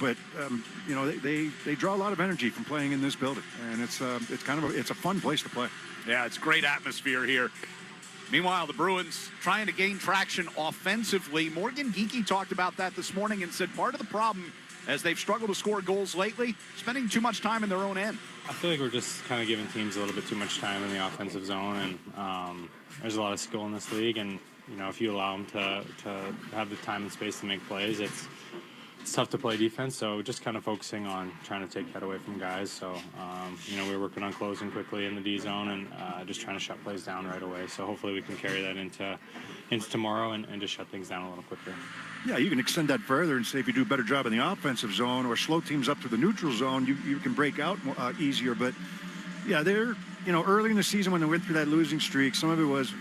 but they draw a lot of energy from playing in this building, and it's a fun place to play. Yeah, it's great atmosphere here. Meanwhile, the Bruins trying to gain traction offensively. Morgan Geekie talked about that this morning and said part of the problem, as they've struggled to score goals lately, spending too much time in their own end. I feel like we're just kind of giving teams a little bit too much time in the offensive zone, and there's a lot of skill in this league, and if you allow them to have the time and space to make plays, it's tough to play defense. So just kind of focusing on trying to take that away from guys. So we're working on closing quickly in the D zone and just trying to shut plays down right away. So hopefully we can carry that into tomorrow and just shut things down a little quicker. Yeah, you can extend that further and say if you do a better job in the offensive zone or slow teams up to the neutral zone, you can break out easier. But yeah, they're early in the season when they went through that losing streak, some of it was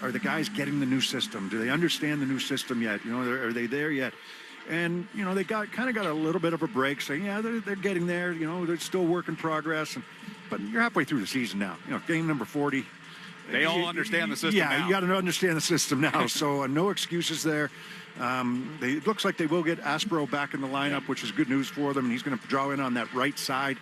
are the guys getting the new system? Do they understand the new system yet? Are they there yet? And they got a little bit of a break, saying they're getting there. They're still work in progress, but you're halfway through the season now. Game number 40. They all understand the system. Yeah, now. You got to understand the system now. So no excuses there. It looks like they will get Aspro back in the lineup, which is good news for them. And he's going to draw in on that right side.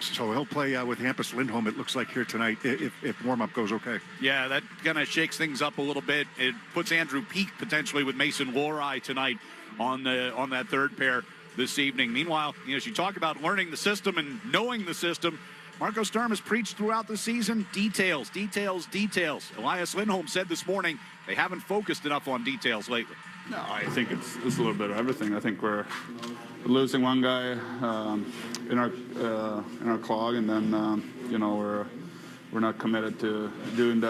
So he'll play with Hampus Lindholm, it looks like, here tonight, if warm-up goes okay. Yeah, that kind of shakes things up a little bit. It puts Andrew Peak potentially with Mason Lohrei tonight on that third pair this evening. Meanwhile, as you talk about learning the system and knowing the system, Marco Sturm has preached throughout the season, details, details, details. Elias Lindholm said this morning they haven't focused enough on details lately. No, I think it's a little bit of everything. I think we're losing one guy in our clog, and then we're not committed to doing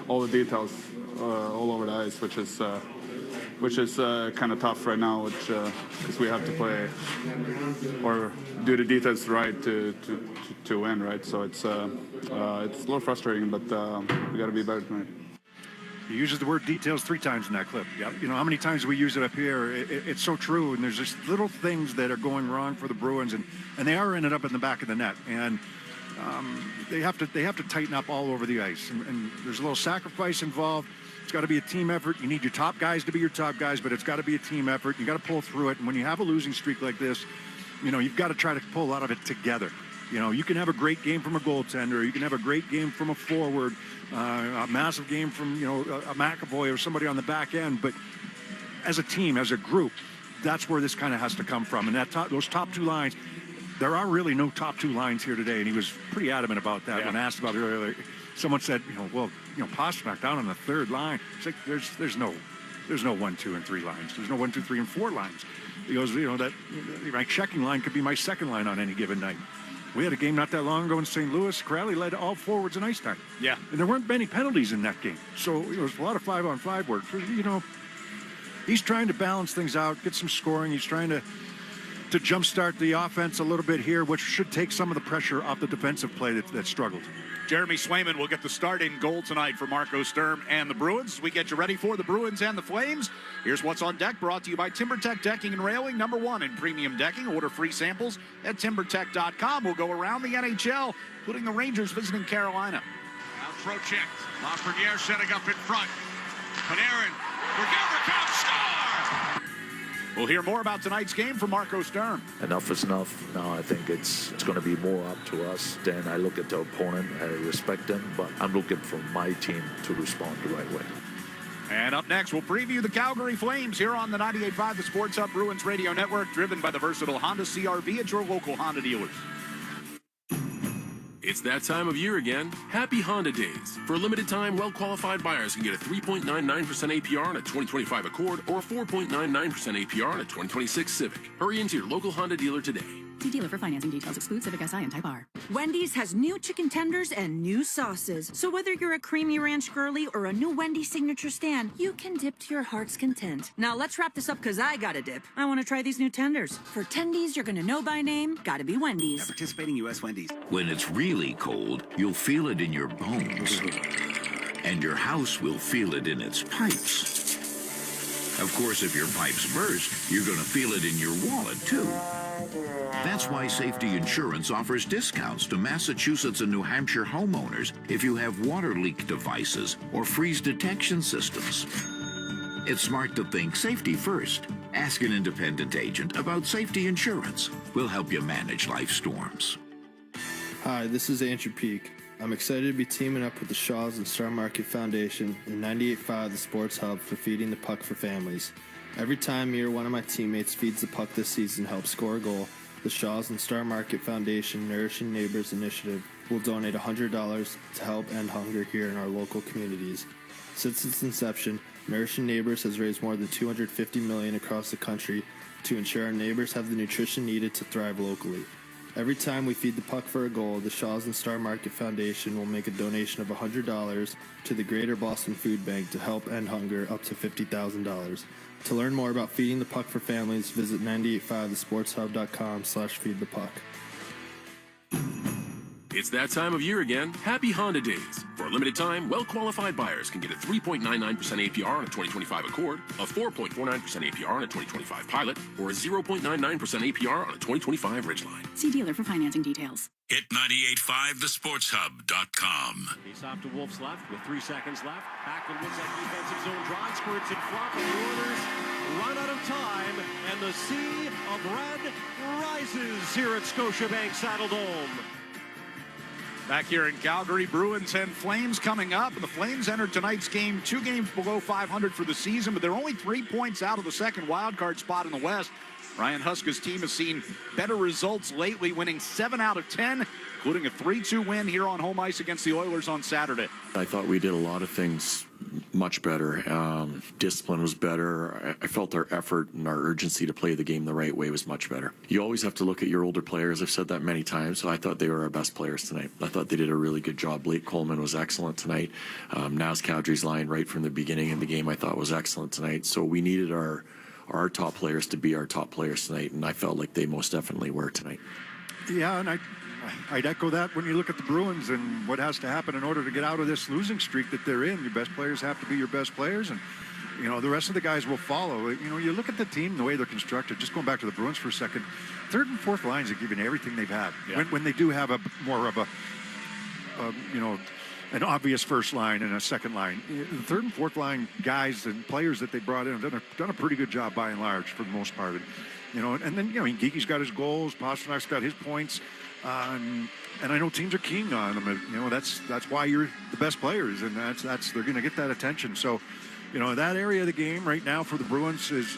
all the details all over the ice, which is kind of tough right now, because we have to play or do the details right to win, right? So it's a little frustrating, but we got to be better tonight. He uses the word details 3 times in that clip. Yep. How many times do we use it up here? It's so true, and there's just little things that are going wrong for the Bruins, and they are ended up in the back of the net, and they have to tighten up all over the ice, and there's a little sacrifice involved. It's got to be a team effort. You need your top guys to be your top guys, but it's got to be a team effort. You got to pull through it, and when you have a losing streak like this, you've got to try to pull a lot of it together. You can have a great game from a goaltender. You can have a great game from a forward, a massive game from, a McAvoy or somebody on the back end. But as a team, as a group, that's where this kind of has to come from. And those top 2 lines, there are really no top 2 lines here today. And he was pretty adamant about that when asked about it earlier. Someone said, Pastrnak down on the 3rd line. It's like there's no 1, 2, and 3 lines. There's no 1, 2, 3, and 4 lines. He goes, that my checking line could be my second line on any given night. We had a game not that long ago in St. Louis. Crowley led all forwards in ice time. Yeah. And there weren't many penalties in that game. So it was a lot of 5-on-5 work. He's trying to balance things out, get some scoring. He's trying to jumpstart the offense a little bit here, which should take some of the pressure off the defensive play that struggled. Jeremy Swayman will get the start in goal tonight for Marco Sturm and the Bruins. We get you ready for the Bruins and the Flames. Here's what's on deck, brought to you by TimberTech Decking and Railing, #1 in premium decking. Order free samples at timbertech.com. We'll go around the NHL, including the Rangers visiting Carolina. Now throw checked. Lafreniere setting up in front. Panarin. Bergevin comes, score! We'll hear more about tonight's game from Marco Sturm. Enough is enough. Now I think it's going to be more up to us. Then I look at the opponent, I respect them, but I'm looking for my team to respond the right way. And up next, we'll preview the Calgary Flames here on the 98.5 The Sports Hub Bruins Radio Network, driven by the versatile Honda CR-V at your local Honda dealers. It's that time of year again. Happy Honda Days. For a limited time, well-qualified buyers can get a 3.99% APR on a 2025 Accord or a 4.99% APR on a 2026 Civic. Hurry into your local Honda dealer today. See dealer for financing details. Exclude Civic Si and Type R. Wendy's has new chicken tenders and new sauces. So whether you're a creamy ranch girly or a new Wendy's signature stand, you can dip to your heart's content. Now let's wrap this up because I got to dip. I want to try these new tenders. For tendies you're going to know by name, gotta be Wendy's. At participating U.S. Wendy's. When it's really cold, you'll feel it in your bones. And your house will feel it in its pipes. Of course, if your pipes burst, you're going to feel it in your wallet, too. That's why Safety Insurance offers discounts to Massachusetts and New Hampshire homeowners if you have water leak devices or freeze detection systems. It's smart to think safety first. Ask an independent agent about safety insurance. We'll help you manage life storms. Hi, this is Andrew Peak. I'm excited to be teaming up with the Shaws and Star Market Foundation and 98.5 The Sports Hub for Feeding the Puck for Families. Every time me or one of my teammates feeds the puck this season helps score a goal, the Shaws and Star Market Foundation Nourishing Neighbors Initiative will donate $100 to help end hunger here in our local communities. Since its inception, Nourishing Neighbors has raised more than $250 million across the country to ensure our neighbors have the nutrition needed to thrive locally. Every time we feed the puck for a goal, the Shaws and Star Market Foundation will make a donation of $100 to the Greater Boston Food Bank to help end hunger up to $50,000. To learn more about feeding the puck for families, visit 985thesportshub.com/feedthepuck. It's that time of year again. Happy Honda Days. For a limited time, well-qualified buyers can get a 3.99% APR on a 2025 Accord, a 4.49% APR on a 2025 Pilot, or a 0.99% APR on a 2025 Ridgeline. See dealer for financing details. Hit 98.5thesportshub.com. He's off to Wolf's left with 3 seconds left. Backlund wins that defensive zone draw, squirts in front, and the Oilers run out of time, and the sea of red rises here at Scotiabank Saddledome. Back here in Calgary, Bruins and Flames coming up. And the Flames entered tonight's game 2 games below 500 for the season, but they're only 3 points out of the second wildcard spot in the West. Ryan Huska's team has seen better results lately, winning 7 out of 10, including a 3-2 win here on home ice against the Oilers on Saturday. I thought we did a lot of things much better. Discipline was better. I felt our effort and our urgency to play the game the right way was much better. You always have to look at your older players. I've said that many times. So I thought they were our best players tonight. I thought they did a really good job. Blake Coleman was excellent tonight. Naz Kadri's line right from the beginning of the game I thought was excellent tonight. So we needed our top players to be our top players tonight, and I felt like they most definitely were tonight. Yeah, and I'd echo that when you look at the Bruins and what has to happen in order to get out of this losing streak that they're in. Your best players have to be your best players, and the rest of the guys will follow. You look at the team, the way they're constructed, just going back to the Bruins for a second, third and fourth lines are giving everything they've had. Yeah. When they do have more of an obvious first line and a second line, the third and fourth line guys and players that they brought in have done a pretty good job by and large for the most part. And then Geeky's got his goals, Pasternak's got his points, and I know teams are keen on them. That's why you're the best players, and that's they're going to get that attention. So, that area of the game right now for the Bruins is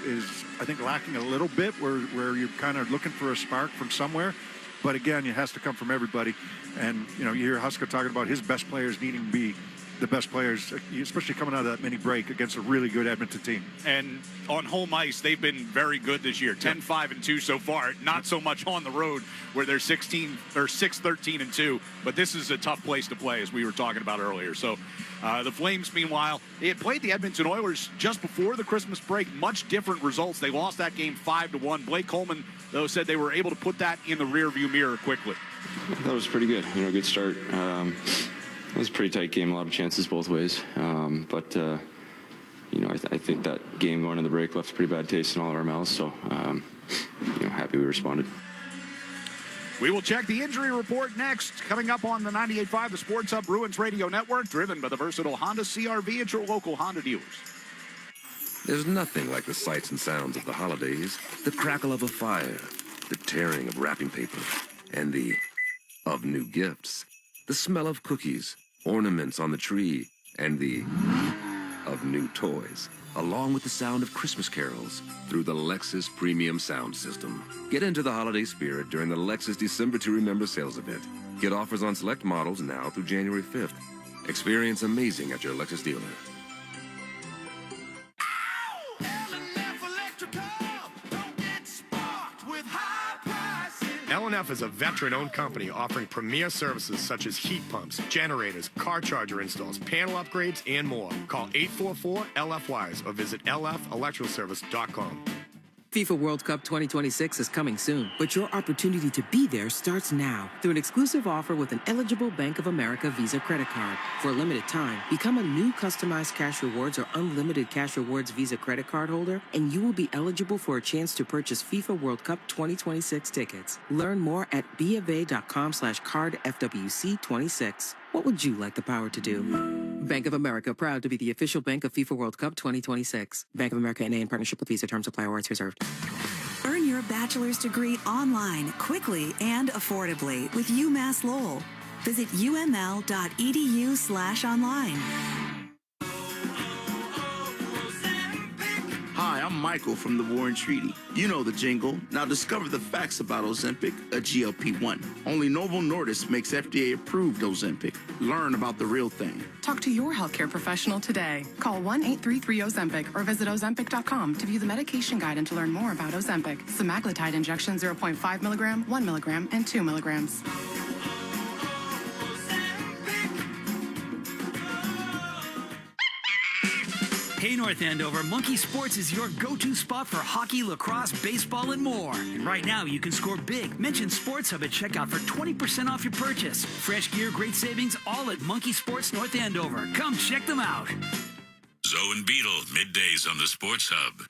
I think lacking a little bit, where you're kind of looking for a spark from somewhere. But again, it has to come from everybody. And, you hear Huska talking about his best players needing to be the best players, especially coming out of that mini break against a really good Edmonton team. And on home ice, they've been very good this year. 10-5-2 so far. Not so much on the road where they're 6-13-2. But this is a tough place to play, as we were talking about earlier. So the Flames, meanwhile, they had played the Edmonton Oilers just before the Christmas break. Much different results. They lost that game 5-1. Blake Coleman, though, said they were able to put that in the rearview mirror quickly. That was pretty good. Good start. It was a pretty tight game, a lot of chances both ways. But I think that game going to the break left a pretty bad taste in all of our mouths. So, happy we responded. We will check the injury report next. Coming up on the 98.5 The Sports Hub Bruins Radio Network, driven by the versatile Honda CR-V at your local Honda dealers. There's nothing like the sights and sounds of the holidays. The crackle of a fire, the tearing of wrapping paper, and the of new gifts. The smell of cookies, ornaments on the tree, and the of new toys, along with the sound of Christmas carols through the Lexus Premium Sound System. Get into the holiday spirit during the Lexus December to Remember sales event. Get offers on select models now through January 5th. Experience amazing at your Lexus dealer. L&F is a veteran-owned company offering premier services such as heat pumps, generators, car charger installs, panel upgrades, and more. Call 844-LF-WISE or visit lfelectralservice.com. FIFA World Cup 2026 is coming soon, but your opportunity to be there starts now through an exclusive offer with an eligible Bank of America Visa credit card. For a limited time, become a new customized cash rewards or unlimited cash rewards Visa credit card holder, and you will be eligible for a chance to purchase FIFA World Cup 2026 tickets. Learn more at BofA.com/cardFWC26 What would you like the power to do? Bank of America, proud to be the official bank of FIFA World Cup 2026. Bank of America N.A. in partnership with Visa. Terms apply. Rights reserved. Earn your bachelor's degree online, quickly and affordably with UMass Lowell. Visit uml.edu/online. Hi, I'm Michael from the War and Treaty. You know the jingle. Now discover the facts about Ozempic, a GLP-1. Only Novo Nordisk makes FDA-approved Ozempic. Learn about the real thing. Talk to your healthcare professional today. Call 1-833-OZEMPIC or visit Ozempic.com to view the medication guide and to learn more about Ozempic. Semaglutide injection 0.5 milligram, 1 milligram, and 2 milligrams. Hey North Andover, Monkey Sports is your go-to spot for hockey, lacrosse, baseball, and more. And right now you can score big. Mention Sports Hub at checkout for 20% off your purchase. Fresh gear, great savings, all at Monkey Sports North Andover. Come check them out. Zoe and Beetle, middays on the Sports Hub.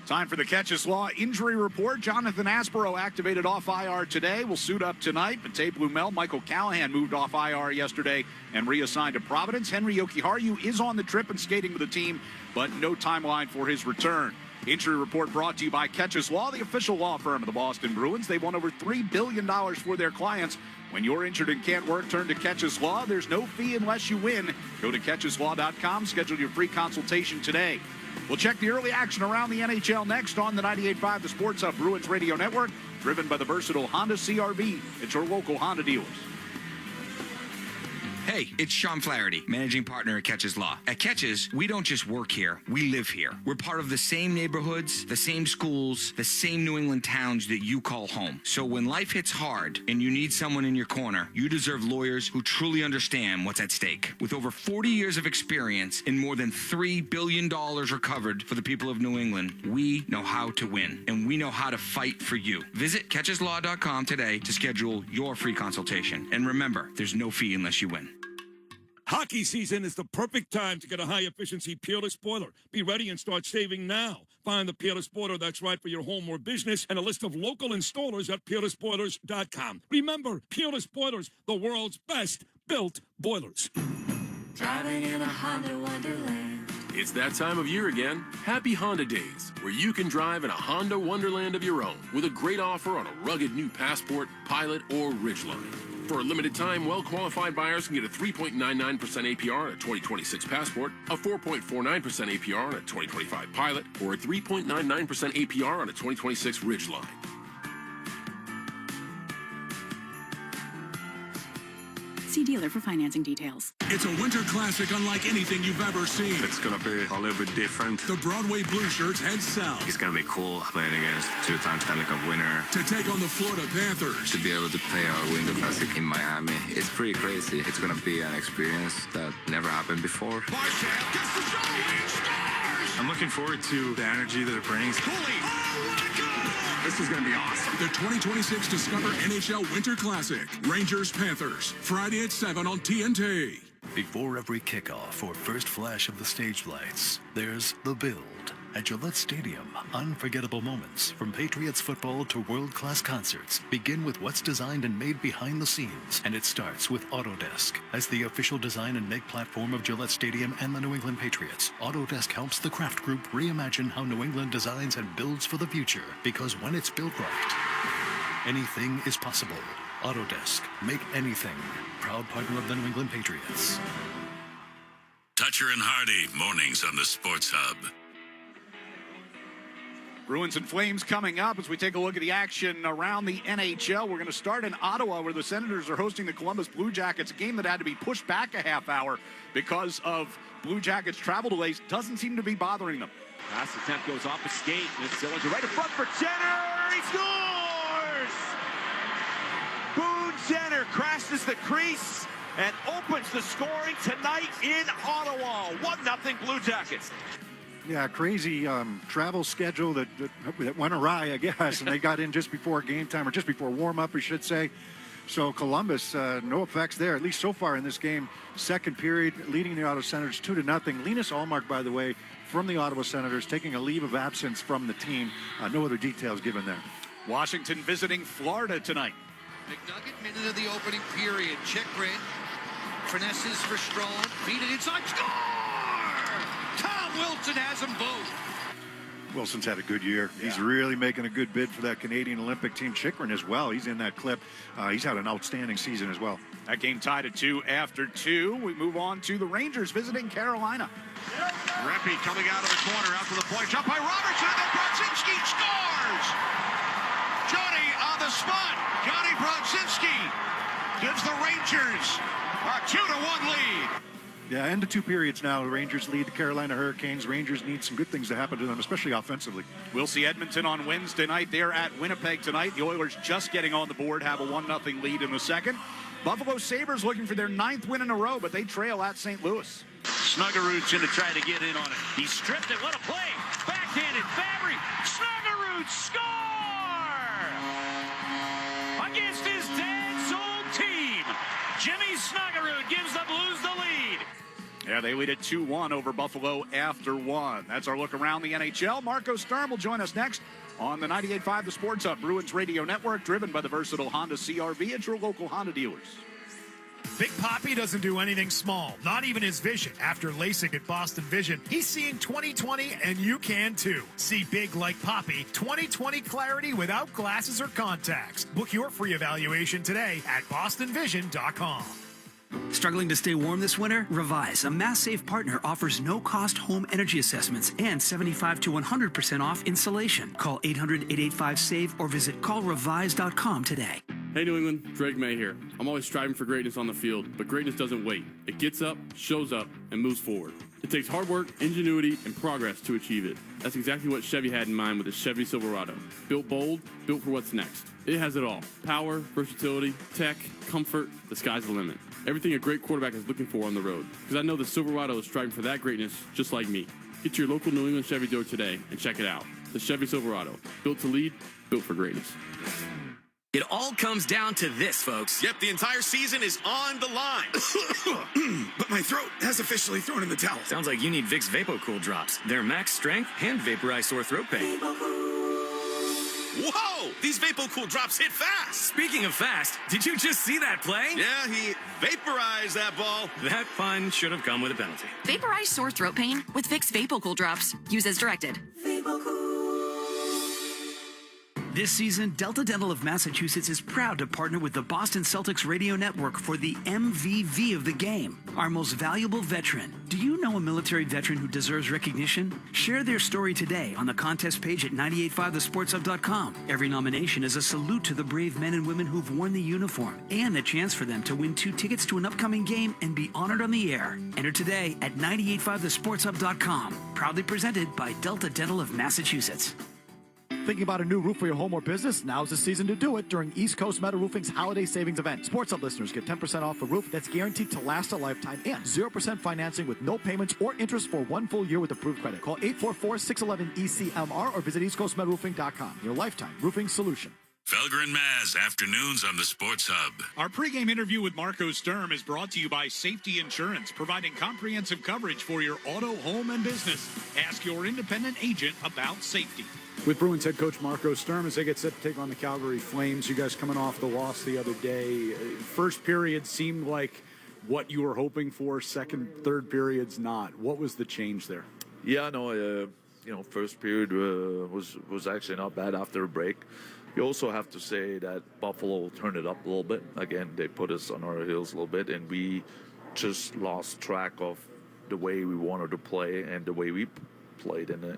Time for the Catches Law injury report. Jonathan Aspero activated off IR today. Will suit up tonight. Matej Blumel, Michael Callahan moved off IR yesterday and reassigned to Providence. Henry Jokiharju is on the trip and skating with the team, but no timeline for his return. Injury report brought to you by Catches Law, the official law firm of the Boston Bruins. They've won over $3 billion for their clients. When you're injured and can't work, turn to Catches Law. There's no fee unless you win. Go to catcheslaw.com. Schedule your free consultation today. We'll check the early action around the NHL next on the 98.5 The Sports Hub Bruins Radio Network, driven by the versatile Honda CR-V. It's your local Honda dealers. Hey, it's Sean Flaherty, managing partner at Catches Law. At Catches, we don't just work here, we live here. We're part of the same neighborhoods, the same schools, the same New England towns that you call home. So when life hits hard and you need someone in your corner, you deserve lawyers who truly understand what's at stake. With over 40 years of experience and more than $3 billion recovered for the people of New England, we know how to win, and we know how to fight for you. Visit catcheslaw.com today to schedule your free consultation. And remember, there's no fee unless you win. Hockey season is the perfect time to get a high-efficiency peerless boiler. Be ready and start saving now. Find the peerless boiler that's right for your home or business and a list of local installers at peerlessboilers.com. Remember, Peerless Boilers, the world's best built boilers. Driving in a Honda Wonderland. It's that time of year again. Happy Honda Days, where you can drive in a Honda Wonderland of your own with a great offer on a rugged new Passport, Pilot, or Ridgeline. For a limited time, well-qualified buyers can get a 3.99% APR on a 2026 Passport, a 4.49% APR on a 2025 Pilot, or a 3.99% APR on a 2026 Ridgeline. See dealer for financing details. It's a winter classic unlike anything you've ever seen. It's going to be a little bit different. The Broadway Blue Shirts head south. It's going to be cool playing against two-time Stanley Cup winner. To take on the Florida Panthers. To be able to play our winter classic in Miami, it's pretty crazy. It's going to be an experience that never happened before. I'm looking forward to the energy that it brings. This is going to be awesome. The 2026 Discover NHL Winter Classic. Rangers-Panthers. Friday at 7 on TNT. Before every kickoff or first flash of the stage lights, there's The Build. At Gillette Stadium, unforgettable moments from Patriots football to world-class concerts begin with what's designed and made behind the scenes. And it starts with Autodesk. As the official design and make platform of Gillette Stadium and the New England Patriots, Autodesk helps the Craft Group reimagine how New England designs and builds for the future. Because when it's built right, anything is possible. Autodesk. Make anything. Proud partner of the New England Patriots. Toucher and Hardy, mornings on the Sports Hub. Bruins and Flames coming up as we take a look at the action around the NHL. We're going to start in Ottawa, where the Senators are hosting the Columbus Blue Jackets, a game that had to be pushed back a half hour because of Blue Jackets travel delays. Doesn't seem to be bothering them. Pass attempt goes off a skate. It's Sillinger right in front for Jenner. He scores! Boone Jenner crashes the crease and opens the scoring tonight in Ottawa. 1-0 Blue Jackets. Yeah, crazy travel schedule that went awry, I guess, and they got in just before game time, or just before warm-up, we should say. So Columbus, no effects there, at least so far in this game. Second period, leading the Ottawa Senators 2-0. Linus Ullmark, by the way, from the Ottawa Senators, taking a leave of absence from the team. No other details given there. Washington visiting Florida tonight. McNugget, minute of the opening period. Check rate. finesses for Strong. Feed it inside. Score! Tom Wilson has them both. Wilson's had a good year. Yeah. He's really making a good bid for that Canadian Olympic team. Chychrun as well. He's in that clip. He's had an outstanding season as well. That game tied at 2 after 2. We move on to the Rangers visiting Carolina. Reppy coming out of the corner, out to the point. Shot by Robertson, and then Brodzinski scores! Johnny on the spot. Johnny Brodzinski gives the Rangers a 2-1 lead. Yeah, end of 2 periods now. The Rangers lead the Carolina Hurricanes. Rangers need some good things to happen to them, especially offensively. We'll see Edmonton on Wednesday night. They're at Winnipeg tonight. The Oilers just getting on the board, have a 1-0 lead in the second. Buffalo Sabres looking for their 9th win in a row, but they trail at St. Louis. Snuggerud's going to try to get in on it. He stripped it. What a play. Backhanded. Fabry. Snuggerud score! Against his dad's old team. Jimmy Snuggerud gives the Blues the lead. Yeah, they lead at 2-1 over Buffalo after 1. That's our look around the NHL. Marco Sturm will join us next on the 98.5 The Sports Hub Bruins Radio Network, driven by the versatile Honda CR-V at your local Honda dealers. Big Papi doesn't do anything small, not even his vision. After LASIK at Boston Vision, he's seeing 20/20, and you can too. See big like Papi, 20/20 clarity without glasses or contacts. Book your free evaluation today at bostonvision.com. Struggling to stay warm this winter? Revise, a mass-safe partner, offers no-cost home energy assessments and 75 to 100% off installation. Call 800-885-SAVE or visit callrevise.com today. Hey New England, Drake May here. I'm always striving for greatness on the field, but greatness doesn't wait. It gets up, shows up, and moves forward. It takes hard work, ingenuity, and progress to achieve it. That's exactly what Chevy had in mind with the Chevy Silverado. Built bold, built for what's next. It has it all. Power, versatility, tech, comfort, the sky's the limit. Everything a great quarterback is looking for on the road. Because I know the Silverado is striving for that greatness just like me. Get to your local New England Chevy dealer today and check it out. The Chevy Silverado. Built to lead, built for greatness. It all comes down to this, folks. Yep, the entire season is on the line. But my throat has officially thrown in the towel. Sounds like you need Vicks VapoCool drops. They're max strength and vaporize sore throat pain. Whoa! These VapoCool drops hit fast. Speaking of fast, did you just see that play? Yeah, he vaporized that ball. That fun should have come with a penalty. Vaporize sore throat pain with Vicks VapoCool drops. Use as directed. This season, Delta Dental of Massachusetts is proud to partner with the Boston Celtics Radio Network for the MVV of the game, our most valuable veteran. Do you know a military veteran who deserves recognition? Share their story today on the contest page at 985thesportshub.com. Every nomination is a salute to the brave men and women who've worn the uniform and a chance for them to win 2 tickets to an upcoming game and be honored on the air. Enter today at 985thesportshub.com. Proudly presented by Delta Dental of Massachusetts. Thinking about a new roof for your home or business? Now's the season to do it during East Coast Metal Roofing's Holiday Savings Event. Sports Hub listeners get 10% off a roof that's guaranteed to last a lifetime and 0% financing with no payments or interest for 1 full year with approved credit. Call 844-611-ECMR or visit eastcoastmetalroofing.com. Your lifetime roofing solution. Felger and Maz, afternoons on the Sports Hub. Our pregame interview with Marco Sturm is brought to you by Safety Insurance, providing comprehensive coverage for your auto, home, and business. Ask your independent agent about safety. With Bruins head coach Marco Sturm as they get set to take on the Calgary Flames. You guys coming off the loss the other day. First period seemed like what you were hoping for. Second, third period's not. What was the change there? Yeah, no, first period was actually not bad after a break. You also have to say that Buffalo turned it up a little bit. Again, they put us on our heels a little bit, and we just lost track of the way we wanted to play and the way we played in a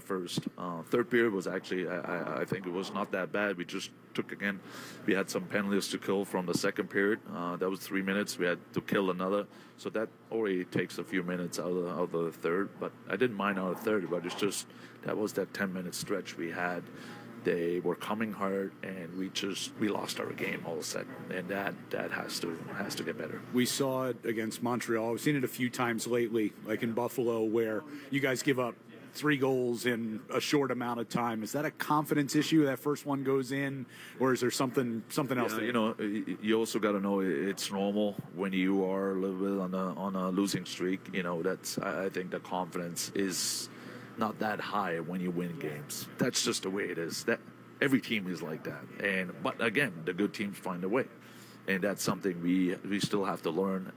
first. Third period was actually, I think it was not that bad. We just we had some penalties to kill from the second period. That was 3 minutes. We had to kill another. So that already takes a few minutes out of the third. But I didn't mind out of the third, but it's just, that was that 10-minute stretch we had. They were coming hard, and we lost our game all of a sudden, and that has to get better. We saw it against Montreal. We've seen it a few times lately, like in Buffalo, where you guys give up 3 goals in a short amount of time. Is that a confidence issue? That first one goes in, or is there something else? Yeah, you also got to know it's normal when you are a little bit on a losing streak. I think the confidence is not that high when you win games. That's just the way it is. That every team is like that. But again, the good teams find a way. and that's something we still have to learn.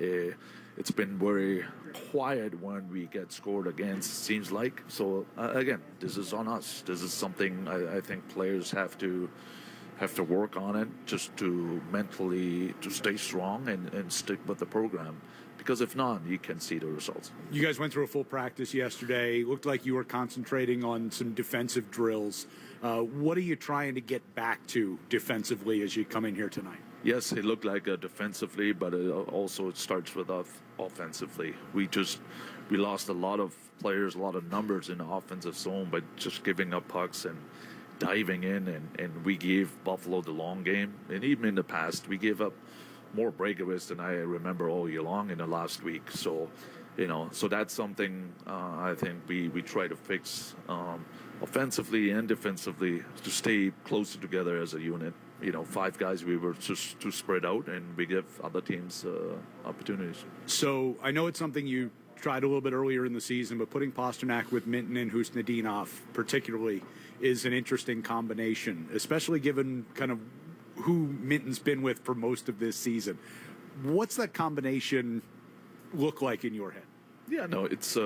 It's been very quiet when we get scored against, seems like. So again, this is on us. This is something I think players have to work on it, just to mentally to stay strong and stick with the program. Because if not, you can see the results. You guys went through a full practice yesterday. Looked like you were concentrating on some defensive drills. What are you trying to get back to defensively as you come in here tonight? Yes, it looked like defensively, but it starts with us offensively. We lost a lot of players, a lot of numbers in the offensive zone by just giving up pucks and diving in, and we gave Buffalo the long game. And even in the past, we gave up more breakaways than I remember all year long in the last week. So, so that's something I think we try to fix offensively and defensively to stay closer together as a unit. 5 guys, we were just too spread out, and we give other teams opportunities. So I know it's something you tried a little bit earlier in the season, but putting Pasternak with Minten and Husnudinov particularly is an interesting combination, especially given kind of who Minten's been with for most of this season. What's that combination look like in your head? Yeah, no, it's,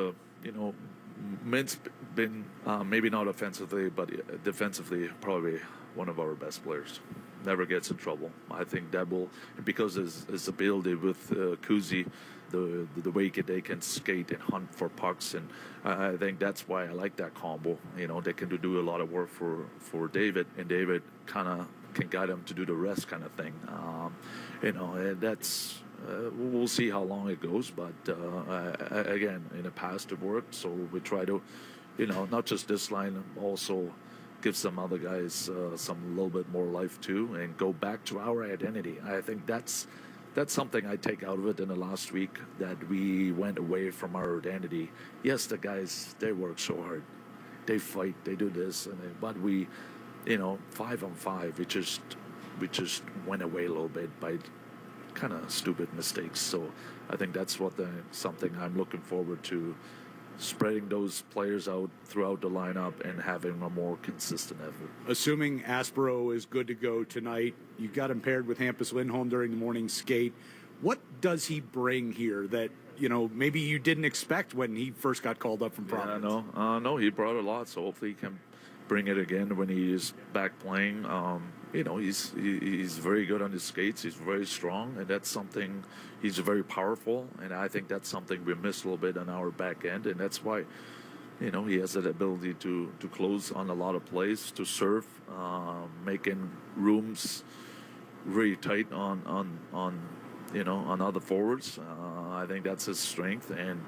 Mint's been maybe not offensively, but defensively probably one of our best players. Never gets in trouble. I think that will, because his ability with Kuzi, the way they can skate and hunt for pucks, and I think that's why I like that combo. They can do a lot of work for David, and David kind of can guide him to do the rest kind of thing. And that's we'll see how long it goes, but again, in the past it worked, so we try to, not just this line, also give some other guys some little bit more life too, and go back to our identity. I think that's something I take out of it in the last week, that we went away from our identity. Yes, the guys, they work so hard, they fight, they do this, but we, 5 on 5, we just went away a little bit by kind of stupid mistakes. So I think that's something I'm looking forward to, spreading those players out throughout the lineup and having a more consistent effort. Assuming Aspero is good to go tonight, you got him paired with Hampus Lindholm during the morning skate. What does he bring here that, maybe you didn't expect when he first got called up from Providence? Yeah, no, he brought a lot, so hopefully he can bring it again when he is back playing. He's very good on his skates. He's very strong, and that's something. He's very powerful, and I think that's something we miss a little bit on our back end, and that's why, he has that ability to close on a lot of plays, to serve, making rooms really tight on other forwards. I think that's his strength, and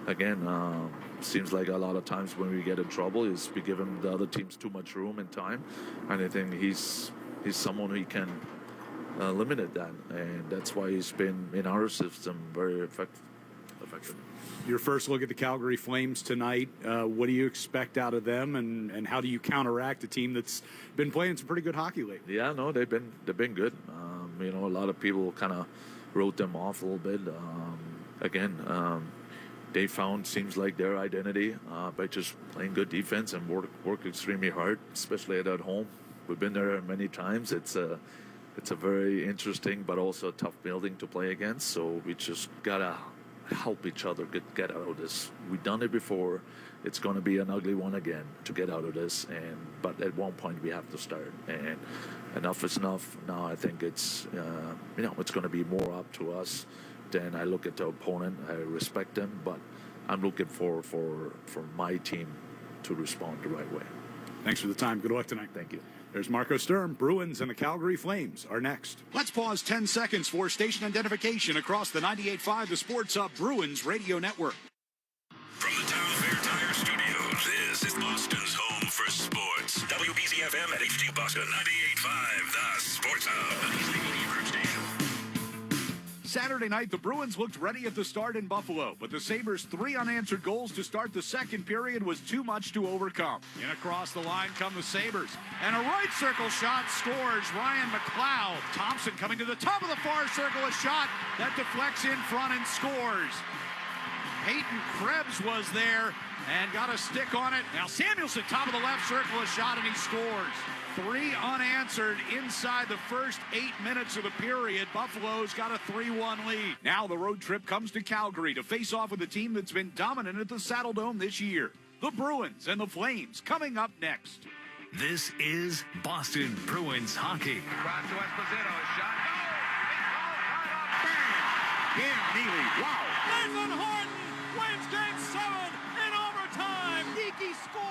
again, seems like a lot of times when we get in trouble is we give him the other teams too much room and time, and I think he's someone who can limit that, and that's why he's been in our system very effective. Your first look at the Calgary Flames tonight, what do you expect out of them, and how do you counteract a team that's been playing some pretty good hockey lately? Yeah, no, they've been good. A lot of people kind of wrote them off a little bit. They found, seems like, their identity by just playing good defense and work extremely hard, especially at home. We've been there many times. It's a very interesting but also a tough building to play against. So we just gotta help each other get out of this. We've done it before. It's going to be an ugly one again to get out of this. But at one point we have to start. And enough is enough. Now I think it's it's going to be more up to us. Then I look at the opponent. I respect them, but I'm looking for my team to respond the right way. Thanks for the time. Good luck tonight. Thank you. There's Marco Sturm. Bruins and the Calgary Flames are next. Let's pause 10 seconds for station identification across the 98.5 The Sports Hub Bruins Radio Network. From the Town Fair Tire Studios, this is Boston's home for sports. WBZ-FM at HD Boston 98.5 The Sports Hub. Saturday night, the Bruins looked ready at the start in Buffalo, but the Sabres' 3 unanswered goals to start the second period was too much to overcome. In across the line come the Sabres, and a right circle shot scores Ryan McLeod. Thompson coming to the top of the far circle, a shot that deflects in front and scores. Peyton Krebs was there, and got a stick on it. Now Samuelson, top of the left circle, a shot, and he scores. 3 unanswered inside the first 8 minutes of the period. Buffalo's got a 3-1 lead. Now the road trip comes to Calgary to face off with a team that's been dominant at the Saddledome this year. The Bruins and the Flames coming up next. This is Boston Bruins hockey. Cross to Esposito. Shot. Cam Neely. Wow. Nathan Horton wins Game 7 in overtime. Geeky scores.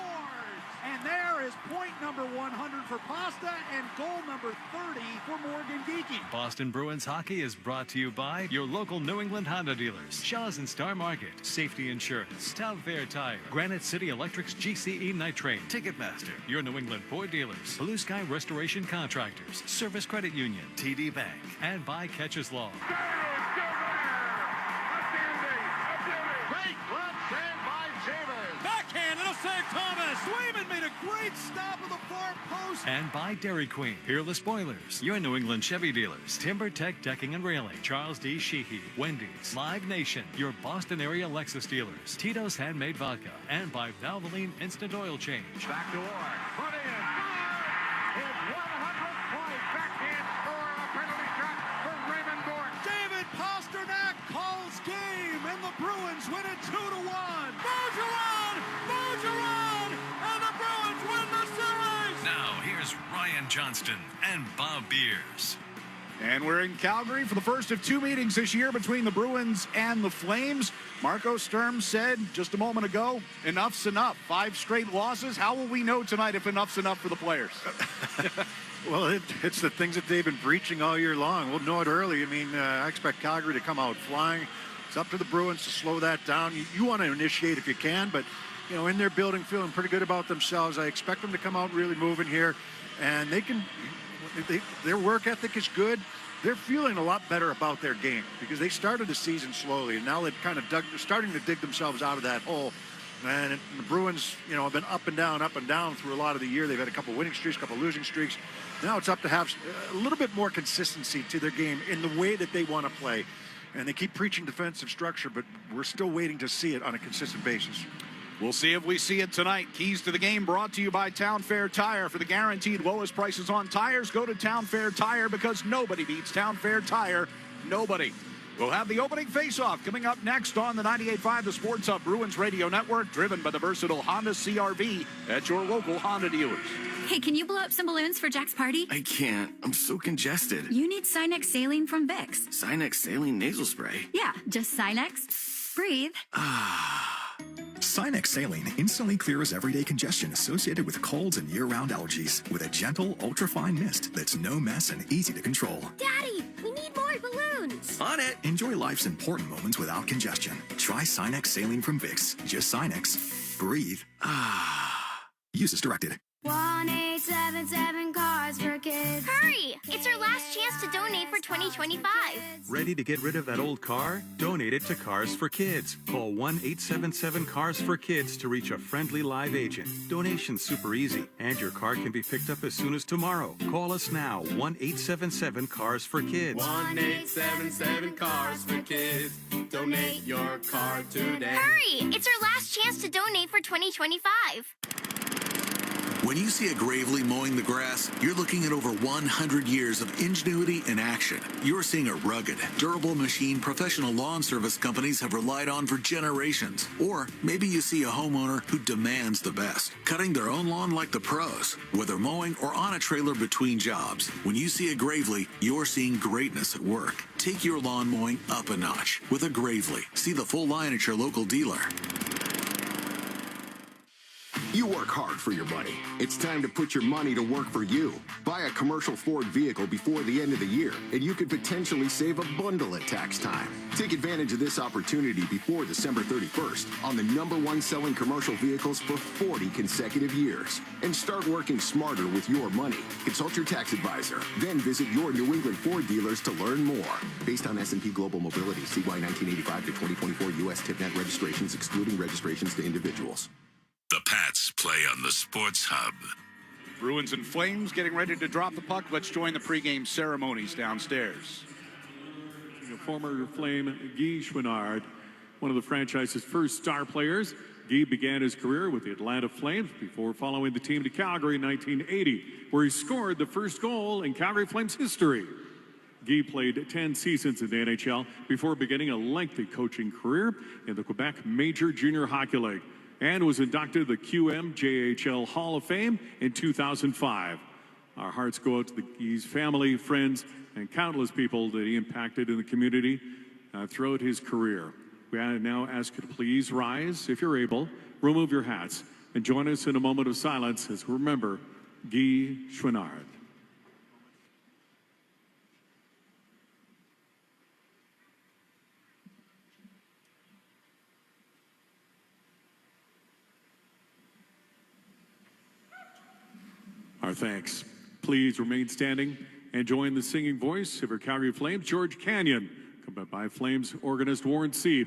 And there is point number 100 for Pasta and goal number 30 for Morgan Geeky. Boston Bruins hockey is brought to you by your local New England Honda dealers, Shaw's and Star Market, Safety Insurance, Town Fair Tire, Granite City Electric's GCE Night Train, Ticketmaster, your New England Ford dealers, Blue Sky Restoration Contractors, Service Credit Union, TD Bank, and by Catcher's Law. Great glove save by Chambers. Backhand, it'll save Thomas. Swayman made a great stop at the far post. And by Dairy Queen, Peerless Boilers, your New England Chevy dealers, Timber Tech Decking and Railing, Charles D. Sheehy, Wendy's, Live Nation, your Boston area Lexus dealers, Tito's Handmade Vodka, and by Valvoline Instant Oil Change. Back to Orr. Put in. His 100th point. Backhand score. A penalty shot for Raymond Bourne. David Pasternak calls game, and the Bruins win it 2-1. Bergeron, and the Bruins win the series. Now, here's Ryan Johnston and Bob Beers. And we're in Calgary for the first of 2 meetings this year between the Bruins and the Flames. Marco Sturm said just a moment ago, enough's enough. 5 straight losses. How will we know tonight if enough's enough for the players? Well, it's the things that they've been preaching all year long. We'll know it early. I mean, I expect Calgary to come out flying. It's up to the Bruins to slow that down. You want to initiate if you can, but, you know, in their building, feeling pretty good about themselves. I expect them to come out really moving here, and their work ethic is good. They're feeling a lot better about their game because they started the season slowly, and now they've kind of starting to dig themselves out of that hole. And the Bruins, you know, have been up and down through a lot of the year. They've had a couple winning streaks, a couple losing streaks. Now it's up to have a little bit more consistency to their game in the way that they want to play. And they keep preaching defensive structure, but we're still waiting to see it on a consistent basis. We'll see if we see it tonight. Keys to the game brought to you by Town Fair Tire. For the guaranteed lowest prices on tires, go to Town Fair Tire because nobody beats Town Fair Tire. Nobody. We'll have the opening face-off coming up next on the 98.5 The Sports Hub Bruins Radio Network, driven by the versatile Honda CR-V at your local Honda dealers. Hey, can you blow up some balloons for Jack's party? I can't. I'm so congested. You need Sinex Saline from Vicks. Sinex Saline Nasal Spray? Yeah, just Sinex. Breathe. Sinex Saline instantly clears everyday congestion associated with colds and year-round allergies with a gentle, ultra-fine mist that's no mess and easy to control. Daddy, we need more balloons. On it. Enjoy life's important moments without congestion. Try Sinex Saline from Vicks. Just Sinex. Breathe. Use as directed. 1-877 Cars for Kids. Hurry! It's our last chance to donate for 2025. Ready to get rid of that old car? Donate it to Cars for Kids. Call 1-877-CARS-FOR-KIDS to reach a friendly live agent. Donation's super easy, and your car can be picked up as soon as tomorrow. Call us now, 1-877-CARS-FOR-KIDS. 1-877-CARS-FOR-KIDS. Donate your car today. Hurry! It's our last chance to donate for 2025. When you see a Gravely mowing the grass, you're looking at over 100 years of ingenuity and action. You're seeing a rugged, durable machine professional lawn service companies have relied on for generations. Or maybe you see a homeowner who demands the best, cutting their own lawn like the pros, whether mowing or on a trailer between jobs. When you see a Gravely, you're seeing greatness at work. Take your lawn mowing up a notch with a Gravely. See the full line at your local dealer. You work hard for your money. It's time to put your money to work for you. Buy a commercial Ford vehicle before the end of the year, and you could potentially save a bundle at tax time. Take advantage of this opportunity before December 31st on the #1 selling commercial vehicles for 40 consecutive years. And start working smarter with your money. Consult your tax advisor. Then visit your New England Ford dealers to learn more. Based on S&P Global Mobility, CY 1985 to 2024 U.S. TIPNet registrations, excluding registrations to individuals. The Pats play on the Sports Hub. Bruins and Flames getting ready to drop the puck. Let's join the pregame ceremonies downstairs. Former Flame Guy Chouinard, one of the franchise's first star players, Guy began his career with the Atlanta Flames before following the team to Calgary in 1980, where he scored the first goal in Calgary Flames history. Guy played 10 seasons in the NHL before beginning a lengthy coaching career in the Quebec Major Junior Hockey League and was inducted to the QMJHL Hall of Fame in 2005. Our hearts go out to Guy's family, friends, and countless people that he impacted in the community throughout his career. We now ask you to please rise, if you're able, remove your hats, and join us in a moment of silence as we remember Guy Chouinard. Our thanks. Please remain standing and join the singing voice of our Calgary Flames, George Canyon, accompanied by Flames organist Warren C.,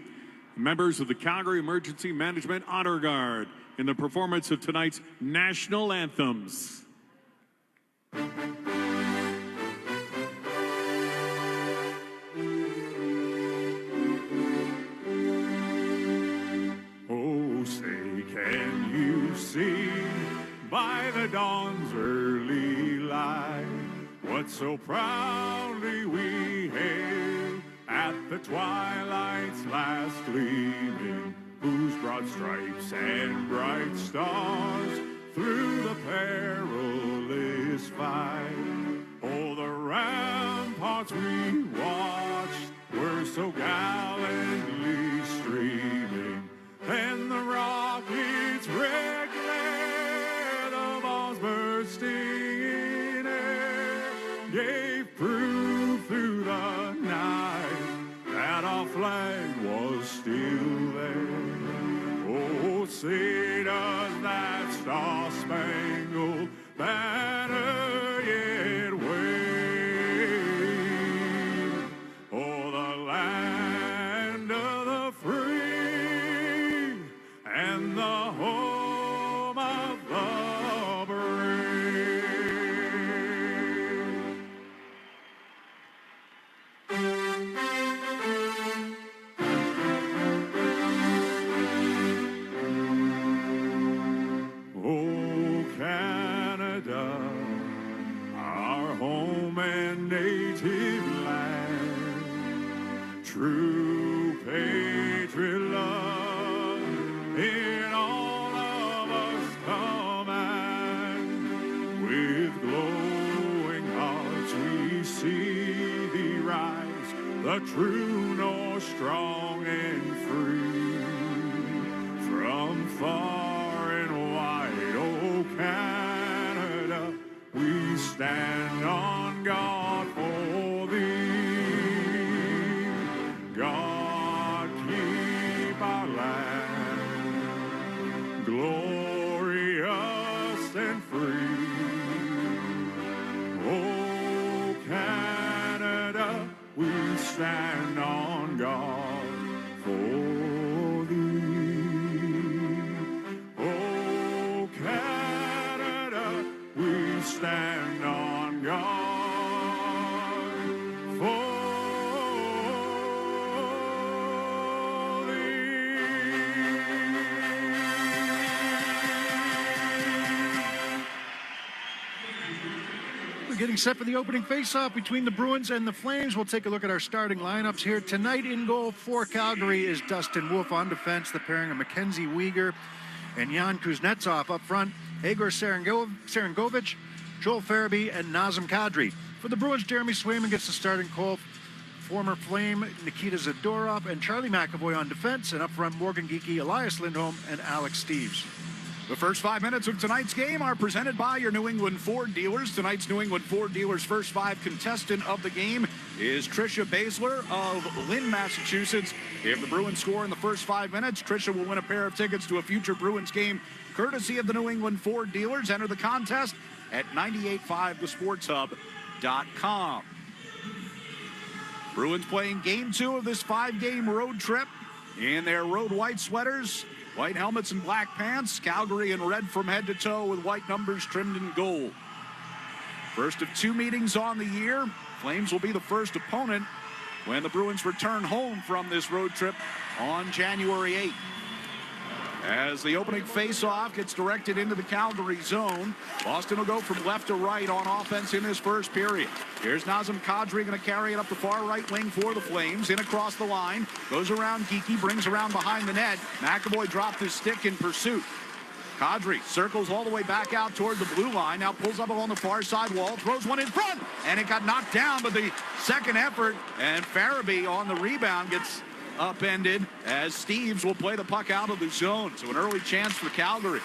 members of the Calgary Emergency Management Honor Guard, in the performance of tonight's national anthems. Oh, say, can you see by the dawn's early light what so proudly we hailed at the twilight's last gleaming, whose broad stripes and bright stars through the perilous fight, oh, the ramparts we watched were so gallantly streaming, and the rockets' red glare, the bombs bursting in air, gave proof through the night that our flag was still there. Oh, say does that star-spangled banner yet wave? Oh, the land of the free and the home of the brave. Oh, Canada, our home and native land, true patriot love in all of us command. With glowing hearts we see thee rise, the true north, strong and free. From far and wide, oh Canada, we stand on guard for thee. God keep our land glorious and free. Oh Canada, we stand on guard for thee. Oh Canada, we stand on guard for We're getting set for the opening face-off between the Bruins and the Flames. We'll take a look at our starting lineups here. Tonight in goal for Calgary is Dustin Wolf. On defense, the pairing of Mackenzie Weegar and Jan Kuznetsov. Up front, Egor Serengovic, Joel Farabee, and Nazem Kadri. For the Bruins, Jeremy Swayman gets the starting call. Former Flame Nikita Zadorov and Charlie McAvoy on defense. And up front, Morgan Geekie, Elias Lindholm, and Alex Steeves. The first 5 minutes of tonight's game are presented by your New England Ford dealers. Tonight's New England Ford dealers' first five contestant of the game is Tricia Baszler of Lynn, Massachusetts. If the Bruins score in the first 5 minutes, Tricia will win a pair of tickets to a future Bruins game courtesy of the New England Ford dealers. Enter the contest at 985thesportshub.com. Bruins playing game 2 of this 5-game road trip in their road white sweaters, white helmets and black pants. Calgary in red from head to toe with white numbers trimmed in gold. First of 2 meetings on the year. Flames will be the first opponent when the Bruins return home from this road trip on January 8th. As the opening face-off gets directed into the Calgary zone, Boston will go from left to right on offense in this first period. Here's Nazem Kadri going to carry it up the far right wing for the Flames. In across the line, goes around Geekie, brings around behind the net. McAvoy dropped his stick in pursuit. Kadri circles all the way back out toward the blue line. Now pulls up along the far side wall, throws one in front, and it got knocked down. But the second effort, and Farabee on the rebound gets upended as Steves will play the puck out of the zone. So an early chance for Calgary.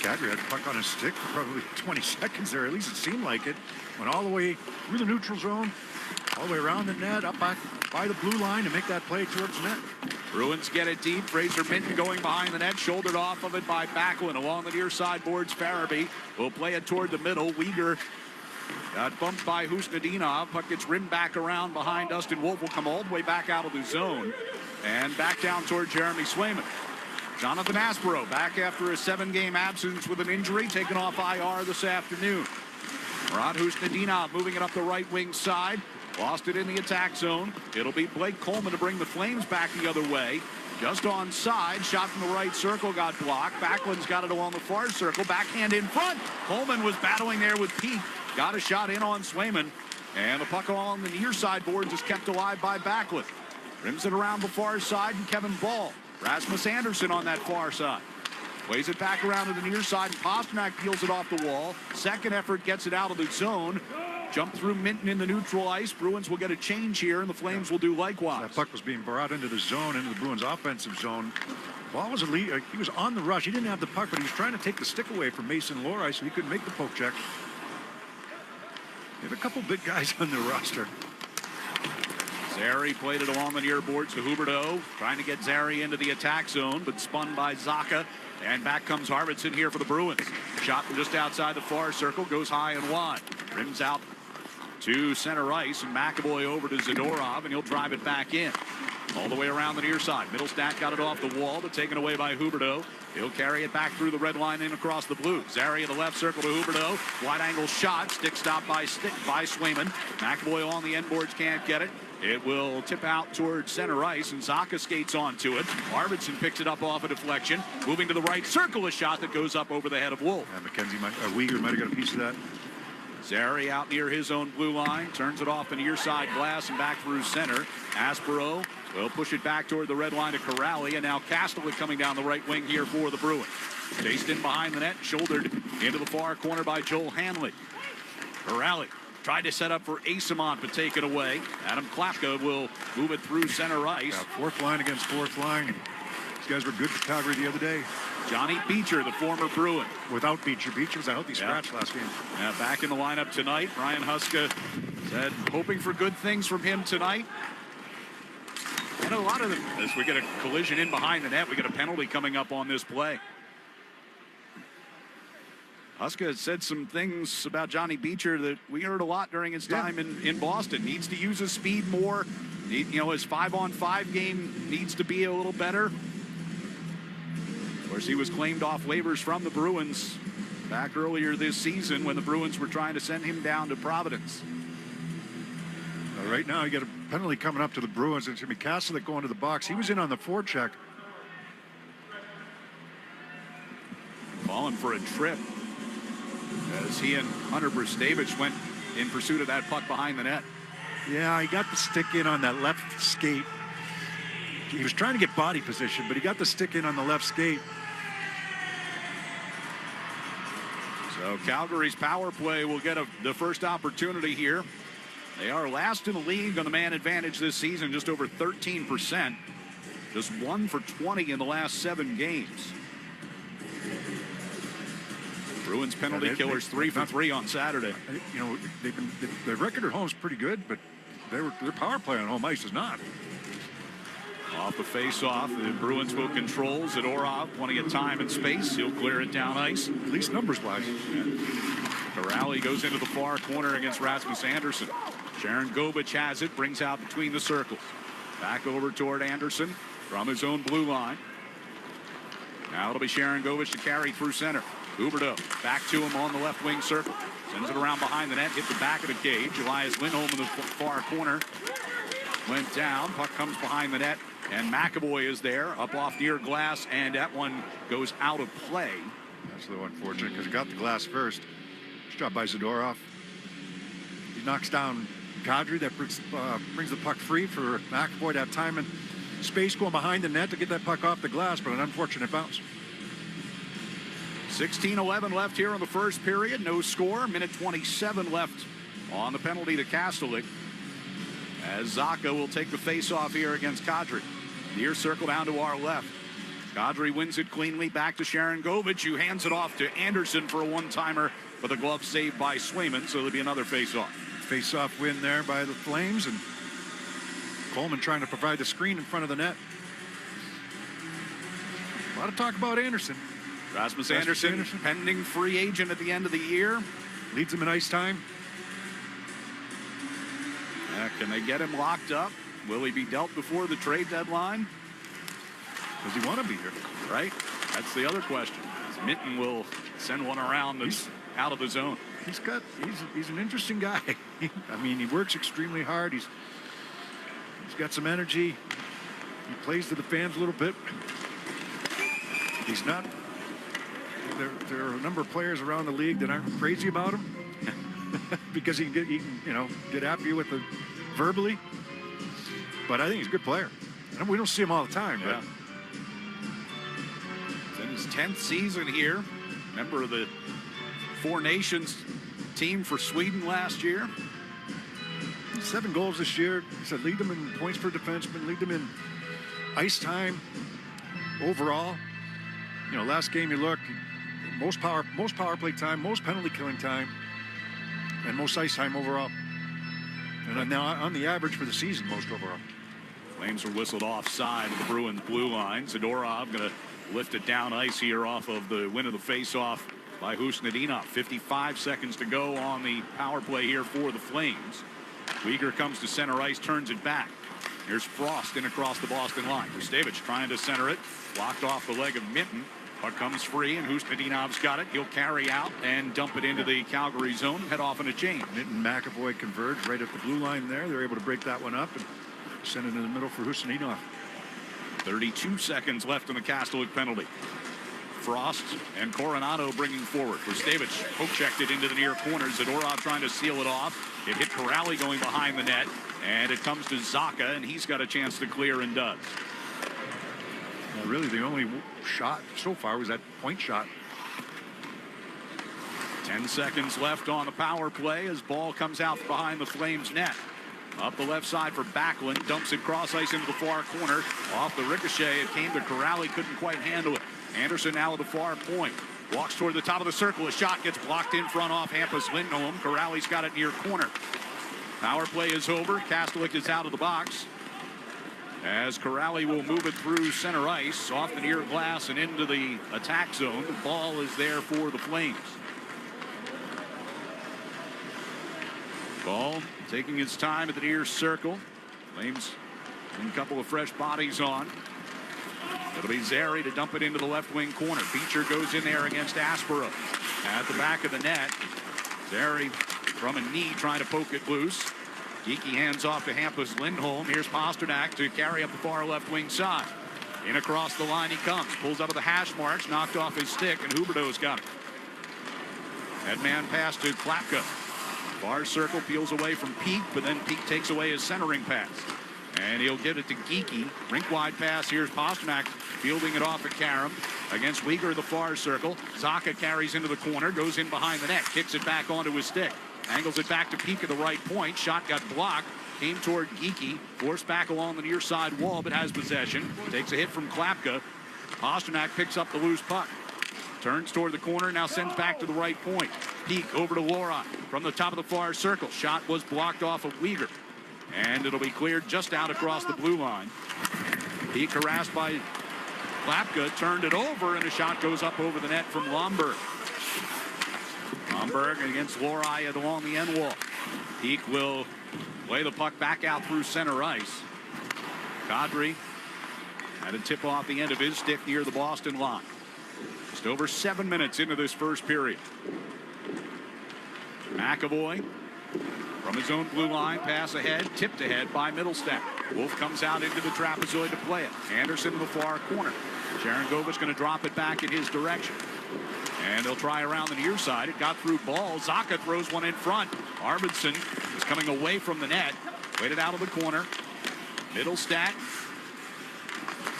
Calgary had the puck on his stick for probably 20 seconds there. At least it seemed like it. Went all the way through the neutral zone, all the way around the net, up back by the blue line to make that play towards net. Bruins get it deep. Fraser Minton going behind the net, shouldered off of it by Backlund. Along the near side boards, Farabee will play it toward the middle. Uyghur got bumped by Husnudinov. Puck gets rimmed back around behind Dustin Wolf. Will come all the way back out of the zone and back down toward Jeremy Swayman. Jonathan Aspero back after a 7-game absence with an injury, taken off IR this afternoon. Rod Husnudinov moving it up the right wing side. Lost it in the attack zone. It'll be Blake Coleman to bring the Flames back the other way. Just onside, shot from the right circle, got blocked. Backlund's got it along the far circle, backhand in front. Coleman was battling there with Peak. Got a shot in on Swayman. And the puck along the near side boards is kept alive by Backlund. Rims it around the far side, and Kevin Ball. Rasmus Anderson on that far side. Plays it back around to the near side, and Pasternak peels it off the wall. Second effort gets it out of the zone. Jump through Minton in the neutral ice. Bruins will get a change here, and the Flames will do likewise. That puck was being brought into the zone, into the Bruins' offensive zone. Ball was he was on the rush. He didn't have the puck, but he was trying to take the stick away from Mason Lohrei, so he couldn't make the poke check. They have a couple big guys on their roster. Zary played it along the near boards to Huberdeau, trying to get Zary into the attack zone, but spun by Zacha. And back comes Arvidsson here for the Bruins. Shot from just outside the far circle, goes high and wide. Rims out to center ice, and McAvoy over to Zadorov, and he'll drive it back in. All the way around the near side. Middlestat got it off the wall, but taken away by Huberdeau. He'll carry it back through the red line in across the blue. Zary in the left circle to Huberdeau. Wide angle shot, stick stop by Swayman. McAvoy on the end boards, can't get it. It will tip out towards center ice, and Zacha skates onto it. Arvidsson picks it up off a deflection. Moving to the right circle, a shot that goes up over the head of Wolf. Uyghur might have got a piece of that. Zary out near his own blue line, turns it off the near side glass and back through center. Aspero will push it back toward the red line to Corrali, and now Castellic coming down the right wing here for the Bruins. Chased in behind the net, shouldered into the far corner by Joel Hanley. Corrali tried to set up for Asimont, but taken away. Adam Klapka will move it through center ice. Fourth line against fourth line. These guys were good for Calgary the other day. Johnny Beecher, the former Bruin. Without Beecher. Beecher was a healthy scratch last game. Back in the lineup tonight. Ryan Huska said hoping for good things from him tonight. And a lot of them, as we get a collision in behind the net, we get a penalty coming up on this play. Huska said some things about Johnny Beecher that we heard a lot during his time in Boston. Needs to use his speed more. His 5-on-5 game needs to be a little better. Of course, he was claimed off waivers from the Bruins back earlier this season when the Bruins were trying to send him down to Providence. Right now, you got a penalty coming up to the Bruins. It's going to be Castellic going to the box. He was in on the forecheck. Falling for a trip as he and Hunter Brustevich went in pursuit of that puck behind the net. Yeah, he got the stick in on that left skate. He was trying to get body position, but he got the stick in on the left skate. So Calgary's power play will get the first opportunity here. They are last in the league on the man advantage this season, just over 13%. Just 1 for 20 in the last 7 games. Bruins penalty killers 3 for 3 on Saturday. Their record at home is pretty good, but their power play on home ice is not. Off the face-off, the Bruins will control. Zadorov, plenty of time and space. He'll clear it down ice. At least numbers-wise. Corrali goes into the far corner against Rasmus Anderson. Sharon Govich has it, brings out between the circles. Back over toward Anderson from his own blue line. Now it'll be Sharon Govich to carry through center. Huberdeau back to him on the left wing circle. Sends it around behind the net, hit the back of the cage. Elias Lindholm in the far corner. went down. Puck comes behind the net, and McAvoy is there, up off near glass, and that one goes out of play. That's a little unfortunate because he got the glass first. Good job by Zadorov. He knocks down Kadri. That brings the puck free for McAvoy to have time and space going behind the net to get that puck off the glass, but an unfortunate bounce. 16-11 left here in the first period. No score. Minute 27 left on the penalty to Kastelik, as Zacha will take the face-off here against Kadri. Near circle down to our left. Kadri wins it cleanly. Back to Sharangovich, who hands it off to Anderson for a one-timer, but the glove saved by Swayman, so there'll be another face-off. Face-off win there by the Flames, and Coleman trying to provide the screen in front of the net. A lot of talk about Anderson. Rasmus Anderson, pending free agent at the end of the year. Leads him in ice time. Can they get him locked up? Will he be dealt before the trade deadline? Does he want to be here? Right? That's the other question. Minton will send one around that's out of the zone. He's an interesting guy. I mean, he works extremely hard. He's got some energy. He plays to the fans a little bit. He's not. There are a number of players around the league that aren't crazy about him because he can get after you with the verbally. But I think he's a good player. And we don't see him all the time. Yeah. It's in his 10th season here. Member of the Four Nations team for Sweden last year. 7 goals this year. He said lead them in points per defenseman, lead them in ice time overall. Last game you look, most power play time, most penalty killing time, and most ice time overall. And now on the average for the season, most overall. Flames are whistled offside of the Bruins blue line. Zadorov going to lift it down ice here off of the win of the faceoff by Husnudinov. 55 seconds to go on the power play here for the Flames. Uyghur comes to center ice, turns it back. Here's Frost in across the Boston line. Kostevich trying to center it. Blocked off the leg of Minton. Puck comes free, and Husnudinov's got it. He'll carry out and dump it into the Calgary zone. Head off in a chain. Minton and McAvoy converge right at the blue line there. They're able to break that one up and send it in the middle for Husnudinov. 32 seconds left in the Kastelik penalty. Frost and Coronado bringing forward. Kostevich poke-checked it into the near corner. Zadorov trying to seal it off. It hit Corrali going behind the net, and it comes to Zacha, and he's got a chance to clear and does. Really, the only shot so far was that point shot. 10 seconds left on the power play as ball comes out from behind the Flames net. Up the left side for Backlund. Dumps it cross ice into the far corner. Off the ricochet, it came to Corrali. Couldn't quite handle it. Anderson now at the far point. Walks toward the top of the circle. A shot gets blocked in front off Hampus Lindholm. Corrali's got it near corner. Power play is over. Kastelik is out of the box, as Corrali will move it through center ice, off the near glass and into the attack zone. The ball is there for the Flames. Ball taking its time at the near circle. Flames and a couple of fresh bodies on. It'll be Zary to dump it into the left wing corner. Beecher goes in there against Aspero. At the back of the net, Zary from a knee trying to poke it loose. Geekie hands off to Hampus Lindholm. Here's Pasternak to carry up the far left wing side. In across the line he comes. Pulls up at the hash marks. Knocked off his stick, and Huberdeau's got it. Headman pass to Klapka. Far circle, peels away from Peak, but then Peak takes away his centering pass. And he'll give it to Geekie. Rink-wide pass. Here's Pasternak fielding it off at Karam. Against Uyghur, the far circle. Zacha carries into the corner. Goes in behind the net. Kicks it back onto his stick. Angles it back to Peak at the right point. Shot got blocked. Came toward Geekie. Forced back along the near side wall, but has possession. Takes a hit from Klapka. Pasternak picks up the loose puck. Turns toward the corner. Now sends back to the right point. Peak over to Lorot from the top of the far circle. Shot was blocked off of Uyghur. And it'll be cleared just out across the blue line. Peak harassed by Klapka. Turned it over, and a shot goes up over the net from Lomberg. Lomberg against Lorot along the end wall. Peak will lay the puck back out through center ice. Kadri had a tip off the end of his stick near the Boston line. Just over 7 minutes into this first period. McAvoy from his own blue line, pass ahead, tipped ahead by Middlestat. Wolf comes out into the trapezoid to play it. Anderson in the far corner. Sharangovich going to drop it back in his direction. And they'll try around the near side. It got through ball. Zacha throws one in front. Arvidsson is coming away from the net. Waited out of the corner. Middlestat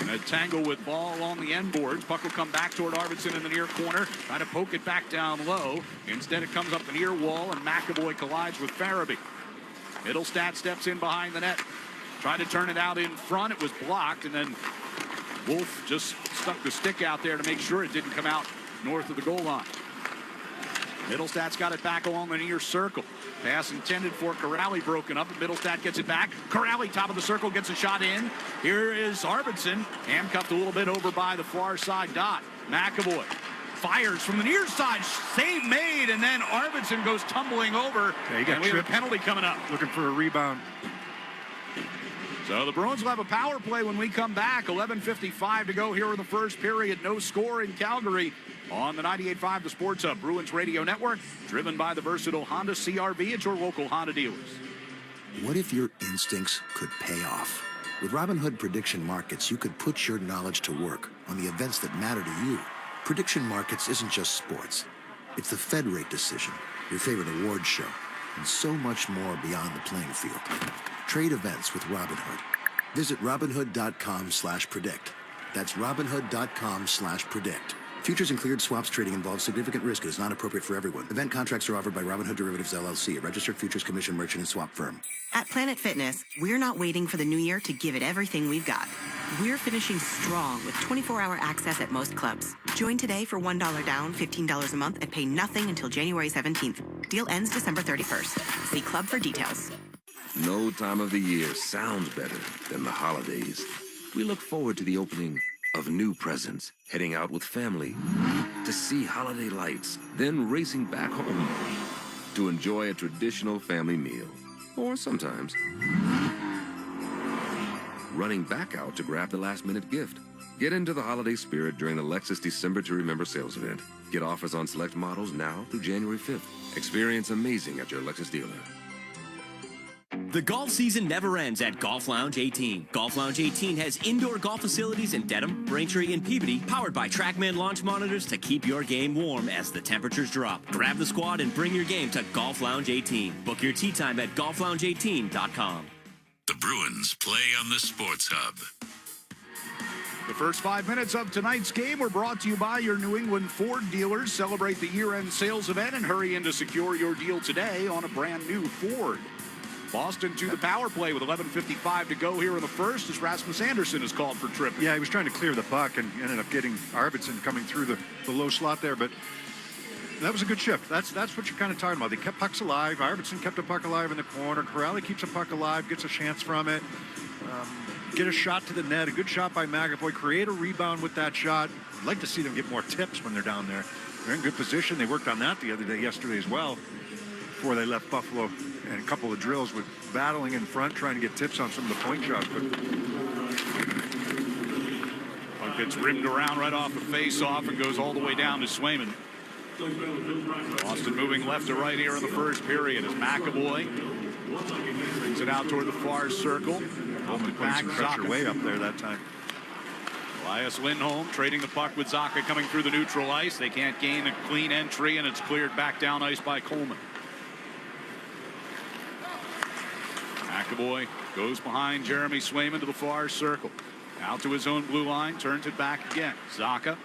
in a tangle with ball on the end boards. Puck will come back toward Arvidsson in the near corner. Trying to poke it back down low. Instead, it comes up the near wall, and McAvoy collides with Farabee. Middlestat steps in behind the net. Tried to turn it out in front. It was blocked, and then Wolf just stuck the stick out there to make sure it didn't come out north of the goal line. Middlestat's got it back along the near circle. Pass intended for Corrali, broken up. Middlestat gets it back. Corrali, top of the circle, gets a shot in. Here is Arvidsson, handcuffed a little bit over by the far side dot. McAvoy fires from the near side. Save made, and then Arvidsson goes tumbling over. Yeah, he got and we have a penalty coming up. Looking for a rebound. So the Bruins will have a power play when we come back. 11:55 to go here in the first period. No score in Calgary on the 98.5 The Sports Hub Bruins Radio Network, driven by the versatile Honda CR-V at your local Honda dealers. What if your instincts could pay off? With Robinhood Prediction Markets, you could put your knowledge to work on the events that matter to you. Prediction Markets isn't just sports. It's the Fed rate decision, your favorite awards show, and so much more beyond the playing field. Trade events with Robinhood. Visit Robinhood.com/predict. That's Robinhood.com/predict. Futures and cleared swaps trading involves significant risk and is not appropriate for everyone. Event contracts are offered by Robinhood Derivatives LLC, a registered futures commission merchant and swap firm. At Planet Fitness, we're not waiting for the new year to give it everything we've got. We're finishing strong with 24-hour access at most clubs. Join today for $1 down, $15 a month, and pay nothing until January 17th. Deal ends December 31st. See club for details. No time of the year sounds better than the holidays. We look forward to the opening of new presents, heading out with family to see holiday lights, then racing back home to enjoy a traditional family meal. Or sometimes running back out to grab the last-minute gift. Get into the holiday spirit during the Lexus December to Remember sales event. Get offers on select models now through January 5th. Experience amazing at your Lexus dealer. The golf season never ends at Golf Lounge 18. Golf Lounge 18 has indoor golf facilities in Dedham, Braintree, and Peabody, powered by TrackMan launch monitors to keep your game warm as the temperatures drop. Grab the squad and bring your game to Golf Lounge 18. Book your tee time at golflounge18.com. The Bruins play on the Sports Hub. The first 5 minutes of tonight's game were brought to you by your New England Ford dealers. Celebrate the year-end sales event and hurry in to secure your deal today on a brand new Ford. Boston to the power play with 11:55 to go here in the first as Rasmus Anderson is called for tripping. Yeah, he was trying to clear the puck and ended up getting Arvidsson coming through the low slot there, but that was a good shift. That's what you're kind of talking about. They kept pucks alive. Arvidsson kept a puck alive in the corner. Corrali keeps a puck alive, gets a chance from it. Get a shot to the net, a good shot by McAvoy, create a rebound with that shot. I'd like to see them get more tips when they're down there. They're in good position. They worked on that yesterday as well, before they left Buffalo, and a couple of drills with battling in front, trying to get tips on some of the point shots. But puck gets rimmed around right off the face-off and goes all the way down to Swayman. Boston moving left to right here in the first period as McAvoy brings it out toward the far circle. Holman putting some pressure way up there that time. Elias Lindholm trading the puck with Zacha coming through the neutral ice. They can't gain a clean entry, and it's cleared back down ice by Coleman. McAvoy goes behind Jeremy Swayman to the far circle. Out to his own blue line, turns it back again. Zacha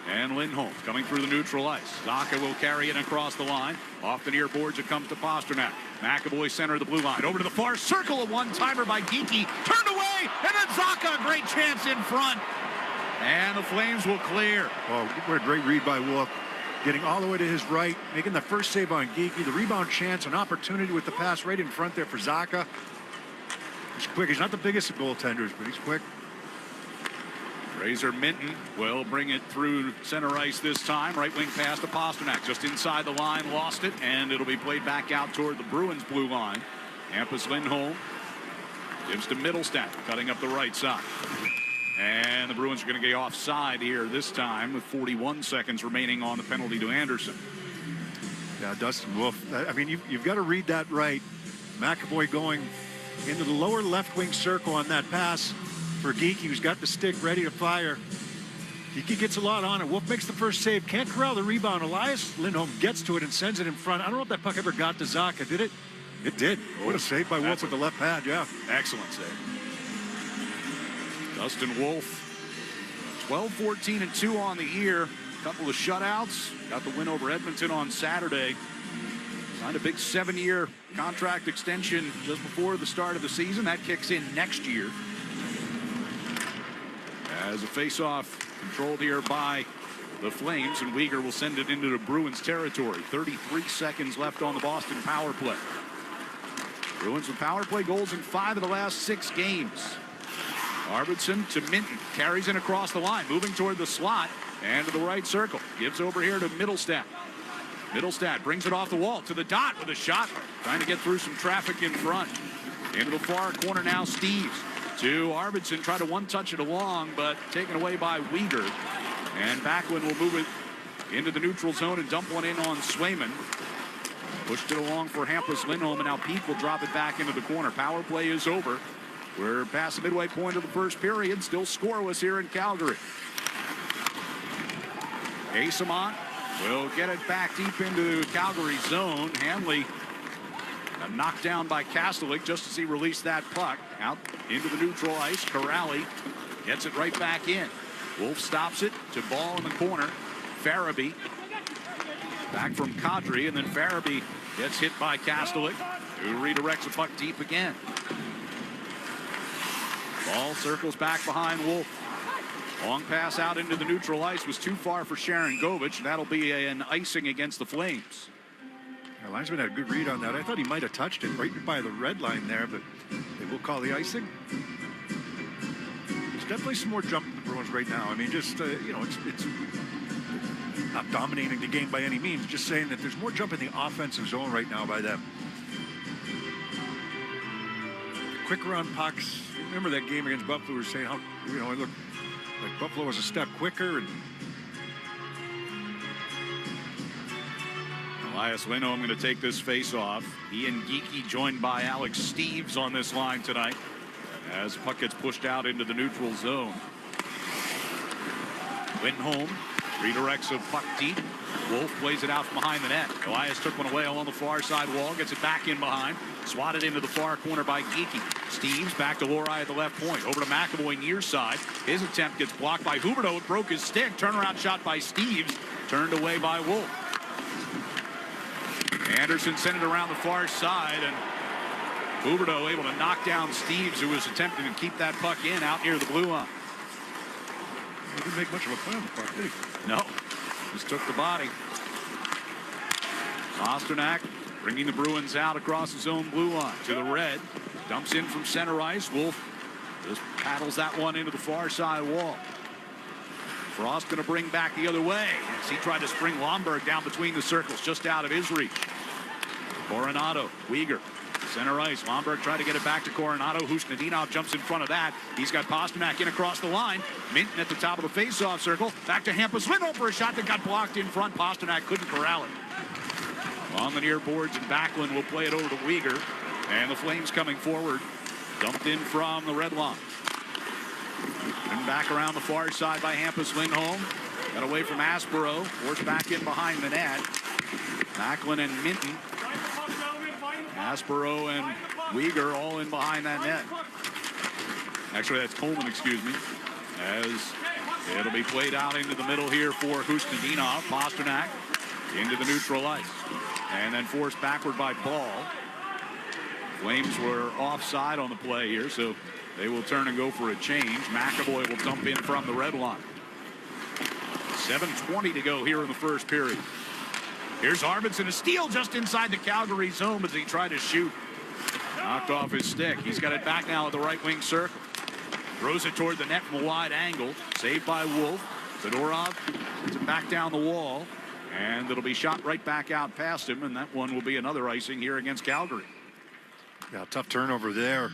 and Lindholm coming through the neutral ice. Zacha will carry it across the line. Off the near boards, it comes to Pasternak. McAvoy center of the blue line. Over to the far circle, a one-timer by Geekie. Turned away, and then Zacha, a great chance in front. And the Flames will clear. Oh, what a great read by Wolf. Getting all the way to his right, making the first save on Geekie. The rebound chance, an opportunity with the pass right in front there for Zacha. He's quick. He's not the biggest of goaltenders, but he's quick. Razor Minton will bring it through center ice this time. Right wing pass to Pasternak. Just inside the line, lost it, and it'll be played back out toward the Bruins blue line. Hampus Lindholm gives to Middlestat, cutting up the right side. And the Bruins are going to get offside here this time with 41 seconds remaining on the penalty to Anderson. Yeah, Dustin Wolf. I mean, you've got to read that right. McAvoy going into the lower left wing circle on that pass for Geekie, who's got the stick ready to fire. Geekie gets a lot on it. Wolf makes the first save. Can't corral the rebound. Elias Lindholm gets to it and sends it in front. I don't know if that puck ever got to Zacha. Did it? It did. What a save by Wolf with the left pad, yeah. Excellent save. Dustin Wolf, 12-14-2 on the year. A couple of shutouts. Got the win over Edmonton on Saturday. Signed a big 7-year contract extension just before the start of the season. That kicks in next year. As a face-off controlled here by the Flames, and Weegar will send it into the Bruins territory. 33 seconds left on the Boston power play. Bruins with power play goals in 5 of the last 6 games. Arvidsson to Minton, carries in across the line, moving toward the slot and to the right circle. Gives over here to Middlestat. Middlestat brings it off the wall to the dot with a shot, trying to get through some traffic in front. Into the far corner now, Steves to Arvidsson, try to one-touch it along, but taken away by Weegar. And Backlund will move it into the neutral zone and dump one in on Swayman. Pushed it along for Hampus Lindholm, and now Peak will drop it back into the corner. Power play is over. We're past the midway point of the first period. Still scoreless here in Calgary. Asamont will get it back deep into Calgary zone. Hanley knocked down by Kastelik just as he released that puck. Out into the neutral ice. Corrali gets it right back in. Wolf stops it to ball in the corner. Farabee back from Kadri, and then Farabee gets hit by Kastelik, who redirects the puck deep again. Ball circles back behind Wolf. Long pass out into the neutral ice was too far for Sharon Govich. That'll be an icing against the Flames. The linesman had a good read on that. I thought he might have touched it right by the red line there, but they will call the icing. There's definitely some more jump in the Bruins right now. I mean, just, it's not dominating the game by any means, just saying that there's more jump in the offensive zone right now by them. Quicker on pucks. Remember that game against Buffalo, we were saying how, it looked like Buffalo was a step quicker. And Elias Lindholm going to take this face-off. He and Geekie joined by Alex Steves on this line tonight as puck gets pushed out into the neutral zone. Lindholm redirects a puck deep. Wolf plays it out from behind the net. Elias took one away along the far side wall, gets it back in behind, swatted into the far corner by Geekie. Steves back to Lohrei at the left point, over to McAvoy near side. His attempt gets blocked by Huberdeau. It broke his stick. Turnaround shot by Steves, turned away by Wolf. Anderson sent it around the far side, and Huberdeau able to knock down Steves, who was attempting to keep that puck in out near the blue line. He didn't make much of a play on the puck, did he? No, just took the body. Pasternak bringing the Bruins out across his own blue line to the red. Dumps in from center ice. Wolf just paddles that one into the far side wall. Frost going to bring back the other way as he tried to spring Lomberg down between the circles, just out of his reach. Coronado, Weegar, center ice. Lomberg tried to get it back to Coronado. Husnadinov jumps in front of that. He's got Pasternak in across the line. Minton at the top of the face-off circle. Back to Hampus Lindholm for a shot that got blocked in front. Pasternak couldn't corral it. On the near boards, and Backlund will play it over to Weegar. And the Flames coming forward. Dumped in from the red line. And back around the far side by Hampus Lindholm. Got away from Aspero. Forced back in behind the net. Backlund and Minton. Aspero and Weegar all in behind that net. Actually, that's Coleman, excuse me. As it'll be played out into the middle here for Husnadinov. Pasternak into the neutral ice. And then forced backward by Ball. Flames were offside on the play here, so they will turn and go for a change. McAvoy will dump in from the red line. 7:20 to go here in the first period. Here's Arvidsson, a steal just inside the Calgary zone as he tried to shoot. Knocked off his stick. He's got it back now at the right wing circle. Throws it toward the net from a wide angle. Saved by Wolf. Zadorov puts it back down the wall. And it'll be shot right back out past him, and that one will be another icing here against Calgary. Yeah, tough turnover there.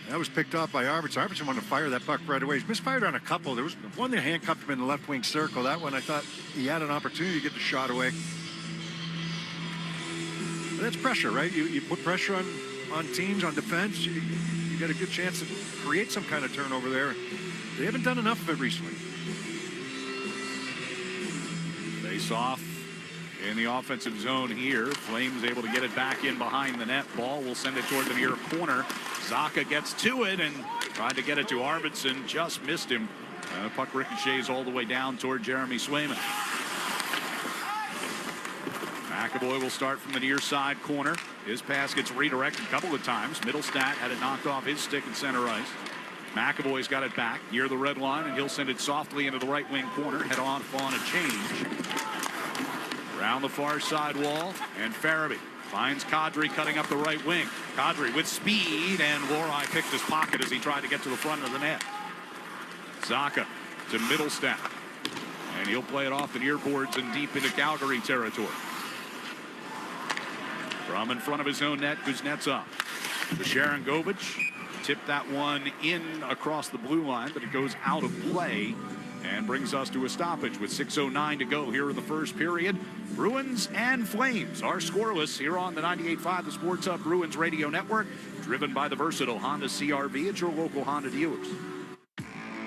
That was picked off by Arvidsson. Arvidsson wanted to fire that puck right away. He's misfired on a couple. There was one that handcuffed him in the left wing circle. That one, I thought he had an opportunity to get the shot away. But that's pressure, right? You put pressure on on teams, on defense, you got a good chance to create some kind of turnover there. They haven't done enough of it recently. Face off in the offensive zone here. Flames able to get it back in behind the net. Ball will send it toward the near corner. Zaka gets to it and tried to get it to Arvidsson. Just missed him. The puck ricochets all the way down toward Jeremy Swayman. McAvoy will start from the near side corner. His pass gets redirected a couple of times. Middlestat had it knocked off his stick in center ice. McAvoy's got it back near the red line, and he'll send it softly into the right wing corner. Head on a change. Around the far side wall, and Farabee finds Kadri cutting up the right wing. Kadri with speed, and Lohrei picked his pocket as he tried to get to the front of the net. Zaka to Middlestat, and he'll play it off the near boards and deep into Calgary territory. From in front of his own net, Kuznetsov to Sharangovich. Tipped that one in across the blue line, but it goes out of play and brings us to a stoppage with 6:09 to go here in the first period. Bruins and Flames are scoreless here on the 98.5 The Sports Hub Bruins Radio Network, driven by the versatile Honda CRV at your local Honda dealers.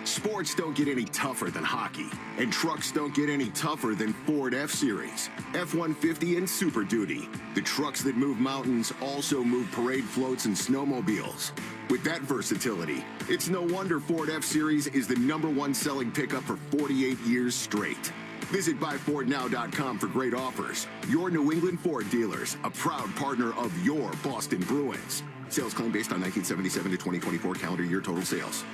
Sports don't get any tougher than hockey, and trucks don't get any tougher than Ford F-Series, F-150, and Super Duty. The trucks that move mountains also move parade floats and snowmobiles. With that versatility, it's no wonder Ford F-Series is the #1 selling pickup for 48 years straight. Visit buyfordnow.com for great offers. Your New England Ford dealers, a proud partner of your Boston Bruins. Sales claim based on 1977 to 2024 calendar year total sales.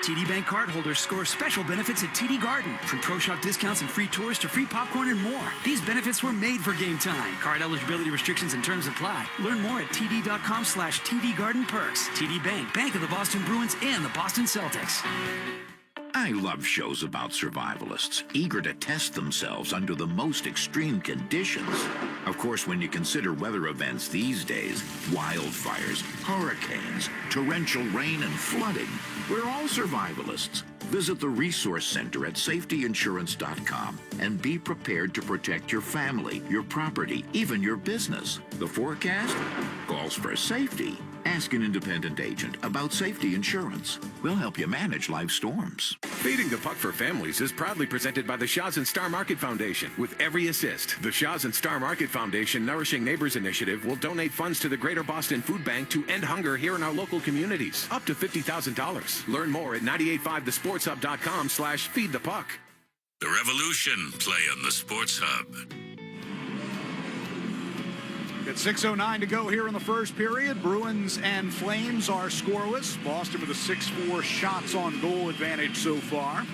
TD Bank cardholders score special benefits at TD Garden. From Pro Shop discounts and free tours to free popcorn and more. These benefits were made for game time. Card eligibility restrictions and terms apply. Learn more at td.com/TD Garden Perks. TD Bank, Bank of the Boston Bruins and the Boston Celtics. I love shows about survivalists, eager to test themselves under the most extreme conditions. Of course, when you consider weather events these days, wildfires, hurricanes, torrential rain, and flooding, we're all survivalists. Visit the Resource Center at safetyinsurance.com and be prepared to protect your family, your property, even your business. The forecast calls for safety. Ask an independent agent about safety insurance. We'll help you manage life's storms. Feeding the Puck for Families is proudly presented by the Shaw's and Star Market Foundation. With every assist, the Shaw's and Star Market Foundation Nourishing Neighbors Initiative will donate funds to the Greater Boston Food Bank to end hunger here in our local communities. Up to $50,000. Learn more at 985thesportshub.com/feedthepuck. The Revolution play on the Sports Hub. At 6:09 to go here in the first period. Bruins and Flames are scoreless. Boston with a 6-4 shots on goal advantage so far.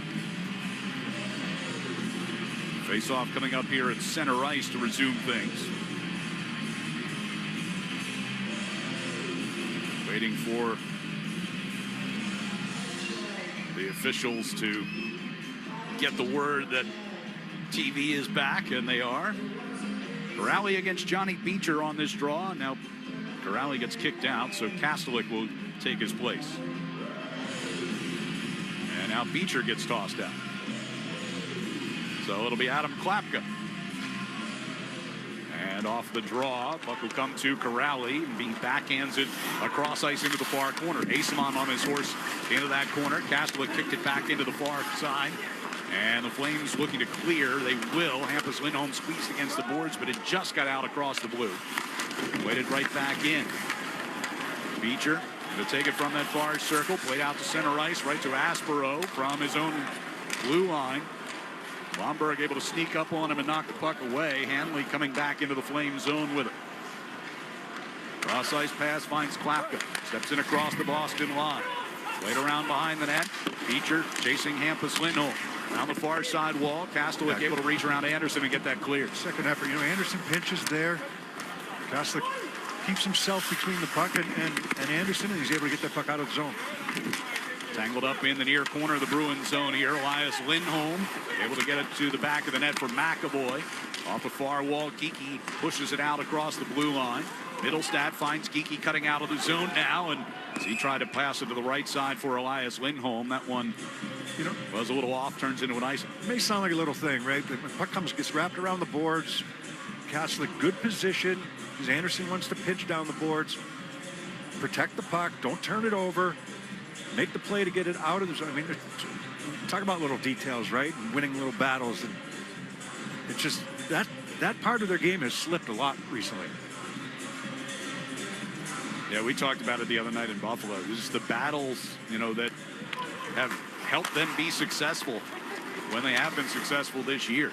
Face-off coming up here at center ice to resume things. Waiting for the officials to get the word that TV is back, and they are. Corrali against Johnny Beecher on this draw. Now Corrali gets kicked out, so Kastelik will take his place. And now Beecher gets tossed out. So it'll be Adam Klapka. And off the draw, puck will come to Corrali and be backhands it across ice into the far corner. Asimon on his horse into that corner. Kastelik kicked it back into the far side. And the Flames looking to clear. They will. Hampus Lindholm squeezed against the boards, but it just got out across the blue. Weighted right back in. Beecher to take it from that far circle. Played out to center ice, right to Aspero from his own blue line. Blomberg able to sneak up on him and knock the puck away. Hanley coming back into the Flame zone with it. Cross ice pass finds Klapka. Steps in across the Boston line. Played around behind the net. Beecher chasing Hampus Lindholm. On the far side wall, Kastelik able to reach around Anderson and get that cleared. Second effort, Anderson pinches there. Kastelik keeps himself between the puck and Anderson, and he's able to get that puck out of the zone. Tangled up in the near corner of the Bruins zone here. Elias Lindholm able to get it to the back of the net for McAvoy. Off the far wall, Geekie pushes it out across the blue line. Middlestat finds Geekie cutting out of the zone now, and as he tried to pass it to the right side for Elias Lindholm, that one was a little off, turns into an ice. It may sound like a little thing, right? The puck gets wrapped around the boards. Kastelik, good position, because Anderson wants to pitch down the boards. protect the puck, don't turn it over, make the play to get it out of the zone. I mean, talk about little details, right? And winning little battles. And it's just that part of their game has slipped a lot recently. Yeah, we talked about it the other night in Buffalo. Just the battles, that have helped them be successful when they have been successful this year.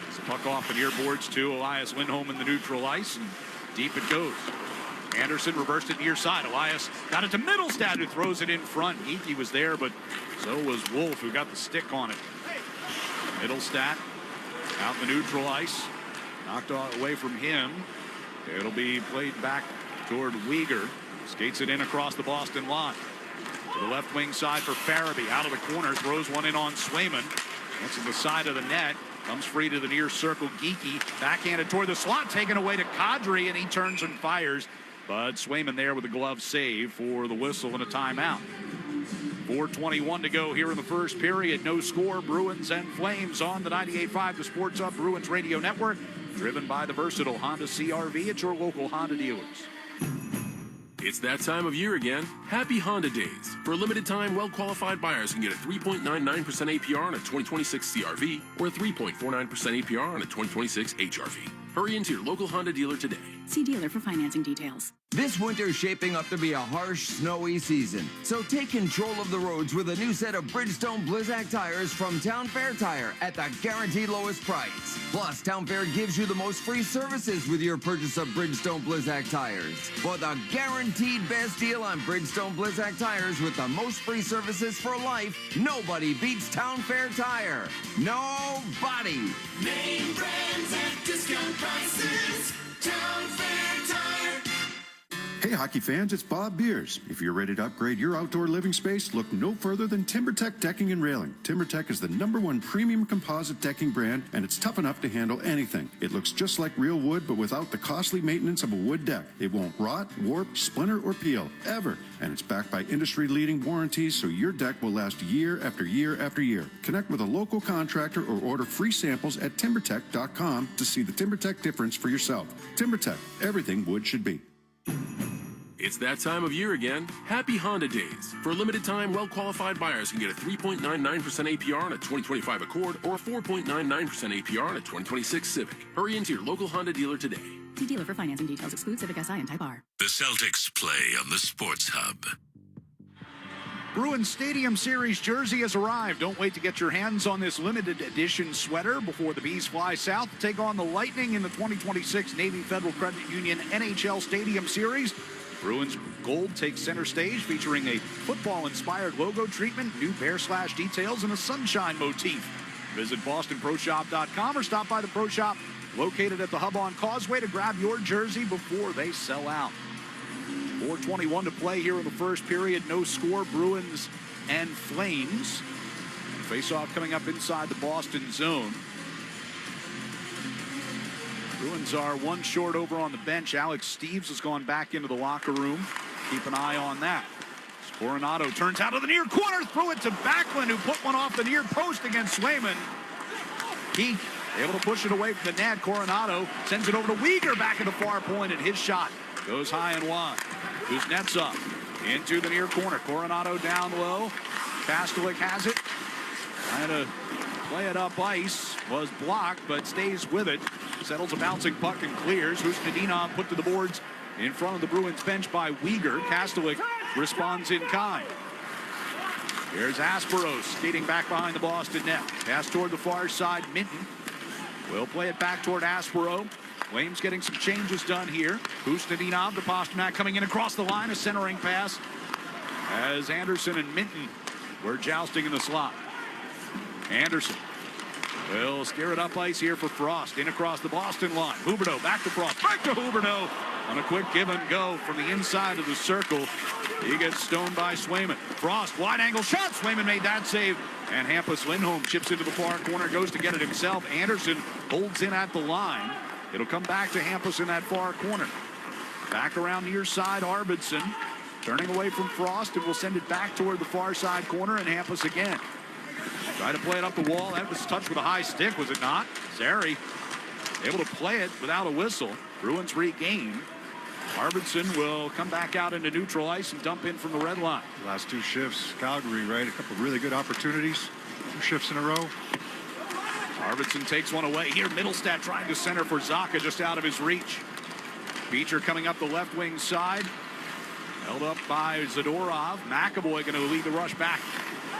It's a puck off the near boards to Elias Lindholm in the neutral ice, and deep it goes. Anderson reversed it near side. Elias got it to Middlestad, who throws it in front. Geekie was there, but so was Wolf, who got the stick on it. Middlestad out the neutral ice. Knocked away from him. It'll be played back toward Weegar. Skates it in across the Boston line. To the left wing side for Farabee. Out of the corner, throws one in on Swayman. That's to the side of the net. Comes free to the near circle. Geekie backhanded toward the slot, taken away to Kadri, and he turns and fires. But Swayman there with a glove save for the whistle and a timeout. 4:21 to go here in the first period. No score. Bruins and Flames on the 98.5 The Sports Hub Bruins Radio Network. Driven by the versatile Honda CR-V at your local Honda dealers. It's that time of year again. Happy Honda Days. For a limited time, well-qualified buyers can get a 3.99% APR on a 2026 CR-V or a 3.49% APR on a 2026 HR-V. Hurry into your local Honda dealer today. See dealer for financing details. This winter is shaping up to be a harsh, snowy season. So take control of the roads with a new set of Bridgestone Blizzak tires from Town Fair Tire at the guaranteed lowest price. Plus, Town Fair gives you the most free services with your purchase of Bridgestone Blizzak tires. For the guaranteed best deal on Bridgestone Blizzak tires with the most free services for life, nobody beats Town Fair Tire. Nobody. Name brands at discount prices. Town Fair Tire. Hey hockey fans, it's Bob Beers. If you're ready to upgrade your outdoor living space, look no further than TimberTech Decking and Railing. TimberTech is the #1 premium composite decking brand, and it's tough enough to handle anything. It looks just like real wood, but without the costly maintenance of a wood deck. It won't rot, warp, splinter, or peel, ever. And it's backed by industry-leading warranties, so your deck will last year after year after year. Connect with a local contractor or order free samples at TimberTech.com to see the TimberTech difference for yourself. TimberTech, everything wood should be. It's that time of year again. Happy Honda Days. For a limited time, well-qualified buyers can get a 3.99% APR on a 2025 Accord or a 4.99% APR on a 2026 Civic. Hurry into your local Honda dealer today. See dealer for financing details. Exclude Civic Si and Type R. The Celtics play on the Sports Hub. Bruins Stadium Series jersey has arrived. Don't wait to get your hands on this limited edition sweater before the Bees fly south to take on the Lightning in the 2026 Navy Federal Credit Union NHL Stadium Series. Bruins Gold takes center stage, featuring a football-inspired logo treatment, new bear slash details, and a sunshine motif. Visit BostonProShop.com or stop by the Pro Shop located at the Hub on Causeway to grab your jersey before they sell out. 4:21 to play here in the first period. No score. Bruins and Flames. Face-off coming up inside the Boston zone. Bruins are one short over on the bench. Alex Steeves has gone back into the locker room. Keep an eye on that. Coronado turns out of the near corner, throw it to Backlund, who put one off the near post against Swayman. Keith able to push it away from the net. Coronado sends it over to Weegar back at the far point, and his shot goes high and wide. Kuznetsov into the near corner. Coronado down low. Kastelik has it. Trying to play it up ice. Was blocked, but stays with it. Settles a bouncing puck and clears. Husnudinov put to the boards in front of the Bruins bench by Weegar. Kastelik responds in kind. Here's Asperos skating back behind the Boston net. Pass toward the far side. Minton will play it back toward Aspero. Flames getting some changes done here. Husnudinov to Pasternak coming in across the line. A centering pass as Anderson and Minton were jousting in the slot. Anderson will steer it up ice here for Frost. In across the Boston line. Huberdeau back to Frost. Back to Huberdeau on a quick give and go from the inside of the circle. He gets stoned by Swayman. Frost, wide angle shot. Swayman made that save. And Hampus Lindholm chips into the far corner, goes to get it himself. Anderson holds in at the line. It'll come back to Hampus in that far corner. Back around near side, Arvidsson turning away from Frost and will send it back toward the far side corner, and Hampus again. Try to play it up the wall. That was touched with a high stick, was it not? Zary able to play it without a whistle. Bruins regain. Arvidsson will come back out into neutral ice and dump in from the red line. Last two shifts, Calgary, right? A couple of really good opportunities. 2 shifts in a row. Arvidsson takes one away here. Middlestat trying to center for Zacha, just out of his reach. Beecher coming up the left wing side. Held up by Zadorov. McAvoy going to lead the rush back.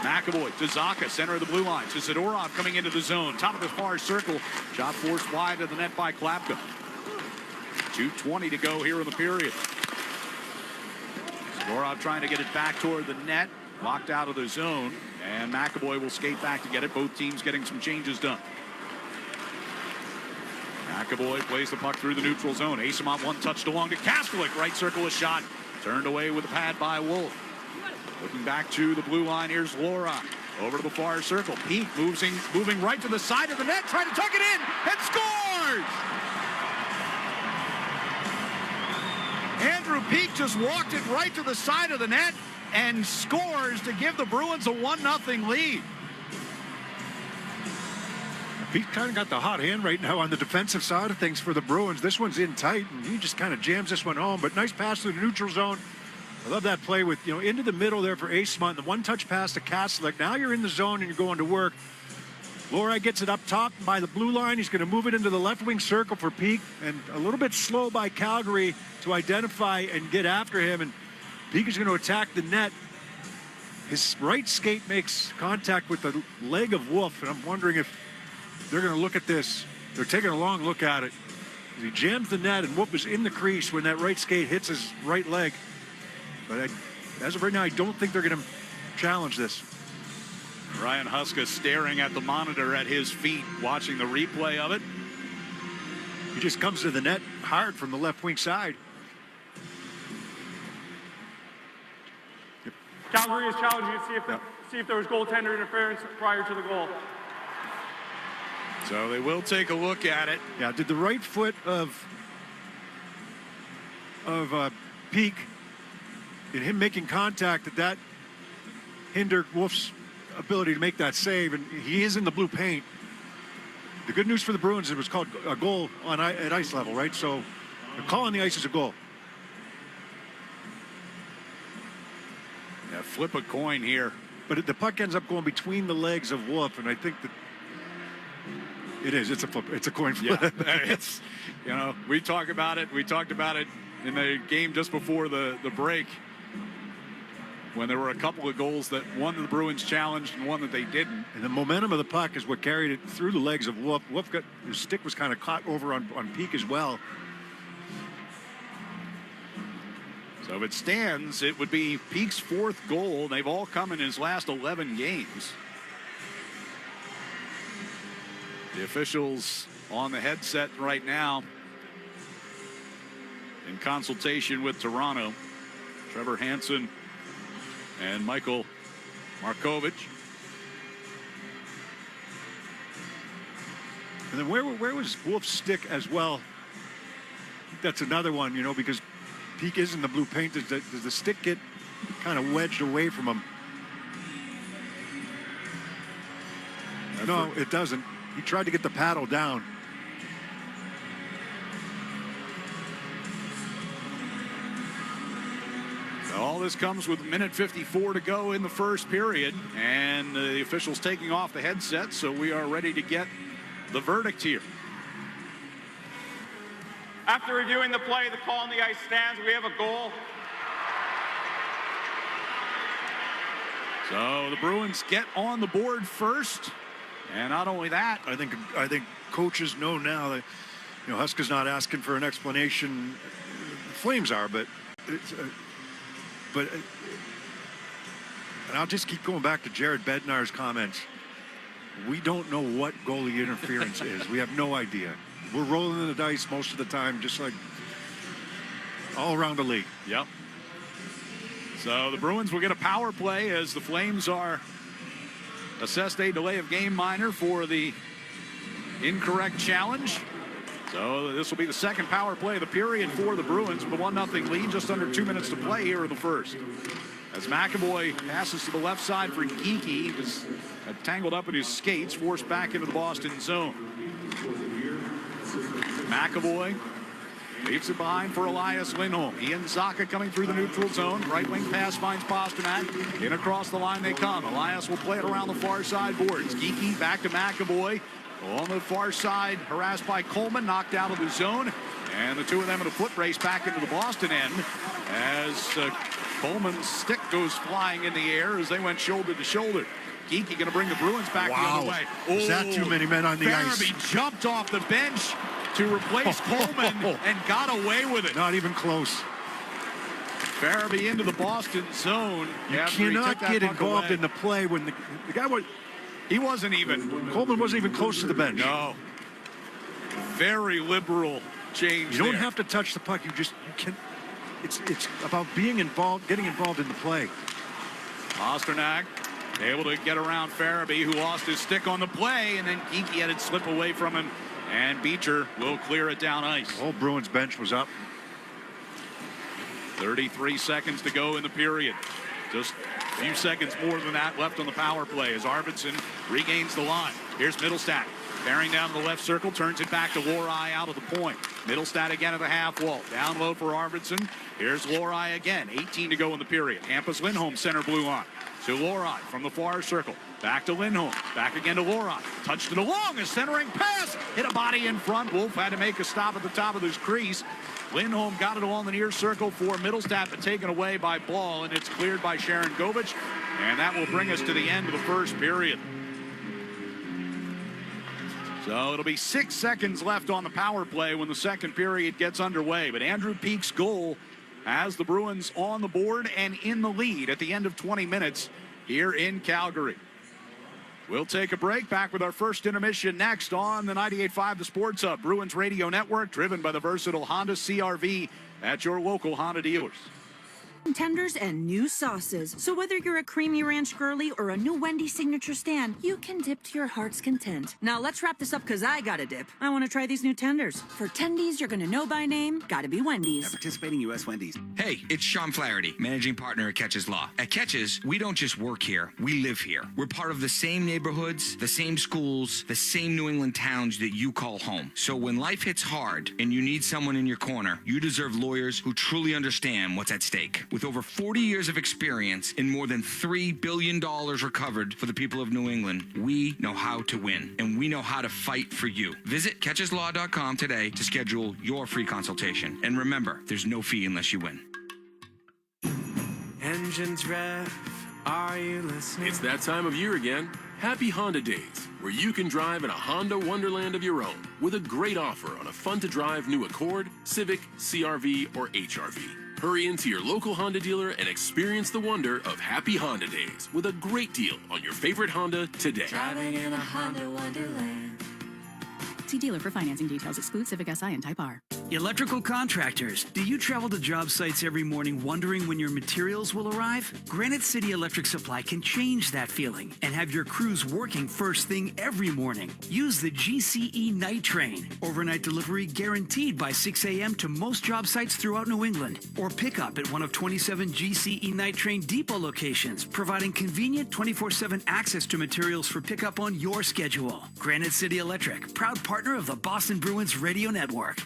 McAvoy to Zacha, center of the blue line. To Zadorov coming into the zone. Top of the far circle. Shot forced wide of the net by Klapka. 2:20 to go here in the period. Zadorov trying to get it back toward the net. Locked out of the zone. And McAvoy will skate back to get it. Both teams getting some changes done. McAvoy plays the puck through the neutral zone. Asimov one touched along to Kastelik. Right circle a shot. Turned away with a pad by Wolf. Looking back to the blue line. Here's Laura. Over to the far circle. Peak moving right to the side of the net. Trying to tuck it in. And scores! Andrew Peak just walked it right to the side of the net and scores to give the Bruins a 1-0 lead. Pete kind of got the hot hand right now on the defensive side of things for the Bruins. This one's in tight, and he just kind of jams this one home. But nice pass to the neutral zone. I love that play with, into the middle there for Asimov. The one-touch pass to Kastelik. Now you're in the zone and you're going to work. Lori gets it up top by the blue line. He's going to move it into the left wing circle for Peak, and a little bit slow by Calgary to identify and get after him. And Peak is going to attack the net. His right skate makes contact with the leg of Wolf, and I'm wondering if they're going to look at this. They're taking a long look at it. He jams the net, and Wolf is in the crease when that right skate hits his right leg. But as of right now, I don't think they're going to challenge this. Ryan Huska staring at the monitor at his feet, watching the replay of it. He just comes to the net hard from the left wing side. Calgary is challenging to see if there was goaltender interference prior to the goal. So they will take a look at it. Yeah, did the right foot of Peak in him making contact that hindered Wolf's ability to make that save, and he is in the blue paint. The good news for the Bruins, it was called a goal at ice level, right? So the call on the ice is a goal. Yeah, flip a coin here. But the puck ends up going between the legs of Wolf, and I think that it is. It's a flip. It's a coin flip. Yeah, it's, we talked about it in the game just before the break, when there were a couple of goals that one of the Bruins challenged and one that they didn't. And the momentum of the puck is what carried it through the legs of Wolf. Wolf his stick was kind of caught over on Peak as well. So if it stands, it would be Peak's 4th goal. They've all come in his last 11 games. The officials on the headset right now in consultation with Toronto. Trevor Hansen and Michael Markovich. And then where was Wolf's stick as well? That's another one, because Peak is in the blue paint. Does the stick get kind of wedged away from him? No, it doesn't. He tried to get the paddle down. All this comes with 1:54 to go in the first period, and the officials taking off the headset, so we are ready to get the verdict here. After reviewing the play, the call on the ice stands. We have a goal. So the Bruins get on the board first, and not only that, I think coaches know now that Huska's not asking for an explanation. The Flames are, but and I'll just keep going back to Jared Bednar's comments. We don't know what goalie interference is. We have no idea. We're rolling the dice most of the time, just like all around the league. Yep. So the Bruins will get a power play as the Flames are assessed a delay of game minor for the incorrect challenge. So this will be the second power play of the period for the Bruins with a 1-0 lead, just under 2 minutes to play here in the first. As McAvoy passes to the left side for Geekie, he was tangled up in his skates, forced back into the Boston zone. McAvoy Leaves it behind for Elias Lindholm. Ian Zaka coming through the neutral zone. Right wing pass finds Pasternak. In across the line they come. Elias will play it around the far side boards. Geeky back to McAvoy. On the far side, harassed by Coleman, knocked out of the zone. And the two of them in a foot race back into the Boston end as Coleman's stick goes flying in the air as they went shoulder to shoulder. Geeky going to bring the Bruins back the other way. Is that too many men on the ice? Farabee jumped off the bench to replace Coleman and got away with it. Not even close. Farabee into the Boston zone. You cannot get involved in the play when the guy was... He wasn't even... Coleman wasn't even close to the bench. No. Very liberal change. You don't have to touch the puck. You can... It's about being involved, getting involved in the play. Pasternak able to get around Farabee, who lost his stick on the play, and then Geeky had it slip away from him, and Beecher will clear it down ice. The whole Bruins bench was up. 33 seconds to go in the period. Just a few seconds more than that left on the power play as Arvidsson regains the line. Here's Middlestat. Bearing down to the left circle, turns it back to Lohrei out of the point. Middlestat again at the half wall. Down low for Arvidsson. Here's Lohrei again. 18 to go in the period. Hampus Lindholm center blue line. To Lohrei from the far circle. Back to Lindholm. Back again to Lohrei. Touched it along. A centering pass. Hit a body in front. Wolf had to make a stop at the top of his crease. Lindholm got it along the near circle for Middlestat, but taken away by Ball, and it's cleared by Sharon Govich. And that will bring us to the end of the first period. So it'll be 6 seconds left on the power play when the second period gets underway. But Andrew Peake's goal has the Bruins on the board and in the lead at the end of 20 minutes here in Calgary. We'll take a break. Back with our first intermission next on the 98.5 The Sports Hub Bruins Radio Network, driven by the versatile Honda CR-V at your local Honda dealers. Tenders and new sauces. So whether you're a creamy ranch girly or a new Wendy's signature stand, you can dip to your heart's content. Now let's wrap this up because I gotta dip. I want to try these new tenders. For tendies you're gonna know by name, gotta be Wendy's. At participating U.S. Wendy's. Hey, it's Sean Flaherty, managing partner at Catches Law. At Catches, we don't just work here, we live here. We're part of the same neighborhoods, the same schools, the same New England towns that you call home. So when life hits hard and you need someone in your corner, you deserve lawyers who truly understand what's at stake. With over 40 years of experience and more than $3 billion recovered for the people of New England, we know how to win, and we know how to fight for you. Visit catcheslaw.com today to schedule your free consultation. And remember, there's no fee unless you win. Engines rev, are you listening? It's that time of year again. Happy Honda Days, where you can drive in a Honda wonderland of your own with a great offer on a fun-to-drive new Accord, Civic, CR-V, or HR-V. Hurry into your local Honda dealer and experience the wonder of Happy Honda Days with a great deal on your favorite Honda today. Driving in a Honda wonderland. See dealer for financing details. Exclude Civic Si and Type R. Electrical contractors, do you travel to job sites every morning wondering when your materials will arrive? Granite City Electric Supply can change that feeling and have your crews working first thing every morning. Use the GCE Night Train. Overnight delivery guaranteed by 6 a.m. to most job sites throughout New England. Or pick up at one of 27 GCE Night Train depot locations, providing convenient 24/7 access to materials for pickup on your schedule. Granite City Electric, proud partner of the Boston Bruins Radio Network.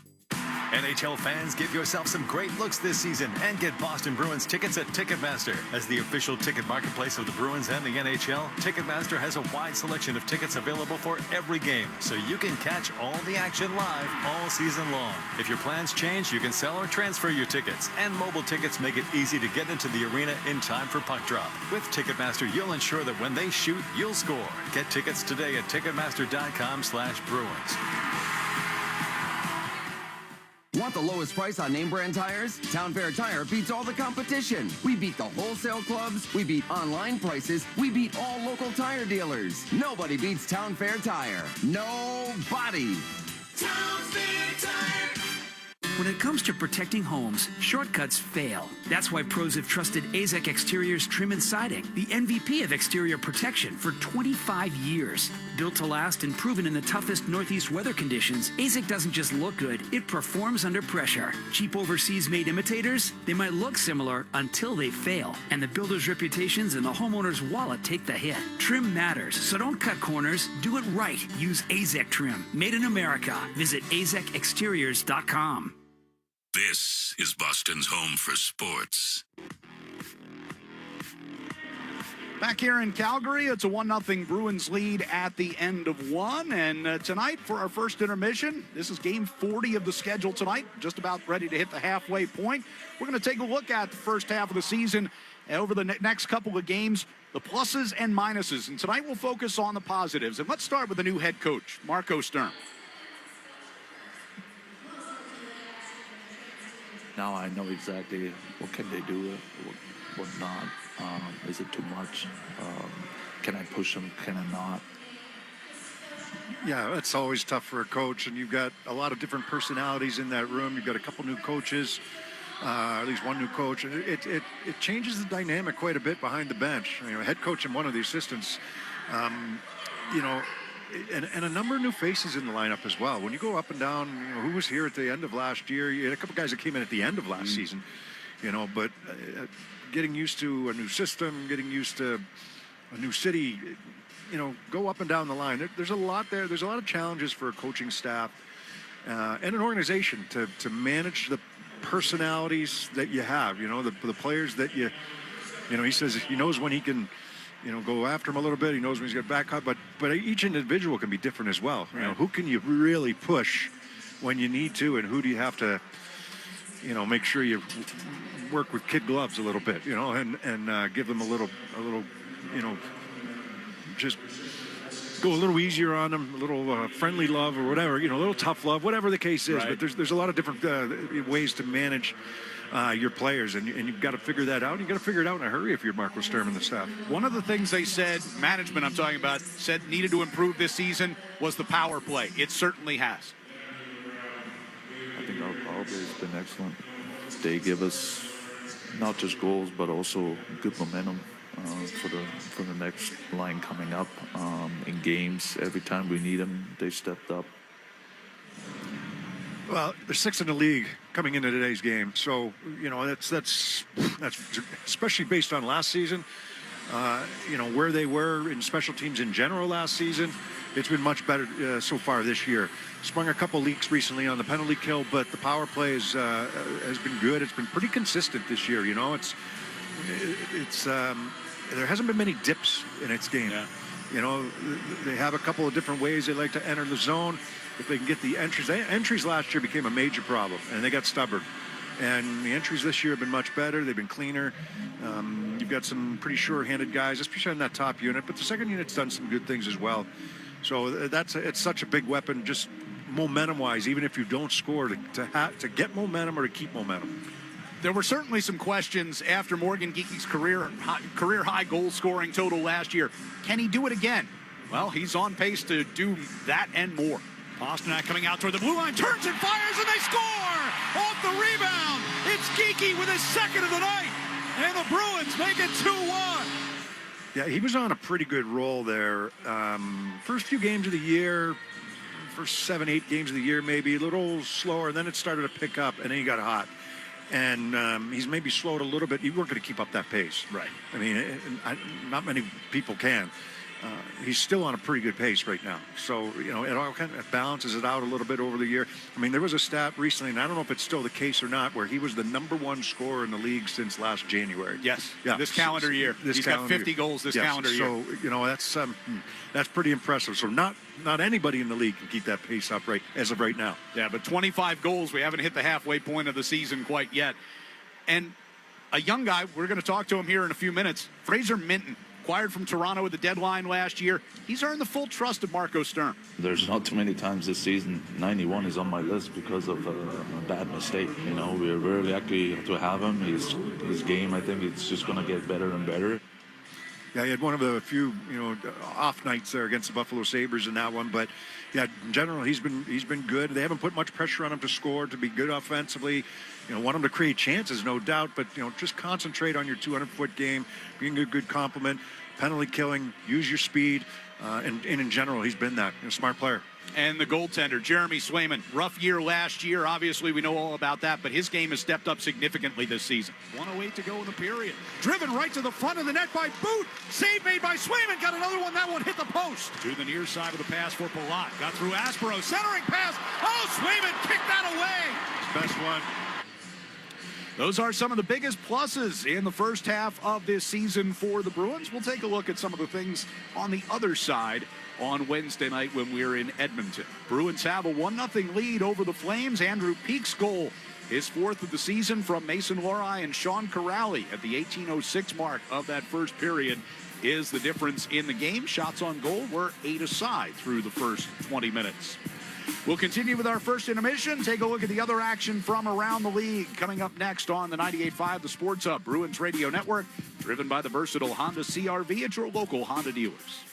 NHL fans, give yourself some great looks this season and get Boston Bruins tickets at Ticketmaster. As the official ticket marketplace of the Bruins and the NHL, Ticketmaster has a wide selection of tickets available for every game, so you can catch all the action live all season long. If your plans change, you can sell or transfer your tickets, and mobile tickets make it easy to get into the arena in time for puck drop. With Ticketmaster, you'll ensure that when they shoot, you'll score. Get tickets today at Ticketmaster.com/Bruins. Want the lowest price on name brand tires? Town Fair Tire beats all the competition. We beat the wholesale clubs. We beat online prices. We beat all local tire dealers. Nobody beats Town Fair Tire. Nobody. Town Fair Tire. When it comes to protecting homes, shortcuts fail. That's why pros have trusted AZEK Exteriors Trim and Siding, the MVP of exterior protection for 25 years. Built to last and proven in the toughest Northeast weather conditions, AZEK doesn't just look good, it performs under pressure. Cheap overseas-made imitators? They might look similar until they fail, and the builder's reputations and the homeowner's wallet take the hit. Trim matters, so don't cut corners. Do it right. Use AZEK Trim. Made in America. Visit azekexteriors.com. This is Boston's home for sports. Back here in Calgary, it's a 1-0 Bruins lead at the end of one. And tonight, for our first intermission, this is game 40 of the schedule tonight, just about ready to hit the halfway point. We're going to take a look at the first half of the season over the next couple of games, the pluses and minuses. And tonight, we'll focus on the positives. And let's start with the new head coach, Marco Sturm. Now I know exactly what can they do, what not. Is it too much? Can I push them? Can I not? Yeah, it's always tough for a coach, and you've got a lot of different personalities in that room. You've got a couple new coaches, at least one new coach. It changes the dynamic quite a bit behind the bench. You know, head coach and one of the assistants, you know, and a number of new faces in the lineup as well. When you go up and down, you know, who was here at the end of last year? You had a couple guys that came in at the end of last season, you know, but getting used to a new system, getting used to a new city, you know, go up and down the line. There's a lot there. There's a lot of challenges for a coaching staff and an organization to manage the personalities that you have, you know, the players that you know, he says he knows when he can, you know, go after him a little bit. He knows when he's got back up, but each individual can be different as well. You know, who can you really push when you need to, and who do you have to, you know, make sure you work with kid gloves a little bit, you know, and give them a little, you know, just go a little easier on them, a little friendly love or whatever, you know, a little tough love, whatever the case is. Right. But there's a lot of different ways to manage your players, and you've got to figure that out. You've got to figure it out in a hurry if you're Marco Sturm and the staff. One of the things they said, management I'm talking about, said needed to improve this season was the power play. It certainly has. I think our power play has been excellent. They give us not just goals, but also good momentum for the next line coming up in games. Every time we need them, they stepped up. Well, they're sixth in the league coming into today's game, so you know that's especially based on last season. You know where they were in special teams in general last season. It's been much better so far this year. Sprung a couple leaks recently on the penalty kill, but the power play has been good. It's been pretty consistent this year. You know, it's there hasn't been many dips in its game. Yeah. You know, they have a couple of different ways they like to enter the zone. If they can get the entries, entries last year became a major problem, and they got stubborn. And the entries this year have been much better. They've been cleaner. You've got some pretty sure-handed guys, especially on that top unit. But the second unit's done some good things as well. So it's such a big weapon, just momentum-wise. Even if you don't score, to get momentum or to keep momentum. There were certainly some questions after Morgan Geeky's career high goal scoring total last year. Can he do it again? Well, he's on pace to do that and more. Pasternak coming out toward the blue line, turns and fires, and they score! Off the rebound, it's Geeky with his second of the night, and the Bruins make it 2-1. Yeah, he was on a pretty good roll there. First few games of the year, first 7-8 games of the year, maybe a little slower, and then it started to pick up, and then he got hot. And he's maybe slowed a little bit. You weren't going to keep up that pace. Right. I mean, not many people can. He's still on a pretty good pace right now. So, you know, it all kind of balances it out a little bit over the year. I mean, there was a stat recently, and I don't know if it's still the case or not, where he was the #1 scorer in the league since last January. Yes. Yeah. This calendar year. He's got 50 goals this calendar year. So, you know, that's pretty impressive. So not anybody in the league can keep that pace up as of right now. Yeah, but 25 goals. We haven't hit the halfway point of the season quite yet. And a young guy, we're going to talk to him here in a few minutes, Fraser Minton. Acquired from Toronto at the deadline last year. He's earned the full trust of Marco Sturm. There's not too many times this season 91 is on my list because of a bad mistake. You know, we're very lucky to have him. His game, I think it's just going to get better and better. Yeah, he had one of the few, you know, off nights there against the Buffalo Sabres in that one. But yeah, in general, he's been good. They haven't put much pressure on him to score, to be good offensively. You know, want him to create chances, no doubt, but you know, just concentrate on your 200-foot game, being a good complement, penalty killing, use your speed, and in general, he's been that smart player. And the goaltender, Jeremy Swayman, rough year last year. Obviously, we know all about that, but his game has stepped up significantly this season. 1:08 to go in the period. Driven right to the front of the net by Boot. Save made by Swayman. Got another one. That one hit the post. To the near side of the pass for Palat. Got through Aspero. Centering pass. Oh, Swayman kicked that away. His best one. Those are some of the biggest pluses in the first half of this season for the Bruins. We'll take a look at some of the things on the other side on Wednesday night when we're in Edmonton. Bruins have a 1-0 lead over the Flames. Andrew Peek's goal, his fourth of the season from Mason Lohrei and Sean Corrali at the 18:06 mark of that first period is the difference in the game. Shots on goal were 8 aside through the first 20 minutes. We'll continue with our first intermission. Take a look at the other action from around the league. Coming up next on the 98.5 The Sports Hub, Bruins Radio Network, driven by the versatile Honda CR-V at your local Honda dealers.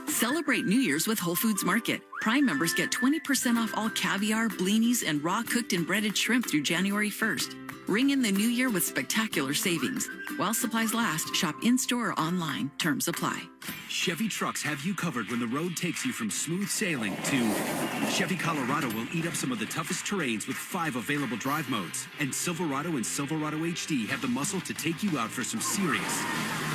Celebrate New Year's with Whole Foods Market. Prime members get 20% off all caviar, blinis, and raw cooked and breaded shrimp through January 1st. Ring in the new year with spectacular savings. While supplies last, shop in-store or online. Terms apply. Chevy trucks have you covered when the road takes you from smooth sailing to Chevy Colorado will eat up some of the toughest terrains with 5 available drive modes. And Silverado and Silverado HD have the muscle to take you out for some serious.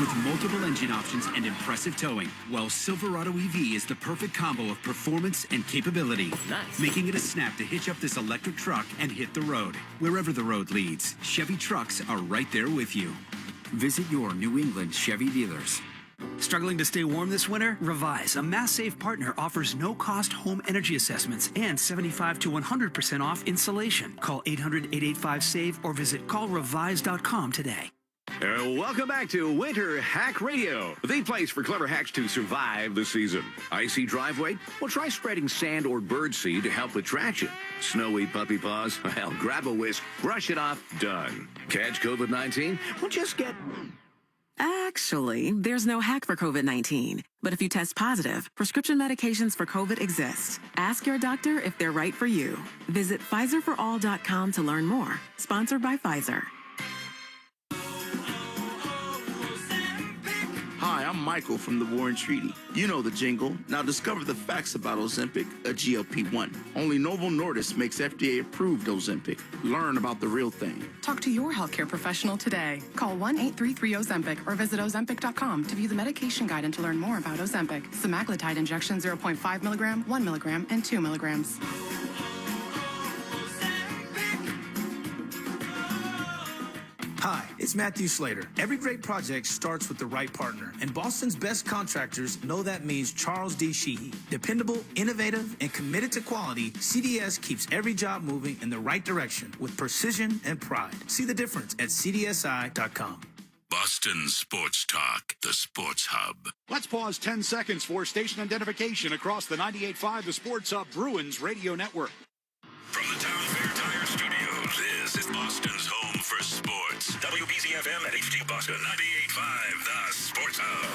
With multiple engine options and impressive towing, while Silverado EV is the perfect combo of performance and capability. Nice. Making it a snap to hitch up this electric truck and hit the road. Wherever the road leads, Chevy trucks are right there with you. Visit your New England Chevy dealers. Struggling to stay warm this winter? Revise, a MassSafe partner, offers no-cost home energy assessments and 75 to 100% off insulation. Call 800-885-SAVE or visit callrevise.com today. Welcome back to Winter Hack Radio, the place for clever hacks to survive the season. Icy driveway? Well, try spreading sand or birdseed to help with traction. Snowy puppy paws? Well, grab a whisk, brush it off, done. Catch COVID-19? Well, just get... Actually, there's no hack for COVID-19. But if you test positive, prescription medications for COVID exist. Ask your doctor if they're right for you. Visit PfizerForAll.com to learn more. Sponsored by Pfizer. Hi, I'm Michael from the Warren Treaty. You know the jingle. Now discover the facts about Ozempic, a GLP-1. Only Novo Nordisk makes FDA-approved Ozempic. Learn about the real thing. Talk to your healthcare professional today. Call 1-833-OZEMPIC or visit Ozempic.com to view the medication guide and to learn more about Ozempic. Semaglutide injection 0.5 milligram, 1 milligram, and 2 milligrams. Hi, it's Matthew Slater. Every great project starts with the right partner, and Boston's best contractors know that means Charles D. Sheehy. Dependable, innovative, and committed to quality, CDS keeps every job moving in the right direction with precision and pride. See the difference at cdsi.com. Boston Sports Talk, the Sports Hub. Let's pause 10 seconds for station identification across the 98.5 The Sports Hub Bruins Radio Network. From the Town Fair Tire Studios, this is Boston's home for sports. WBZFM at HD Boston, 98.5, the Sports Hub.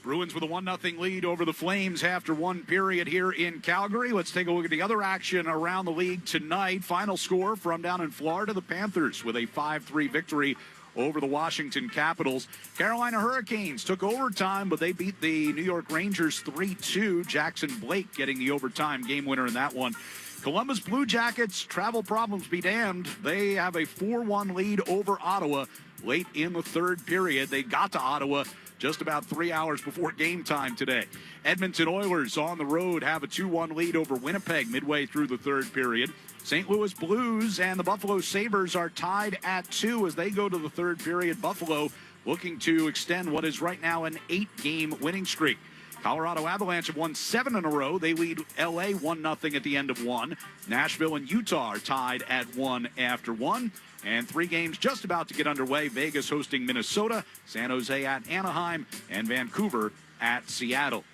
Bruins with a 1-0 lead over the Flames after one period here in Calgary. Let's take a look at the other action around the league tonight. Final score from down in Florida, the Panthers with a 5-3 victory over the Washington Capitals. Carolina Hurricanes took overtime, but they beat the New York Rangers 3-2. Jackson Blake getting the overtime game winner in that one. Columbus Blue Jackets, travel problems be damned. They have a 4-1 lead over Ottawa late in the third period. They got to Ottawa just about 3 hours before game time today. Edmonton Oilers on the road have a 2-1 lead over Winnipeg midway through the third period. St. Louis Blues and the Buffalo Sabres are tied at 2 as they go to the third period. Buffalo looking to extend what is right now an 8-game winning streak. Colorado Avalanche have won 7 in a row. They lead L.A. 1-0 at the end of 1. Nashville and Utah are tied at 1 after 1. And 3 games just about to get underway. Vegas hosting Minnesota, San Jose at Anaheim, and Vancouver at Seattle.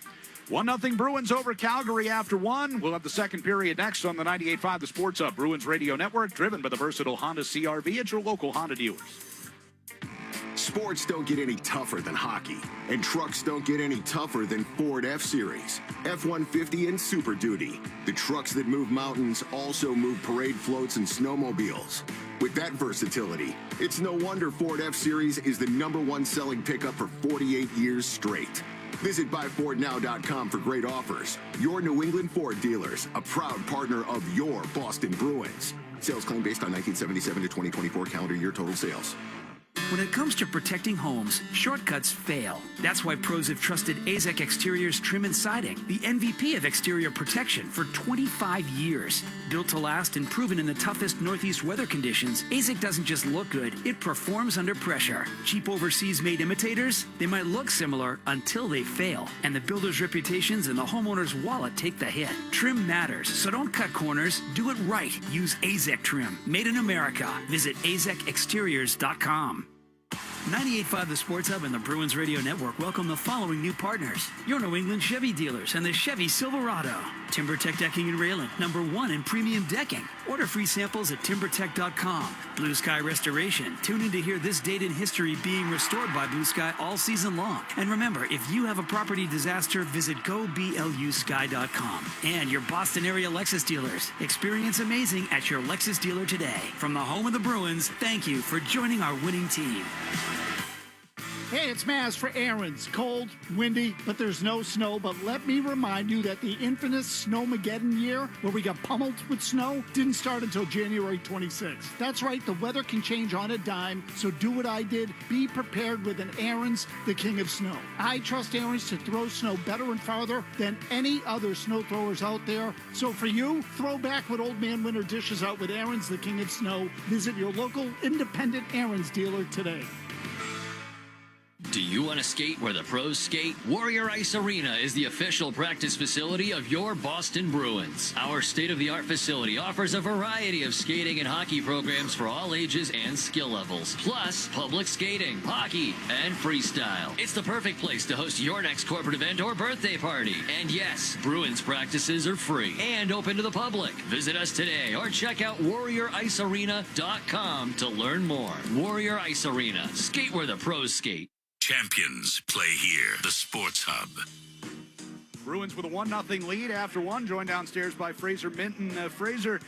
1-0 Bruins over Calgary after 1. We'll have the second period next on the 98.5 The Sports Hub Bruins Radio Network, driven by the versatile Honda CR-V at your local Honda dealers. Sports don't get any tougher than hockey, and trucks don't get any tougher than Ford F-Series, F-150, and Super Duty. The trucks that move mountains also move parade floats and snowmobiles. With that versatility, it's no wonder Ford F-Series is the #1 selling pickup for 48 years straight. Visit buyfordnow.com for great offers. Your New England Ford dealers, a proud partner of your Boston Bruins. Sales claim based on 1977 to 2024 calendar year total sales. When it comes to protecting homes, shortcuts fail. That's why pros have trusted AZEK Exteriors Trim and Siding, the MVP of exterior protection for 25 years. Built to last and proven in the toughest Northeast weather conditions, AZEK doesn't just look good, it performs under pressure. Cheap overseas-made imitators? They might look similar until they fail, and the builder's reputations and the homeowner's wallet take the hit. Trim matters, so don't cut corners. Do it right. Use AZEK Trim. Made in America. Visit azekexteriors.com. 98.5 The Sports Hub and the Bruins Radio Network welcome the following new partners. Your New England Chevy dealers and the Chevy Silverado. TimberTech Decking and Railing, #1 in premium decking. Order free samples at timbertech.com. Blue Sky Restoration. Tune in to hear this date in history being restored by Blue Sky all season long. And remember, if you have a property disaster, visit goblusky.com. And your Boston area Lexus dealers. Experience amazing at your Lexus dealer today. From the home of the Bruins, thank you for joining our winning team. Hey, it's Maz for Aaron's. Cold, windy, but there's no snow. But let me remind you that the infamous Snowmageddon year, where we got pummeled with snow, didn't start until January 26th. That's right, the weather can change on a dime, so do what I did. Be prepared with an Aaron's, the king of snow. I trust Aaron's to throw snow better and farther than any other snow throwers out there. So for you, throw back what old man winter dishes out with Aaron's, the king of snow. Visit your local independent Aaron's dealer today. Do you want to skate where the pros skate? Warrior Ice Arena is the official practice facility of your Boston Bruins. Our state-of-the-art facility offers a variety of skating and hockey programs for all ages and skill levels, plus public skating, hockey, and freestyle. It's the perfect place to host your next corporate event or birthday party. And yes, Bruins practices are free and open to the public. Visit us today or check out warrioricearena.com to learn more. Warrior Ice Arena. Skate where the pros skate. Champions play here. The Sports Hub. Bruins with a 1-0 lead after one, joined downstairs by Fraser Minton. Fraser,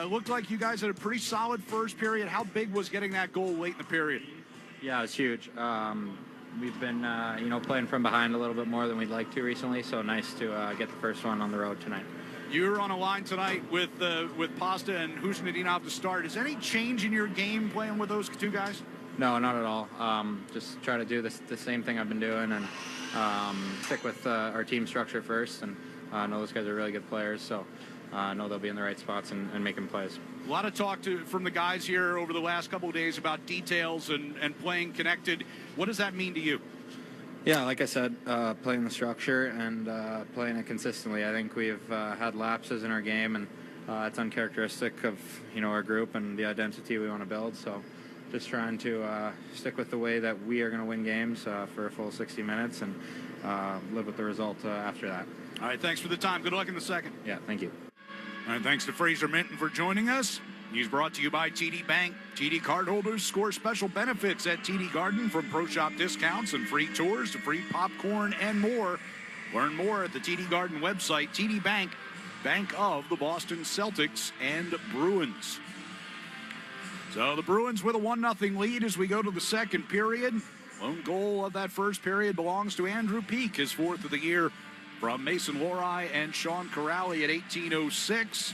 looked like you guys had a pretty solid first period. How big was getting that goal late in the period? Yeah, it's huge. We've been, playing from behind a little bit more than we'd like to recently, so nice to get the first one on the road tonight. You're on a line tonight with Pasta and Husnudinov to start. Is any change in your game playing with those two guys? No, not at all. Just try to do the same thing I've been doing and stick with our team structure first. And I know those guys are really good players, so I know they'll be in the right spots and making plays. A lot of talk from the guys here over the last couple of days about details and playing connected. What does that mean to you? Yeah, like I said, playing the structure and playing it consistently. I think we've had lapses in our game, and it's uncharacteristic of our group and the identity we want to build. So just trying to stick with the way that we are going to win games for a full 60 minutes and live with the result after that. All right, thanks for the time. Good luck in the second. Yeah, thank you. All right, thanks to Fraser Minton for joining us. He's brought to you by TD Bank. TD cardholders score special benefits at TD Garden, from pro shop discounts and free tours to free popcorn and more. Learn more at the TD Garden website. TD Bank, bank of the Boston Celtics and Bruins. So the Bruins with a 1-0 lead as we go to the second period. Lone goal of that first period belongs to Andrew Peak, his fourth of the year, from Mason Lorai and Sean Corrali at 18:06.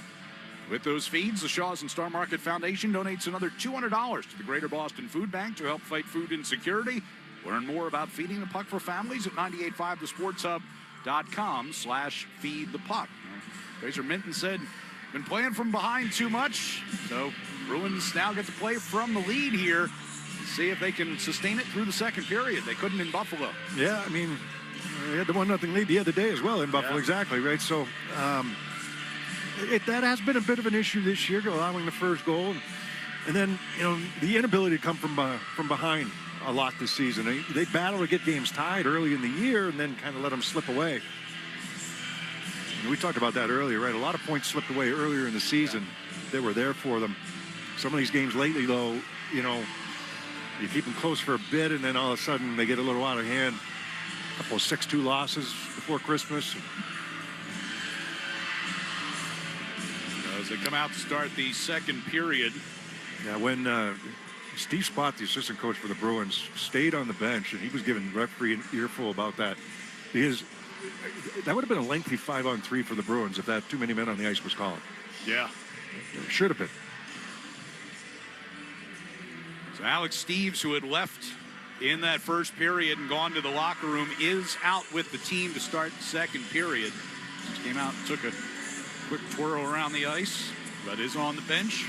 With those feeds, the Shaws and Star Market Foundation donates another $200 to the Greater Boston Food Bank to help fight food insecurity. Learn more about feeding the puck for families at 985thesportshub.com/feedthepuck. Fraser Minton said, been playing from behind too much, so Bruins now get to play from the lead here. See if they can sustain it through the second period. They couldn't in Buffalo. Yeah, I mean, they had the 1-0 lead the other day as well in Buffalo, exactly, right? So that has been a bit of an issue this year, allowing the first goal. And then, the inability to come from behind a lot this season. They battle to get games tied early in the year and then kind of let them slip away. And we talked about that earlier, right? A lot of points slipped away earlier in the season. They were there for them. Some of these games lately, though, you keep them close for a bit, and then all of a sudden they get a little out of hand. A couple of 6-2 losses before Christmas. As they come out to start the second period. Yeah, when Steve Spott, the assistant coach for the Bruins, stayed on the bench, and he was giving the referee an earful about that, because that would have been a lengthy 5-on-3 for the Bruins if that too many men on the ice was called. Yeah. It should have been. So Alex Steves, who had left in that first period and gone to the locker room, is out with the team to start the second period. Just came out and took a quick twirl around the ice, but is on the bench.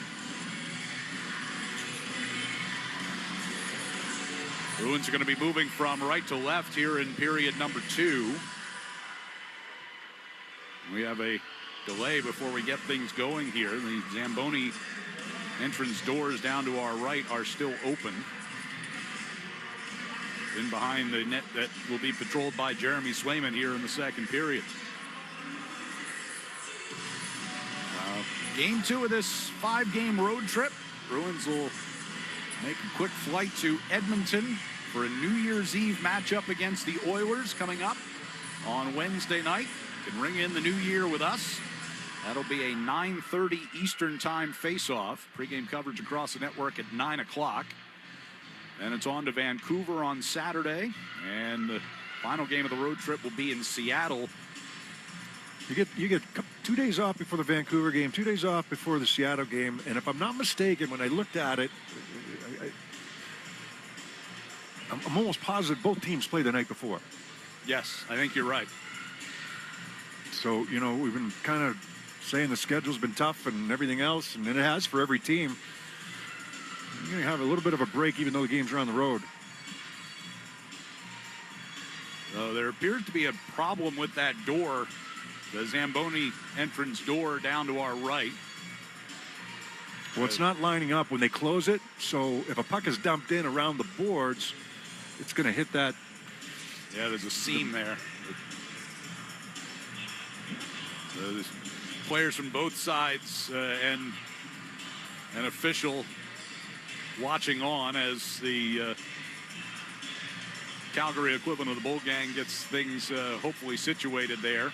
Bruins are going to be moving from right to left here in period number 2. We have a delay before we get things going here. The Zamboni entrance doors down to our right are still open. In behind the net that will be patrolled by Jeremy Swayman here in the second period. Game 2 of this 5-game road trip. Bruins will make a quick flight to Edmonton for a New Year's Eve matchup against the Oilers coming up on Wednesday night. You can ring in the new year with us. That'll be a 9:30 Eastern Time face-off. Pre-game coverage across the network at 9 o'clock. And it's on to Vancouver on Saturday. And the final game of the road trip will be in Seattle. You get 2 days off before the Vancouver game, 2 days off before the Seattle game. And if I'm not mistaken, when I looked at it, I'm almost positive both teams play the night before. Yes, I think you're right. So, you know, we've been kind of saying the schedule's been tough and everything else, and it has for every team. You're going to have a little bit of a break even though the games are on the road. So there appears to be a problem with that door, the Zamboni entrance door down to our right. Well, it's not lining up when they close it, so if a puck is dumped in around the boards, it's going to hit that. Yeah, there's a seam there. There's players from both sides and an official watching on as the Calgary equivalent of the Bull Gang gets things hopefully situated there.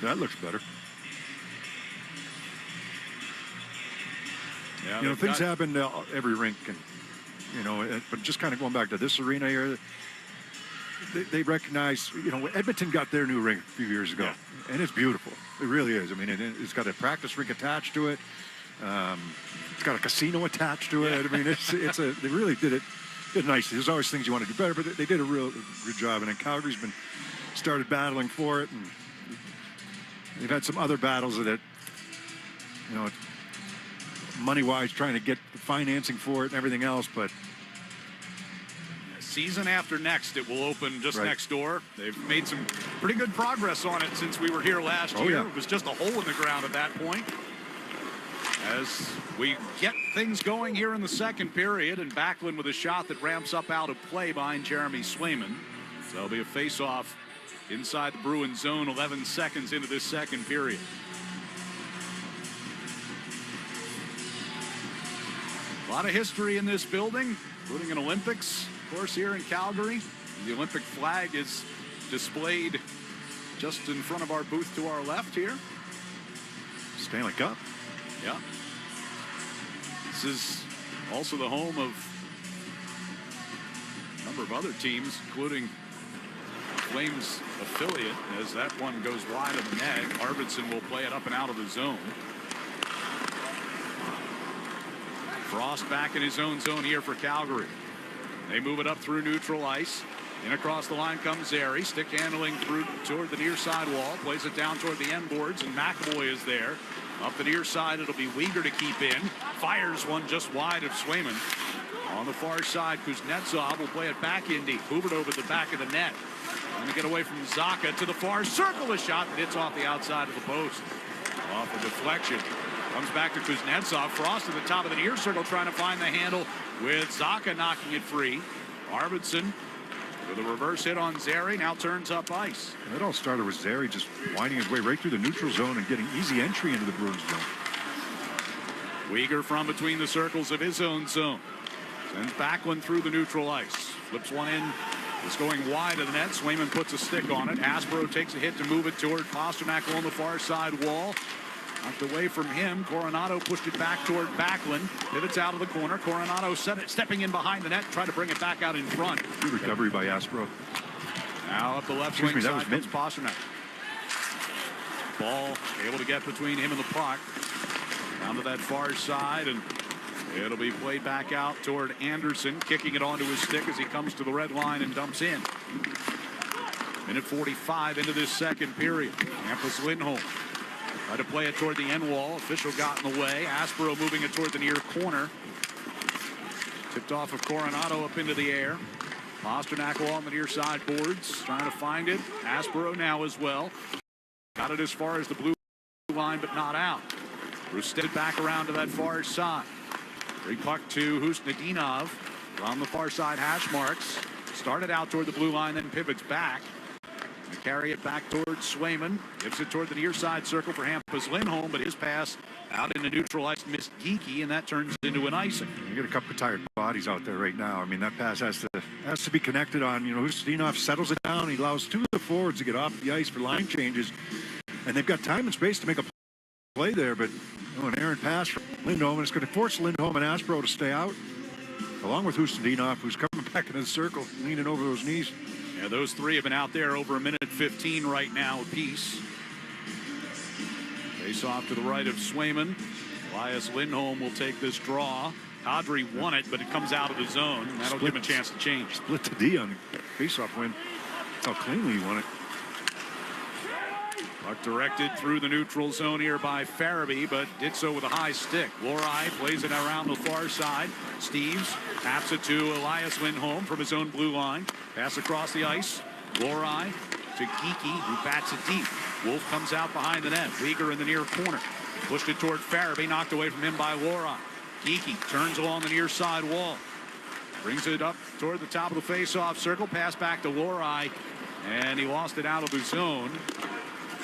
That looks better. Yeah, you know, things happen to every rink, and you know, but just kind of going back to this arena here, they recognize, you know, Edmonton got their new rink a few years ago, and it's beautiful. It really is. I mean, it's got a practice rink attached to it. It's got a casino attached to it. I mean, they really did it nice. There's always things you want to do better, but they did a real good job. And then Calgary's started battling for it, and they've had some other battles that, you know, money-wise, trying to get the financing for it and everything else, but season after next, it will open just next door. They've made some pretty good progress on it since we were here last year. Yeah. It was just a hole in the ground at that point. As we get things going here in the second period, and Backlund with a shot that ramps up out of play behind Jeremy Swayman. So it'll be a face-off inside the Bruins zone 11 seconds into this second period. A lot of history in this building, including an Olympics, of course, here in Calgary. The Olympic flag is displayed just in front of our booth to our left here. Stanley Cup. Yeah. This is also the home of a number of other teams, including Flames affiliate, as that one goes wide of the net. Arvidsson will play it up and out of the zone. Frost back in his own zone here for Calgary. They move it up through neutral ice. In across the line comes Zary. Stick handling through toward the near side wall. Plays it down toward the end boards, and McAvoy is there. Up the near side, it'll be Weegar to keep in. Fires one just wide of Swayman. On the far side, Kuznetsov will play it back in deep. Move it over the back of the net. Trying to get away from Zaka to the far circle. A shot that hits off the outside of the post. Off the deflection. Comes back to Kuznetsov. Frost at the top of the near circle trying to find the handle with Zaka knocking it free. Arvidsson with a reverse hit on Zary. Now turns up ice. And it all started with Zary just winding his way right through the neutral zone and getting easy entry into the Bruins zone. Weegar from between the circles of his own zone. Sends Backlund through the neutral ice. Flips one in. It's going wide of the net. Swayman puts a stick on it. Aspro takes a hit to move it toward Pasternak on the far side wall. Knocked away from him. Coronado pushed it back toward Backlund. Pivots out of the corner. Coronado stepping in behind the net. Try to bring it back out in front. Good recovery by Aspro. Now up the left wing side comes Pasternak. Ball able to get between him and the puck. Down to that far side, and It'll be played back out toward Anderson, kicking it onto his stick as he comes to the red line and dumps in. Minute 45 into this second period. Hampus Lindholm tried to play it toward the end wall. Official got in the way. Aspero moving it toward the near corner. Tipped off of Coronado up into the air. Pasternak along the near side boards, trying to find it. Aspero now as well. Got it as far as the blue line, but not out. Rusted back around to that far side. Free puck to Husnudinov. Around the far side hash marks. Started out toward the blue line, then pivots back. They carry it back towards Swayman. Gives it toward the near side circle for Hampus Lindholm, but his pass out into neutral ice missed Geeky, and that turns into an icing. You got a couple of tired bodies out there right now. I mean, that pass has to be connected on. Husnudinov settles it down. He allows two of the forwards to get off the ice for line changes, and they've got time and space to make a play there, but an errant pass from Lindholm, and it's going to force Lindholm and Aspero to stay out, along with Husnudinov, who's coming back into the circle, leaning over those knees. Yeah, those three have been out there over a minute 15 right now apiece. Face off to the right of Swayman. Elias Lindholm will take this draw. Kadri won it, but it comes out of the zone. That'll give him a chance to change. Split the D on face-off win. That's how cleanly he won it. Puck directed through the neutral zone here by Farabee, but did so with a high stick. Lorai plays it around the far side. Steves taps it to Elias Lindholm from his own blue line. Pass across the ice. Lorai to Geeky, who bats it deep. Wolf comes out behind the net. Weegar in the near corner. Pushed it toward Farabee, knocked away from him by Lorai. Geeky turns along the near side wall. Brings it up toward the top of the face-off circle. Pass back to Lorai, and he lost it out of the zone.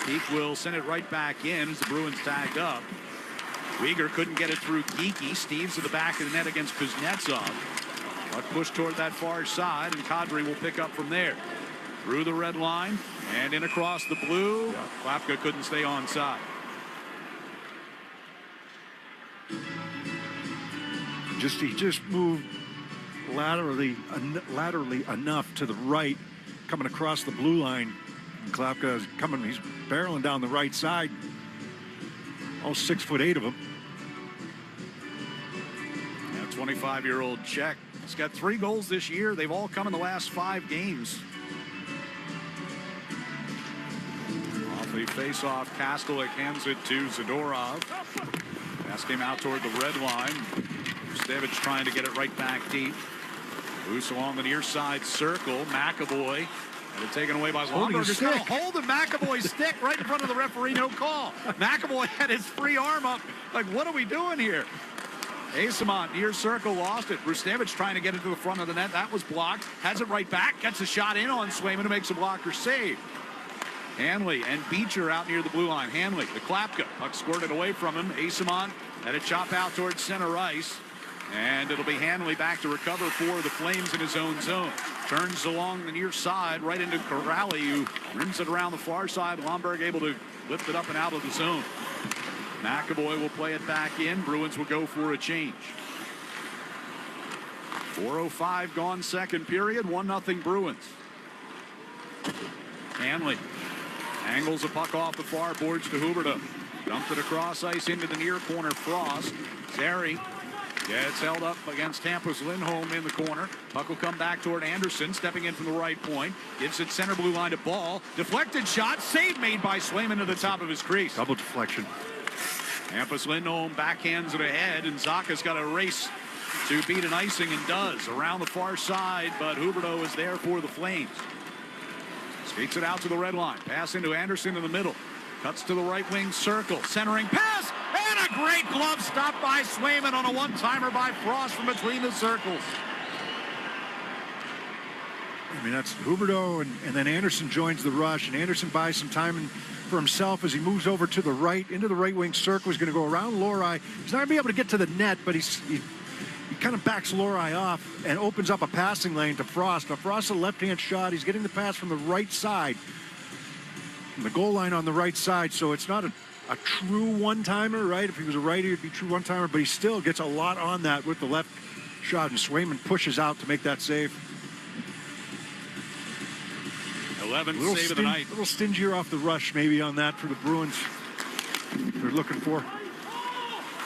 Peak will send it right back in as the Bruins tagged up. Weegar couldn't get it through Geeky. Steves to the back of the net against Kuznetsov. But pushed toward that far side, and Kadri will pick up from there. Through the red line and in across the blue. Klapka couldn't stay onside. He just moved laterally enough to the right, coming across the blue line. And Klapka is coming. He's barreling down the right side. All 6'8" of him. Yeah, 25-year-old Czech. He's got 3 goals this year. They've all come in the last 5 games. Off the face-off, Kastelik hands it to Zadorov. Pass came out toward the red line. Stevich trying to get it right back deep. Loose along the near side circle. McAvoy. And it's taken away by Lomberg. He's going to hold the McAvoy stick right in front of the referee. No call. McAvoy had his free arm up. Like, what are we doing here? Asamont near circle, lost it. Rustevich trying to get it to the front of the net. That was blocked. Has it right back. Gets a shot in on Swayman, who makes a blocker save. Hanley and Beecher out near the blue line. Hanley, the Klapka. Puck squirted away from him. Asamont had a chop out towards center ice. And it'll be Hanley back to recover for the Flames in his own zone. Turns along the near side right into Corrali, who rims it around the far side. Lomberg able to lift it up and out of the zone. McAvoy will play it back in. Bruins will go for a change. 4:05 gone second period. 1-0 Bruins. Hanley angles the puck off the far boards to Huberdeau. Dumped it across ice into the near corner. Frost. Zary gets held up against Hampus Lindholm in the corner. Puck will come back toward Anderson, stepping in from the right point. Gives it center blue line to Ball. Deflected shot. Save made by Swayman to the top of his crease. Double deflection. Hampus Lindholm backhands it ahead, and Zaka's got a race to beat an icing, and does. Around the far side, but Huberdeau is there for the Flames. Skates it out to the red line. Pass into Anderson in the middle. Cuts to the right wing circle. Centering pass. And a great glove stop by Swayman on a one-timer by Frost from between the circles. I mean, that's Huberdeau, and then Anderson joins the rush, and Anderson buys some time for himself as he moves over to the right, into the right wing circle. He's going to go around Lorai. He's not going to be able to get to the net, but he kind of backs Lorai off and opens up a passing lane to Frost. Now, Frost, a left-hand shot. He's getting the pass from the right side, from the goal line on the right side, so it's not a true one-timer, right? If he was a righty, it'd be true one-timer, but he still gets a lot on that with the left shot, and Swayman pushes out to make that save. 11th save of the night. A little stingier off the rush maybe on that for the Bruins. They're looking for.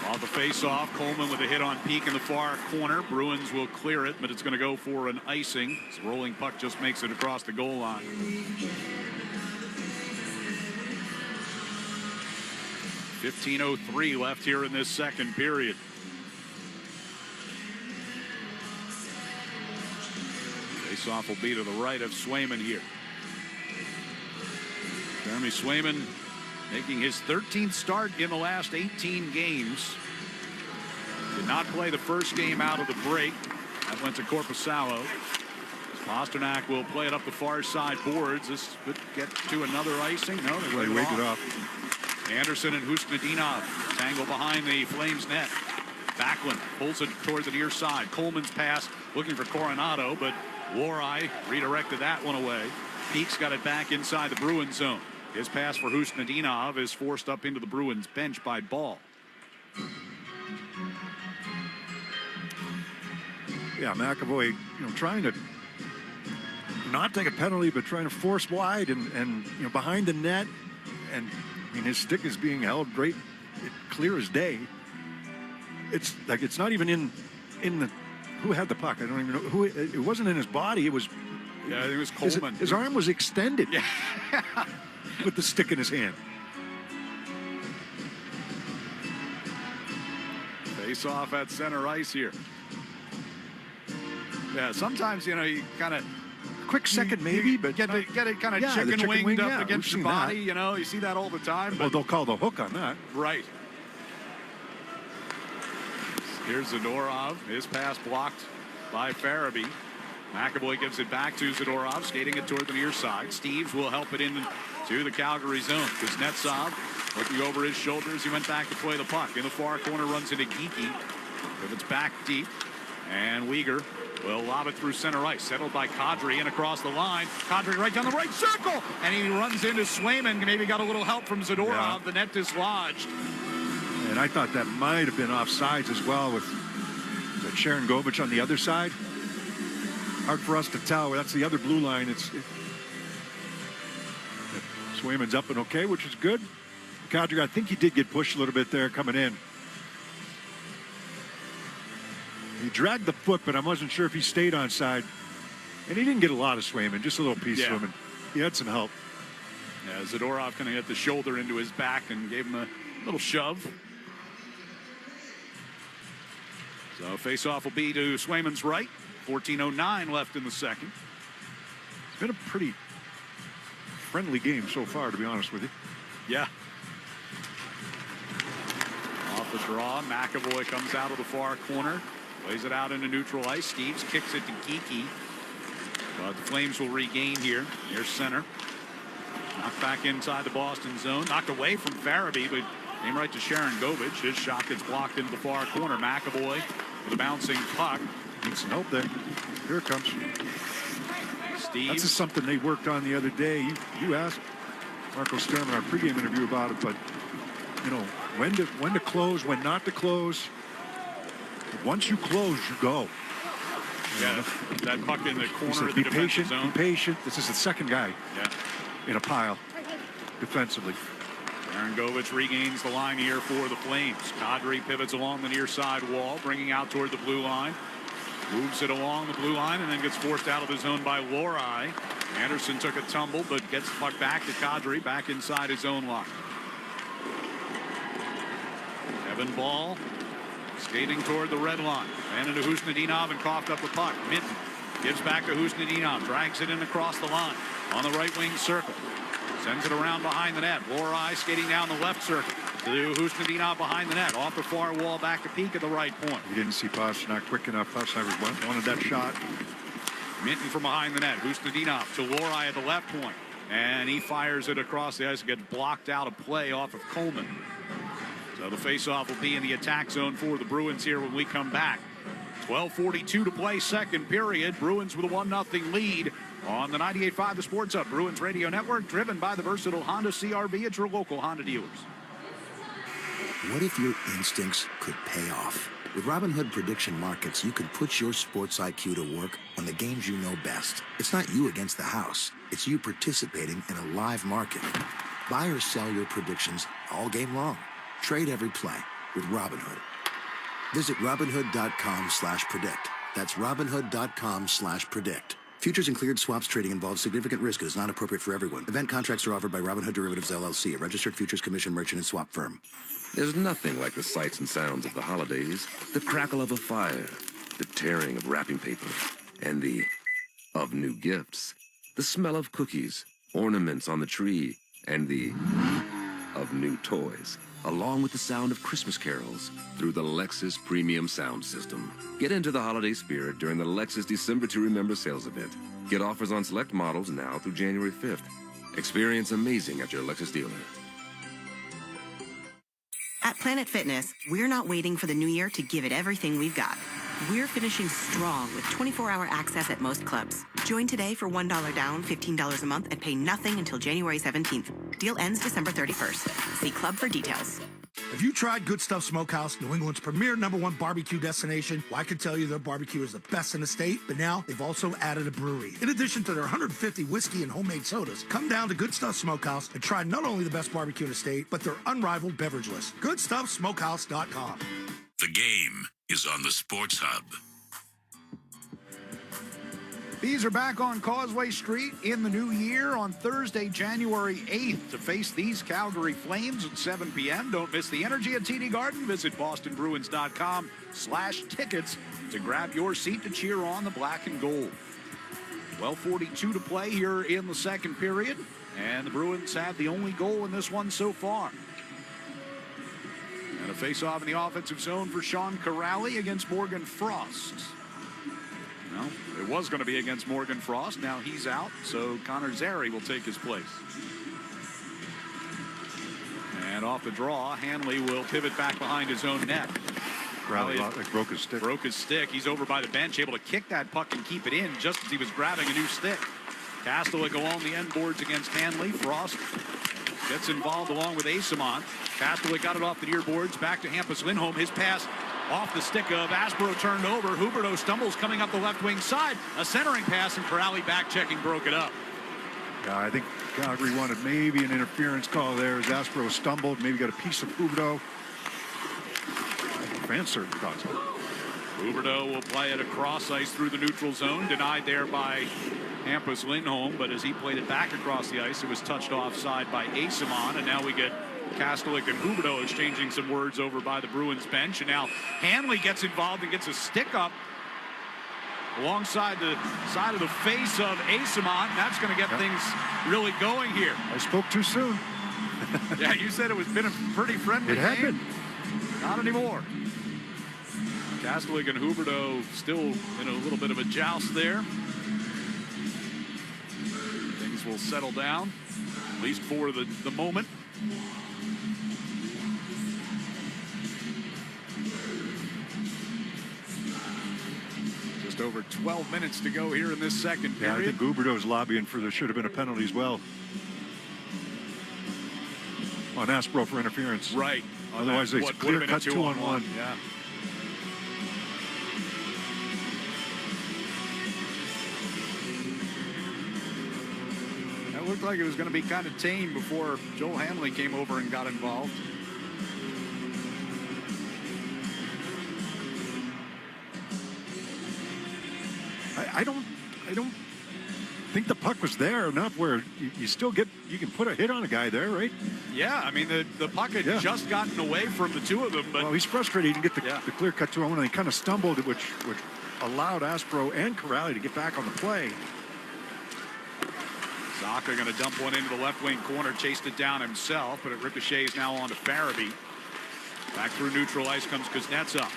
Off the face-off, Coleman with a hit on Peak in the far corner. Bruins will clear it, but it's going to go for an icing. This rolling puck just makes it across the goal line. .15:03 left here in this second period. Face-off will be to the right of Swayman here. Jeremy Swayman making his 13th start in the last 18 games. Did not play the first game out of the break. That went to Korpisalo. Pasternak will play it up the far side boards. This could get to another icing. No, they wake it off. Anderson and Husnudinov tangle behind the Flames net. Backlund pulls it towards the near side. Coleman's pass looking for Coronado, but Lohrei redirected that one away. Peak's got it back inside the Bruins zone. His pass for Husnudinov is forced up into the Bruins bench by Ball. Yeah, McAvoy, trying to not take a penalty, but trying to force wide and behind the net. And his stick is being held great, clear as day. It's like it's not even in the who had the puck. I don't even know who. It wasn't in his body. It was. Yeah, I think it was Coleman. His arm was extended. Yeah. With the stick in his hand. Face off at center ice here. Yeah, sometimes you kind of quick second maybe, but get it kind of chicken winged up against your body. You see that all the time. Well, they'll call the hook on that. Right. Here's Zadorov. His pass blocked by Farabee. McAvoy gives it back to Zadorov, skating it toward the near side. Steves will help it in to the Calgary zone. Kuznetsov looking over his shoulders. He went back to play the puck. In the far corner, runs into Geekie. If it's back deep, and Weegar will lob it through center ice. Settled by Kadri and across the line. Kadri right down the right circle, and he runs into Swayman. Maybe got a little help from Zadorov. Yeah. The net dislodged. And I thought that might have been offsides as well with Sharon Govich on the other side. Hard for us to tell. That's the other blue line. Swayman's up and okay, which is good. Kadri, I think he did get pushed a little bit there coming in. He dragged the foot, but I wasn't sure if he stayed on side. And he didn't get a lot of Swayman, just a little piece of him. He had some help. Yeah, Zadorov kind of hit the shoulder into his back and gave him a little shove. So face-off will be to Swayman's right. 14:09 left in the second. It's been a pretty friendly game so far, to be honest with you. Yeah. Off the draw, McAvoy comes out of the far corner, plays it out into neutral ice. Steves kicks it to Geekie. But the Flames will regain here near center. Knocked back inside the Boston zone. Knocked away from Farabee, but came right to Sharon Govich. His shot gets blocked into the far corner. McAvoy with a bouncing puck. Needs some help there. Here it comes. Steve. That's just something they worked on the other day. You asked Marco Sturm in our pregame interview about it, but when to close, when not to close. Once you close, you go. Yeah, that puck in the corner said, of the be defensive patient, zone. be patient. This is the second guy in a pile defensively. Aaron Govich regains the line here for the Flames. Kadri pivots along the near side wall, bringing out toward the blue line. Moves it along the blue line and then gets forced out of the zone by Lohrei. Anderson took a tumble, but gets the puck back to Kadri, back inside his own line. Evan Ball skating toward the red line. Ran into Husnudinov and coughed up the puck. Minton gives back to Husnudinov, drags it in across the line on the right wing circle. Sends it around behind the net. Lohrei skating down the left circle to Husnudinov behind the net. Off the far wall, back to Peak at the right point. You didn't see Pasternak quick enough. Pasternak wanted that shot. Minton from behind the net. Husnudinov to Lohrei at the left point. And he fires it across the ice and gets blocked out of play off of Coleman. So the faceoff will be in the attack zone for the Bruins here when we come back. 12:42 to play, second period. Bruins with a 1-0 lead on the 98.5 The Sports Hub Bruins Radio Network, driven by the versatile Honda CRV at your local Honda dealers. What if your instincts could pay off? With Robinhood Prediction Markets, you could put your sports IQ to work on the games you know best. It's not you against the house. It's you participating in a live market. Buy or sell your predictions all game long. Trade every play. with Robinhood. Visit Robinhood.com/predict. That's Robinhood.com/predict. Futures and cleared swaps trading involves significant risk and is not appropriate for everyone. Event contracts are offered by Robinhood Derivatives LLC, a registered futures commission merchant and swap firm. There's nothing like the sights and sounds of the holidays. The crackle of a fire, the tearing of wrapping paper, and the of new gifts. The smell of cookies, ornaments on the tree, and the of new toys, along with the sound of Christmas carols through the Lexus Premium Sound System. Get into the holiday spirit during the Lexus December to Remember sales event. Get offers on select models now through January 5th. Experience amazing at your Lexus dealer. At Planet Fitness, we're not waiting for the new year to give it everything we've got. We're finishing strong with 24-hour access at most clubs. Join today for $1 down, $15 a month, and pay nothing until January 17th. Deal ends December 31st. See club for details. Have you tried Good Stuff Smokehouse, New England's premier #1 barbecue destination? Well, I can tell you their barbecue is the best in the state, but now they've also added a brewery. In addition to their 150 whiskey and homemade sodas, come down to Good Stuff Smokehouse and try not only the best barbecue in the state, but their unrivaled beverage list. GoodStuffSmokehouse.com. The game is on the Sports Hub. Bees are back on Causeway Street in the new year on Thursday, January 8th to face these Calgary Flames at 7 p.m. Don't miss the energy at TD Garden. Visit bostonbruins.com/tickets to grab your seat to cheer on the black and gold. 12:42 to play here in the second period, and the Bruins had the only goal in this one so far. And a face-off in the offensive zone for Sean Corrali against Morgan Frost. Well, it was going to be against Morgan Frost. Now he's out, so Connor Zary will take his place. And off the draw, Hanley will pivot back behind his own net. Corrali broke his stick. Broke his stick. He's over by the bench, able to kick that puck and keep it in just as he was grabbing a new stick. Castlewick along the end boards against Hanley. Frost gets involved along with Asamont. Castlewick got it off the near boards. Back to Hampus Lindholm. His pass off the stick of Aspro turned over. Huberdeau stumbles coming up the left wing side. A centering pass, and Corrali back checking broke it up. Yeah, I think Calgary wanted maybe an interference call there as Aspro stumbled. Maybe got a piece of Huberdeau. Fans certainly thought so. Huberdeau will play it across ice through the neutral zone. Denied there by Hampus Lindholm, but as he played it back across the ice, it was touched offside by Asamon, and now we get Castlewick and Huberdeau exchanging some words over by the Bruins bench, and now Hanley gets involved and gets a stick up alongside the side of the face of Asamon. That's going to get things really going here. I spoke too soon. Yeah, you said it was been a pretty friendly game. It had been. Not anymore. Castlewick and Huberdeau still in a little bit of a joust there. Things will settle down, at least for the moment. Just over 12 minutes to go here in this second period. Yeah, I think Huberdeau's lobbying for there should have been a penalty as well on Aspro for interference. Right. Otherwise, it's clear cut 2-on-1. Yeah. That looked like it was going to be kind of tame before Joel Hanley came over and got involved. I don't think the puck was there enough where you still get, you can put a hit on a guy there, right? Yeah, I mean, the puck had just gotten away from the two of them. But well, he's frustrated. He didn't get the clear cut 2-on-1, and he kind of stumbled, which allowed Aspro and Corrali to get back on the play. Zaka going to dump one into the left wing corner, chased it down himself, but it ricochets now on to Farabee. Back through neutral ice comes Kuznetsov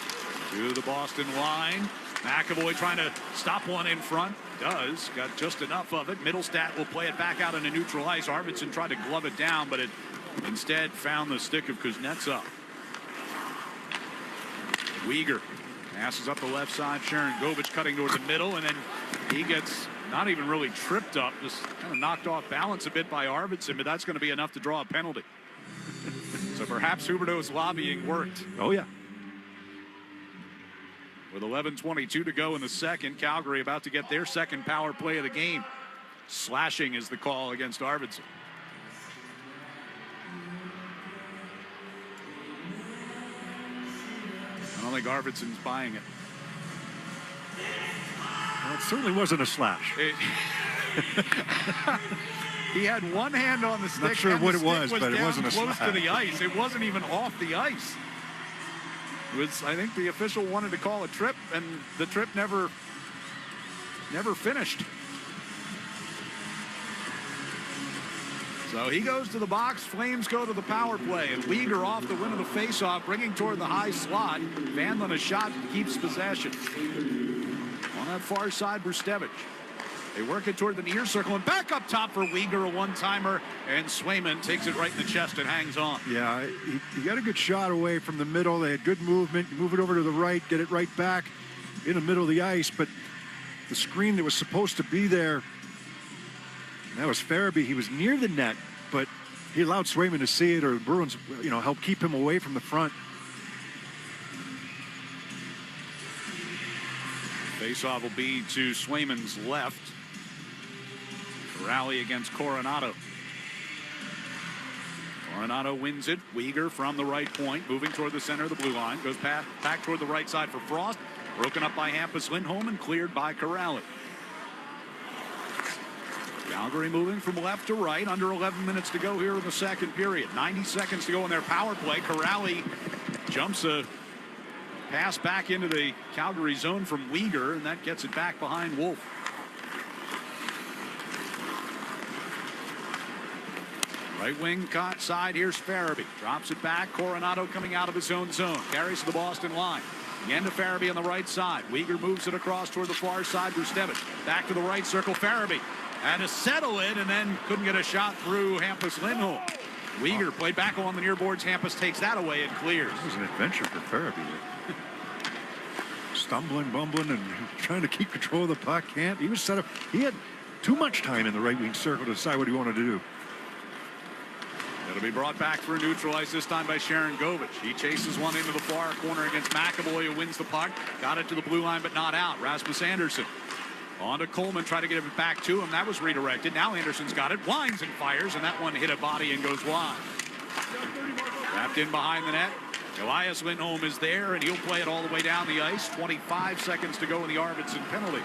to the Boston line. McAvoy trying to stop one in front. Does. Got just enough of it. Middlestat will play it back out into neutral ice. Arvidsson tried to glove it down, but it instead found the stick of Kuznetsov. Weegar passes up the left side. Sharon Govich cutting toward the middle, and then he gets not even really tripped up, just kind of knocked off balance a bit by Arvidsson, but that's going to be enough to draw a penalty. So perhaps Huberdeau's lobbying worked. Oh, yeah. With 11:22 to go in the second, Calgary about to get their second power play of the game. Slashing is the call against Arvidsson. think Arvidsson's buying it. Well, it certainly wasn't a slash. He had one hand on the stick. Not sure and what the it stick was, but it down wasn't a close slash. to the ice. It wasn't even off the ice. It was, I think the official wanted to call a trip, and the trip never finished. So he goes to the box. Flames go to the power play, and Weegar off the win of the faceoff, bringing toward the high slot. Van Lien a shot and keeps possession. On that far side, Brustevich. They work it toward the near circle, and back up top for Weegar, a one-timer, and Swayman takes it right in the chest and hangs on. Yeah, he got a good shot away from the middle. They had good movement. You move it over to the right, get it right back in the middle of the ice, but the screen that was supposed to be there, that was Farabee. He was near the net, but he allowed Swayman to see it, or the Bruins, helped keep him away from the front. Faceoff will be to Swayman's left. Rally against Coronado. Coronado wins it. Weegar from the right point, moving toward the center of the blue line. Goes back toward the right side for Frost. Broken up by Hampus Lindholm and cleared by Corrali. Calgary moving from left to right. Under 11 minutes to go here in the second period. 90 seconds to go in their power play. Corrali jumps a pass back into the Calgary zone from Weegar, and that gets it back behind Wolf. Right wing side, here's Farabee. Drops it back. Coronado coming out of his own zone. Carries to the Boston line. Again to Farabee on the right side. Weegar moves it across toward the far side. Brustevich back to the right circle. Farabee had to settle it and then couldn't get a shot through Hampus Lindholm. Weegar played back along the near boards. Hampus takes that away and clears. It was an adventure for Farabee. Stumbling, bumbling, and trying to keep control of the puck. He was set up. He had too much time in the right wing circle to decide what he wanted to do. It'll be brought back through neutral ice, this time by Sharon Govich. He chases one into the far corner against McAvoy, who wins the puck. Got it to the blue line, but not out. Rasmus Andersson on to Coleman, try to get it back to him. That was redirected. Now Anderson's got it, winds and fires, and that one hit a body and goes wide. Wrapped in behind the net. Elias Lindholm is there, and he'll play it all the way down the ice. 25 seconds to go in the Arvidsson penalty.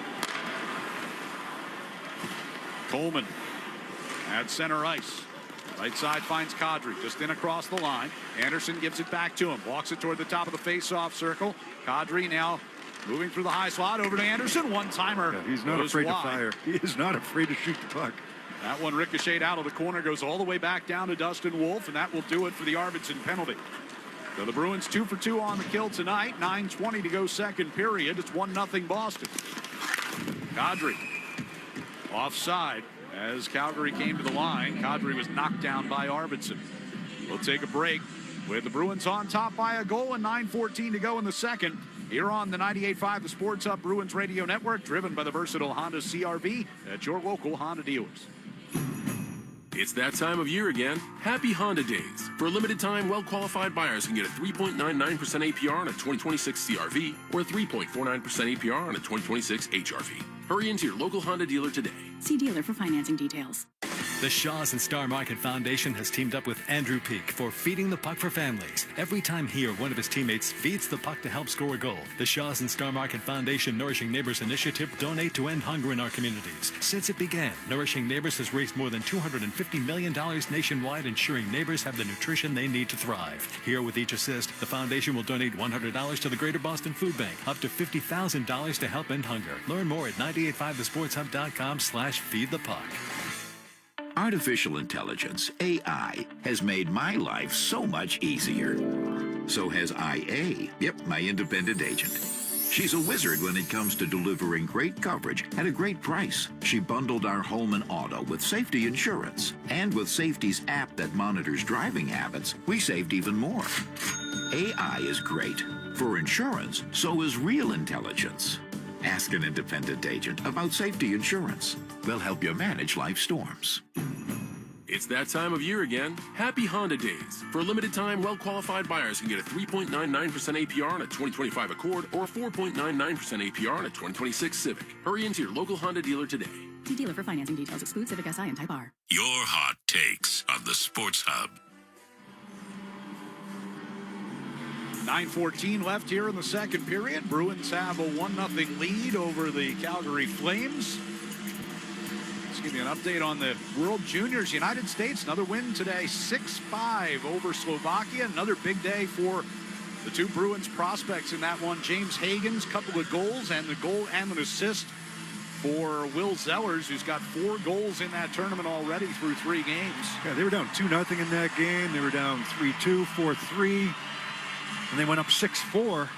Coleman at center ice. Right side finds Kadri, just in across the line. Anderson gives it back to him. Walks it toward the top of the face-off circle. Kadri now moving through the high slot over to Anderson. One-timer. Yeah, he's not afraid to fire. He is not afraid to shoot the puck. That one ricocheted out of the corner, goes all the way back down to Dustin Wolf, and that will do it for the Arvidsson penalty. So the Bruins 2 for 2 on the kill tonight. 9:20 to go second period. It's 1-0 Boston. Kadri offside. As Calgary came to the line, Kadri was knocked down by Arvidsson. We'll take a break with the Bruins on top by a goal and 9:14 to go in the second. Here on the 98.5 The Sports Hub Bruins Radio Network, driven by the versatile Honda CR-V at your local Honda dealers. It's that time of year again. Happy Honda Days. For a limited time, well-qualified buyers can get a 3.99% APR on a 2026 CR-V or a 3.49% APR on a 2026 HR-V. Hurry into your local Honda dealer today. See dealer for financing details. The Shaws and Star Market Foundation has teamed up with Andrew Peak for Feeding the Puck for Families. Every time he or one of his teammates feeds the puck to help score a goal, the Shaws and Star Market Foundation Nourishing Neighbors Initiative donate to end hunger in our communities. Since it began, Nourishing Neighbors has raised more than $250 million nationwide, ensuring neighbors have the nutrition they need to thrive. Here with each assist, the foundation will donate $100 to the Greater Boston Food Bank, up to $50,000 to help end hunger. Learn more at 985thesportshub.com/feedthepuck. Artificial intelligence, AI, has made my life so much easier. So has IA. Yep, my independent agent. She's a wizard when it comes to delivering great coverage at a great price. She bundled our home and auto with safety insurance. And with Safety's app that monitors driving habits, we saved even more. AI is great. For insurance, so is real intelligence. Ask an independent agent about safety insurance. They'll help you manage life storms. It's that time of year again. Happy Honda Days. For a limited time, well-qualified buyers can get a 3.99% APR on a 2025 Accord or a 4.99% APR on a 2026 Civic. Hurry into your local Honda dealer today. See dealer for financing details. Exclude Civic Si and Type R. Your hot takes on the Sports Hub. 9:14 left here in the second period. Bruins have a 1-0 lead over the Calgary Flames. Let's give you an update on the World Juniors. United States, another win today, 6-5 over Slovakia. Another big day for the two Bruins prospects in that one. James Hagen's couple of goals, and the goal and an assist for Will Zellers, who's got 4 goals in that tournament already through 3 games. Yeah, they were down 2-0 in that game. They were down 3-2, 4-3, and they went up 6-4.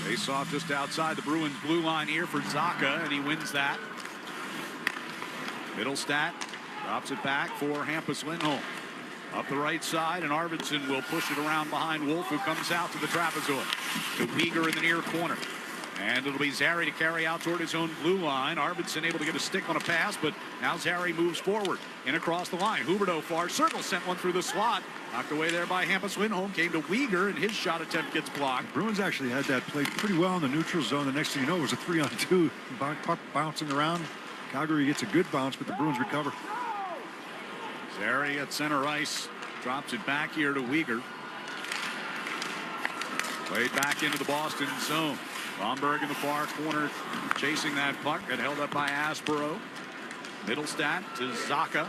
Face off just outside the Bruins blue line here for Zacha, and he wins that. Middlestat drops it back for Hampus Lindholm. Up the right side, and Arvidsson will push it around behind Wolf, who comes out to the trapezoid. To Weegar in the near corner. And it'll be Zary to carry out toward his own blue line. Arvidsson able to get a stick on a pass, but now Zary moves forward. In across the line. Huberdeau far circle, sent one through the slot. Knocked away there by Hampus Lindholm. Came to Weegar, and his shot attempt gets blocked. Bruins actually had that played pretty well in the neutral zone. The next thing you know, it was a 3-on-2. Puck bouncing around. Calgary gets a good bounce, but the Bruins recover. Zary at center ice. Drops it back here to Weegar. Played back into the Boston zone. Romberg in the far corner chasing that puck. Got held up by Aspero. Middlestat to Zacha.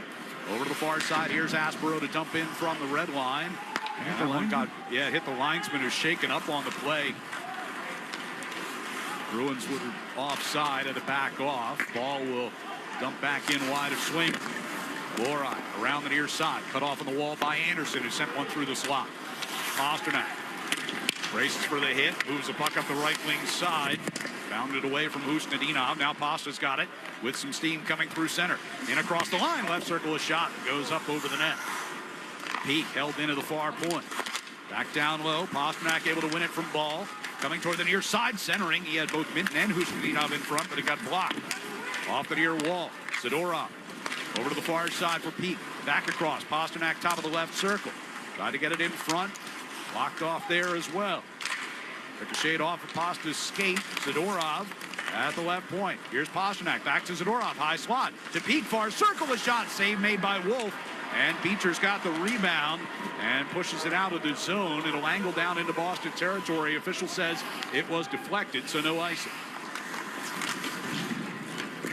Over to the far side. Here's Aspero to dump in from the red line. And that one hit the linesman, who's shaken up on the play. Bruins were offside, had to back off. Ball will dump back in wide of swing. Lori around the near side, cut off on the wall by Anderson, who sent one through the slot. Pasternak races for the hit, moves the puck up the right wing side, bounded away from Husnadinov. Now Pasta's got it with some steam coming through center. In across the line, left circle a shot, goes up over the net. Peak held into the far point. Back down low, Pasternak able to win it from Ball. Coming toward the near side, centering. He had both Minton and Husnadinov in front, but it got blocked. Off the near wall, Zadorov. Over to the far side for Peak. Back across. Pasternak top of the left circle. Tried to get it in front. Blocked off there as well. Ricocheted off of Pasta's skate. Zadorov at the left point. Here's Pasternak. Back to Zadorov. High slot. To Peak. Far circle. A shot. Save made by Wolf. And Beecher's got the rebound and pushes it out of the zone. It'll angle down into Boston territory. Official says it was deflected, so no icing.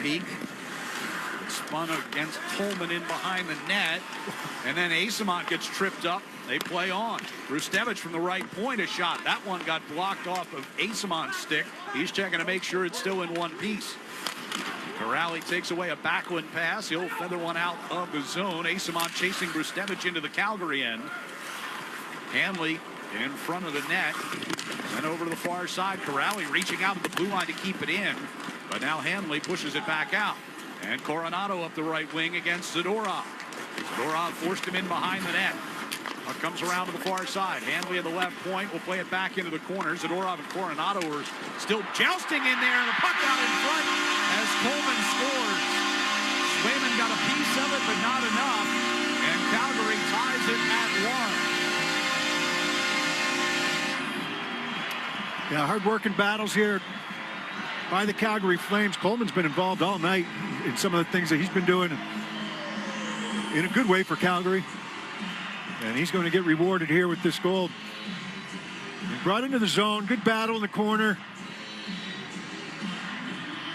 Peak spun against Coleman in behind the net, and then Asamont gets tripped up. They play on. Rustevich from the right point, a shot. That one got blocked off of Asamont's stick. He's checking to make sure it's still in one piece. Corrali takes away a Backlund pass. He'll feather one out of the zone. Asamont chasing Rustevich into the Calgary end. Hanley in front of the net. Then over to the far side. Corrali reaching out at the blue line to keep it in. But now Hanley pushes it back out. And Coronado up the right wing against Zadorov. Zadorov forced him in behind the net. Puck comes around to the far side. Hanley at the left point will play it back into the corner. Zadorov and Coronado are still jousting in there. The puck out in front as Coleman scores. Swayman got a piece of it, but not enough. And Calgary ties it at 1. Yeah, hard-working battles here by the Calgary Flames. Coleman's been involved all night in some of the things that he's been doing in a good way for Calgary. And he's going to get rewarded here with this goal. He brought into the zone. Good battle in the corner.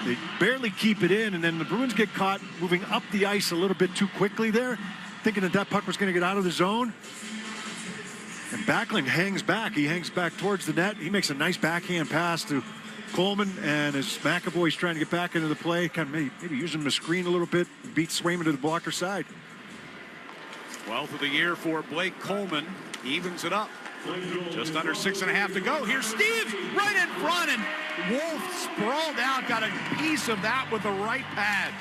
They barely keep it in, and then the Bruins get caught moving up the ice a little bit too quickly there, thinking that puck was going to get out of the zone. And Backlund hangs back. He hangs back towards the net. He makes a nice backhand pass to Coleman, and as McAvoy's trying to get back into the play, kind of maybe using the screen a little bit, beats Swayman to the blocker side. 12th of the year for Blake Coleman. Evens it up. Just under 6.5 to go. Here's Steves right in front, and Wolf sprawled out, got a piece of that with the right pad.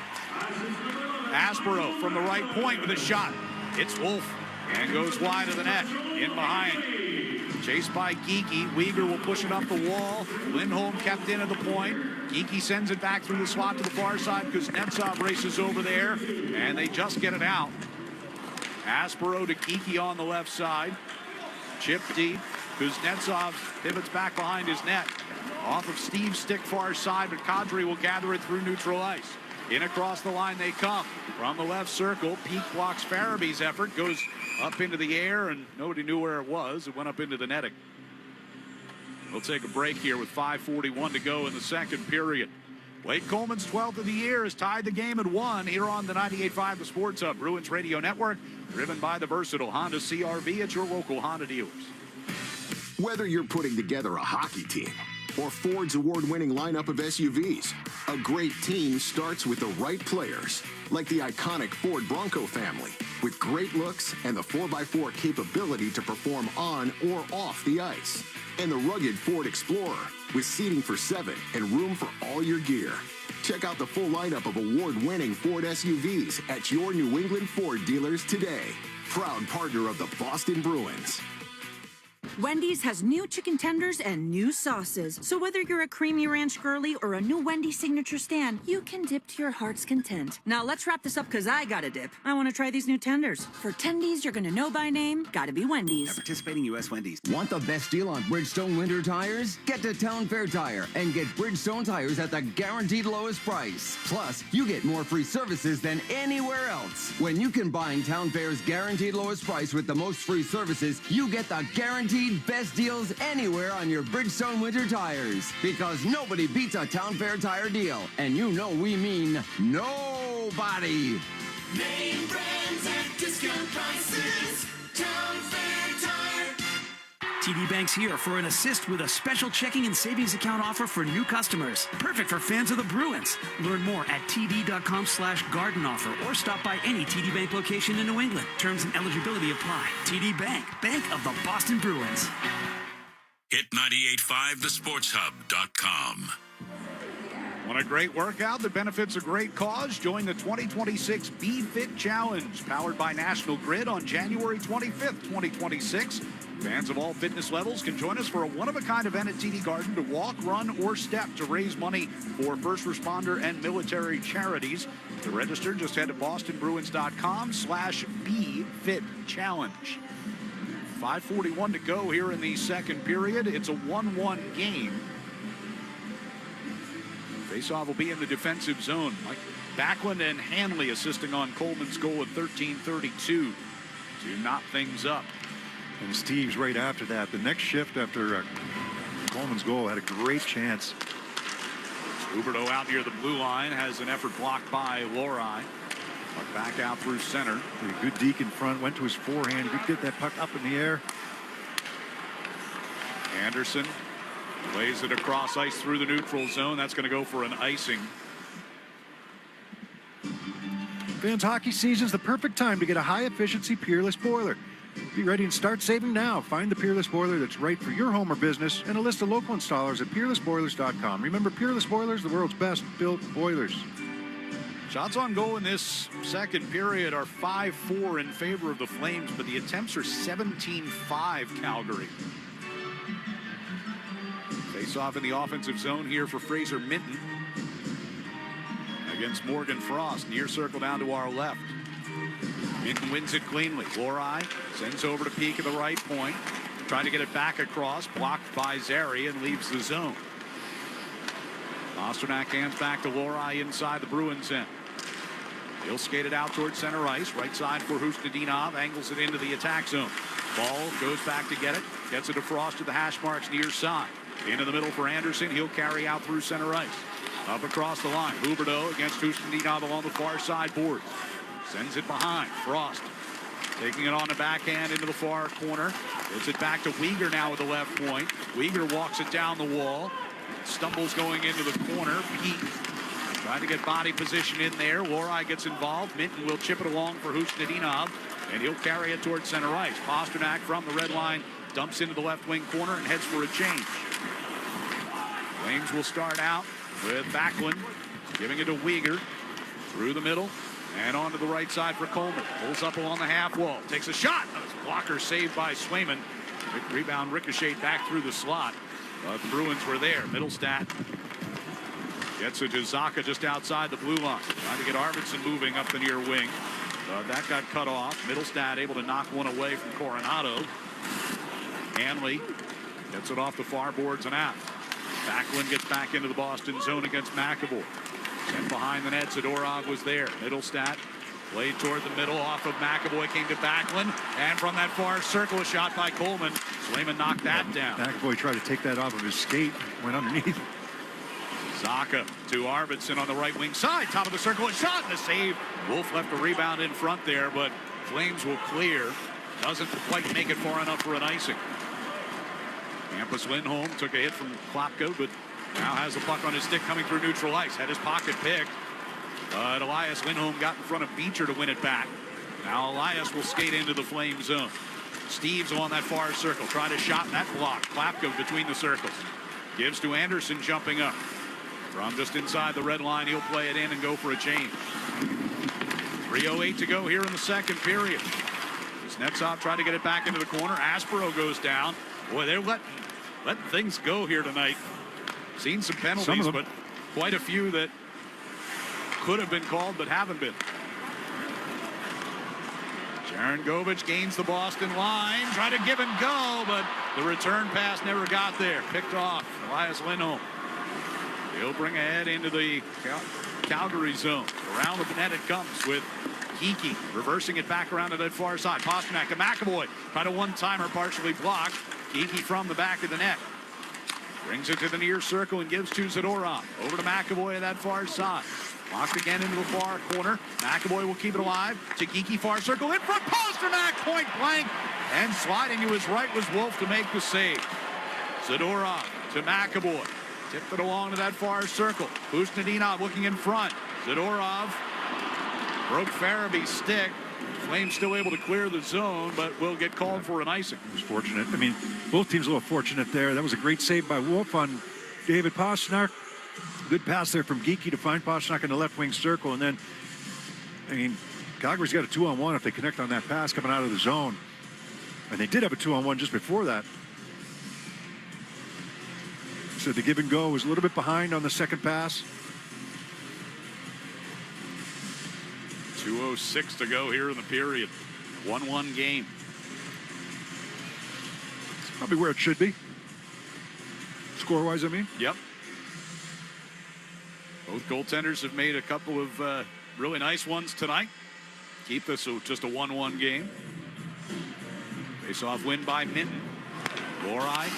Aspero from the right point with a shot. It's Wolf and goes wide of the net. In behind. Chased by Geekie. Weegar will push it up the wall. Lindholm kept in at the point. Geekie sends it back through the slot to the far side. Kuznetsov races over there, and they just get it out. Aspero to Geekie on the left side. Chip deep. Kuznetsov pivots back behind his net. Off of Steve's stick far side, but Kadri will gather it through neutral ice. In across the line they come. From the left circle, Peak blocks Farabee's effort, goes up into the air, and nobody knew where it was. It went up into the netting. We'll take a break here with 5:41 to go in the second period. Blake Coleman's 12th of the year has tied the game at 1 here on the 98.5 The Sports Hub Bruins Radio Network, driven by the versatile Honda CR-V at your local Honda dealers. Whether you're putting together a hockey team or Ford's award-winning lineup of SUVs, a great team starts with the right players, like the iconic Ford Bronco family, with great looks and the 4x4 capability to perform on or off the ice. And the rugged Ford Explorer, with seating for 7 and room for all your gear. Check out the full lineup of award-winning Ford SUVs at your New England Ford dealers today. Proud partner of the Boston Bruins. Wendy's has new chicken tenders and new sauces. So whether you're a creamy ranch girly or a new Wendy's signature stand, you can dip to your heart's content. Now let's wrap this up because I gotta dip. I want to try these new tenders. For tendies you're gonna know by name, gotta be Wendy's. At participating U.S. Wendy's. Want the best deal on Bridgestone winter tires? Get to Town Fair Tire and get Bridgestone tires at the guaranteed lowest price. Plus, you get more free services than anywhere else. When you combine Town Fair's guaranteed lowest price with the most free services, you get the guaranteed best deals anywhere on your Bridgestone winter tires. Because nobody beats a Town Fair Tire deal. And you know we mean nobody. Name brands at discount prices. Town Fair Tire. TD Bank's here for an assist with a special checking and savings account offer for new customers. Perfect for fans of the Bruins. Learn more at td.com/garden offer or stop by any TD Bank location in New England. Terms and eligibility apply. TD Bank, Bank of the Boston Bruins. Hit 98.5thesportshub.com. Want a great workout that benefits a great cause? Join the 2026 Be Fit Challenge, powered by National Grid on January 25th, 2026. Fans of all fitness levels can join us for a one-of-a-kind event at TD Garden to walk, run, or step to raise money for first responder and military charities. To register, just head to bostonbruins.com/BeFitChallenge. 5:41 to go here in the second period. It's a 1-1 game. Faceoff will be in the defensive zone. Mike Backlund and Hanley assisting on Coleman's goal at 13:32 to knot things up. And Steve's right after that. The next shift after Coleman's goal had a great chance. Huberdeau out near the blue line has an effort blocked by Lohrei. Puck back out through center. A good deke in front, went to his forehand. He get that puck up in the air. Anderson lays it across ice through the neutral zone. That's going to go for an icing. Fans, hockey season's the perfect time to get a high-efficiency Peerless boiler. Be ready and start saving now. Find the Peerless boiler that's right for your home or business and a list of local installers at peerlessboilers.com. Remember, Peerless Boilers, the world's best built boilers. Shots on goal in this second period are 5-4 in favor of the Flames, but the attempts are 17-5 Calgary. Face off in the offensive zone here for Fraser Minton against Morgan Frost. Near circle down to our left. Minton wins it cleanly. Lohrei sends over to Peak at the right point. Trying to get it back across. Blocked by Zary and leaves the zone. Pastrnak hands back to Lohrei inside the Bruins end. He'll skate it out towards center ice. Right side for Hustadinov. Angles it into the attack zone. Ball goes back to get it. Gets it to Frost to the hash marks near side. Into the middle for Anderson. He'll carry out through center ice. Up across the line. Huberdeau against Hustadinov along the far side board. Sends it behind. Frost taking it on the backhand into the far corner. Gets it back to Weegar now with the left point. Weegar walks it down the wall. Stumbles going into the corner. Peak trying to get body position in there. Lohrei gets involved. Minton will chip it along for Hustadinov, and he'll carry it towards center ice. Pastrnak from the red line dumps into the left wing corner and heads for a change. Flames will start out with Backlund giving it to Weegar through the middle. And on to the right side for Coleman. Pulls up along the half wall. Takes a shot. Blocker saved by Swayman. Rebound ricocheted back through the slot. But the Bruins were there. Middlestat gets it to Zaka just outside the blue line. Trying to get Arvidsson moving up the near wing. That got cut off. Middlestat able to knock one away from Coronado. Hanley gets it off the far boards and out. Backlund gets back into the Boston zone against McAvoy. Sent behind the net. Zadorov was there. Middlestat played toward the middle off of McAvoy, came to Backlund, and from that far circle, a shot by Coleman. Swayman knocked that down. McAvoy tried to take that off of his skate, went underneath. Zaka to Arvidsson on the right wing side. Top of the circle, a shot and a save. Wolf left a rebound in front there, but Flames will clear. Doesn't quite make it far enough for an icing. Hampus Lindholm took a hit from Klopko, but now has the puck on his stick coming through neutral ice. Had his pocket picked. But Elias Lindholm got in front of Beecher to win it back. Now Elias will skate into the Flame zone. Steves on that far circle. Tried a shot, that block. Klopko between the circles. Gives to Anderson jumping up. From just inside the red line, he'll play it in and go for a change. 3:08 to go here in the second period. Kuznetsov tried to get it back into the corner. Aspero goes down. Boy, they're letting things go here tonight. Seen some penalties, but quite a few that could have been called but haven't been. Jaron Govich gains the Boston line. Tried to give and go, but the return pass never got there. Picked off Elias Lindholm. He'll bring ahead into the Calgary zone. Around the net it comes with Geekie reversing it back around to that far side. Pasternak to McAvoy. Tried a one-timer partially blocked. Geekie from the back of the net. Brings it to the near circle and gives to Zadorov. Over to McAvoy at that far side. Locked again into the far corner. McAvoy will keep it alive. To Geekie far circle. In front. Pasternak point blank. And sliding to his right was Wolf to make the save. Zadorov to McAvoy. Tipped it along to that far circle. Kuznetsov looking in front. Zadorov broke Farabee's stick. Flames still able to clear the zone, but will get called for an icing. It was fortunate. I mean, both teams a little fortunate there. That was a great save by Wolf on David Pasternak. Good pass there from Geekie to find Pasternak in the left wing circle. And then, I mean, Calgary's got a 2-on-1 if they connect on that pass coming out of the zone. And they did have a 2-on-1 just before that. So the give and go was a little bit behind on the second pass. 2:06 to go here in the period. 1-1 game. It's probably where it should be. Score-wise, I mean. Yep. Both goaltenders have made a couple of really nice ones tonight. Keep this just a 1-1 game. Face-off win by Minton. Lorai.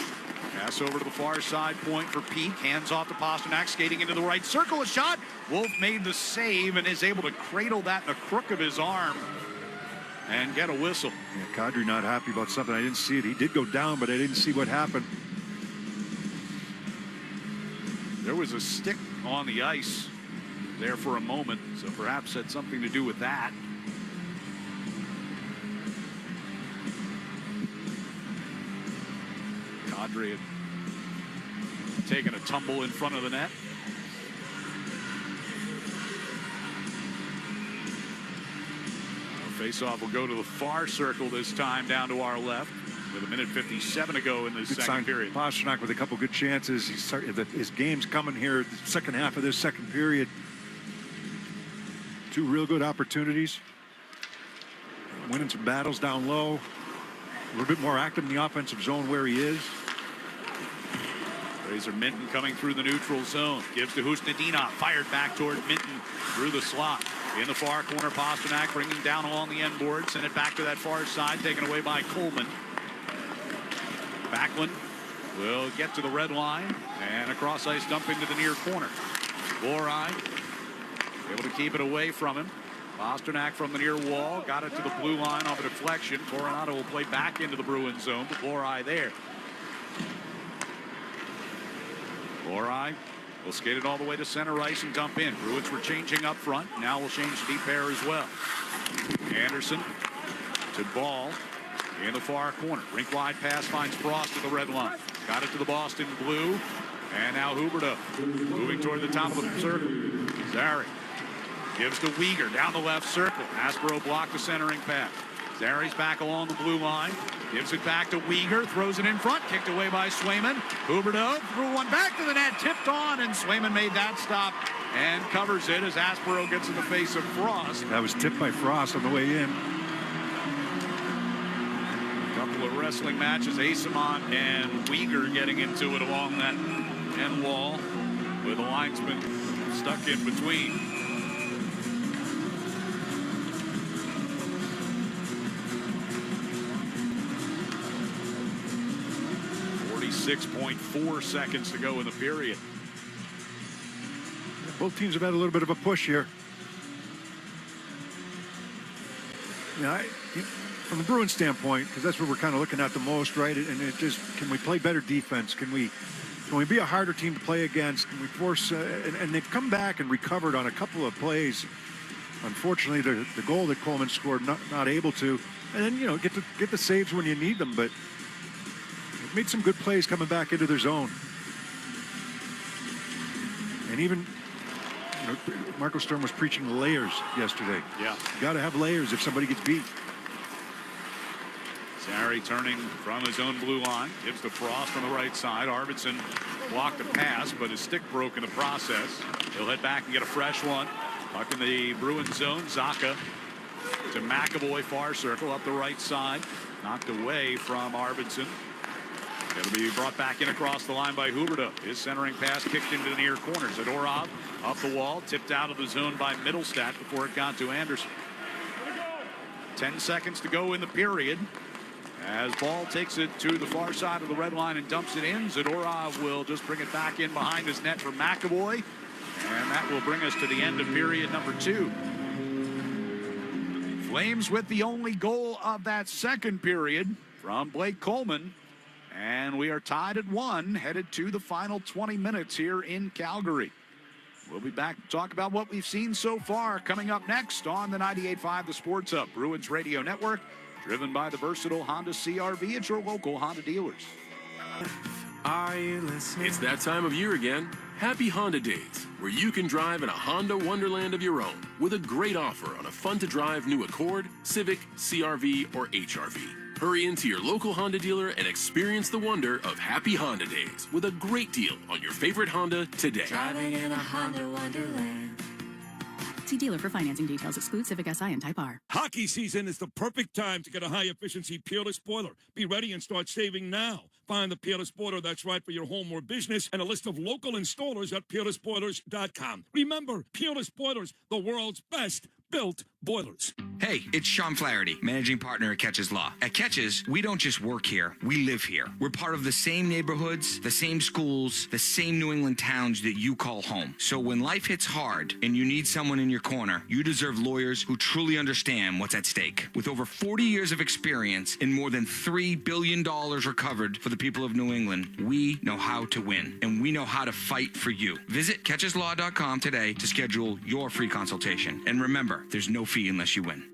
Pass over to the far side point for Peak. Hands off to Pasternak, skating into the right circle. A shot. Wolf made the save and is able to cradle that in the crook of his arm and get a whistle. Yeah, Kadri not happy about something. I didn't see it. He did go down, but I didn't see what happened. There was a stick on the ice there for a moment, so perhaps had something to do with that. Kadri had taken a tumble in front of the net. Face-off will go to the far circle this time, down to our left, with 1:57 to go in the second period. Pasternak with a couple good chances. His game's coming here, the second half of this second period. Two real good opportunities. Winning some battles down low. A little bit more active in the offensive zone where he is. Fraser Minton coming through the neutral zone. Gives to Kuznetsov. Fired back toward Minton through the slot. In the far corner, Pasternak bringing down along the end board. Send it back to that far side. Taken away by Coleman. Backlund will get to the red line. And a cross ice dump into the near corner. Lorai able to keep it away from him. Pasternak from the near wall. Got it to the blue line off a deflection. Coronado will play back into the Bruins zone. But Lorai there. Lorai will skate it all the way to center ice and dump in. Bruins were changing up front. Now we'll change to deep pair as well. Anderson to Ball in the far corner. Rink wide pass finds Frost at the red line. Got it to the Boston Blue. And now Huberdeau moving toward the top of the circle. Zary gives to Weegar down the left circle. Aspero blocked the centering pass. Zary's back along the blue line. Gives it back to Weegar. Throws it in front. Kicked away by Swayman. Huberdeau threw one back to the net. Tipped on. And Swayman made that stop and covers it as Aspero gets in the face of Frost. That was tipped by Frost on the way in. A couple of wrestling matches. Asamont and Weegar getting into it along that end wall with the linesman stuck in between. 46.4 seconds to go in the period. Both teams have had a little bit of a push here. From the Bruins standpoint, because that's what we're kind of looking at the most, right? And it just, can we play better defense? Can we be a harder team to play against? Can we force? And they've come back and recovered on a couple of plays. Unfortunately, the goal that Coleman scored, not able to. And then get the saves when you need them, but they've made some good plays coming back into their zone. And even Marco Sturm was preaching layers yesterday. Yeah, you got to have layers if somebody gets beat. Zary turning from his own blue line, gives to Frost on the right side. Arvidsson blocked a pass, but his stick broke in the process. He'll head back and get a fresh one. Puck in the Bruins zone. Zacha to McAvoy, far circle up the right side. Knocked away from Arvidsson. Going to be brought back in across the line by Huberdeau. His centering pass kicked into the near corner. Zadorov up the wall, tipped out of the zone by Middlestat before it got to Anderson. 10 seconds to go in the period. As Ball takes it to the far side of the red line and dumps it in, Zadorov will just bring it back in behind his net for McAvoy. And that will bring us to the end of period number 2. Flames with the only goal of that second period from Blake Coleman. And we are tied at 1, headed to the final 20 minutes here in Calgary. We'll be back to talk about what we've seen so far coming up next on the 98.5 The Sports Hub, Bruins Radio Network, driven by the versatile Honda CR-V at your local Honda dealers. Are you listening? It's that time of year again. Happy Honda Days, where you can drive in a Honda wonderland of your own with a great offer on a fun-to-drive new Accord, Civic, CR-V, or HR-V. Hurry into your local Honda dealer and experience the wonder of Happy Honda Days with a great deal on your favorite Honda today. Driving in a Honda wonderland. See dealer for financing details. Exclude Civic Si and Type R. Hockey season is the perfect time to get a high-efficiency peerless boiler. Be ready and start saving now. Find the peerless boiler that's right for your home or business and a list of local installers at peerlessboilers.com. Remember, Peerless Boilers, the world's best built boilers. Hey, it's Sean Flaherty, managing partner at Catches Law. At Catches, we don't just work here, we live here. We're part of the same neighborhoods, the same schools, the same New England towns that you call home. So when life hits hard and you need someone in your corner, you deserve lawyers who truly understand what's at stake. With over 40 years of experience and more than $3 billion recovered for the people of New England, we know how to win, and we know how to fight for you. Visit catcheslaw.com today to schedule your free consultation. And remember, there's no fee unless you win.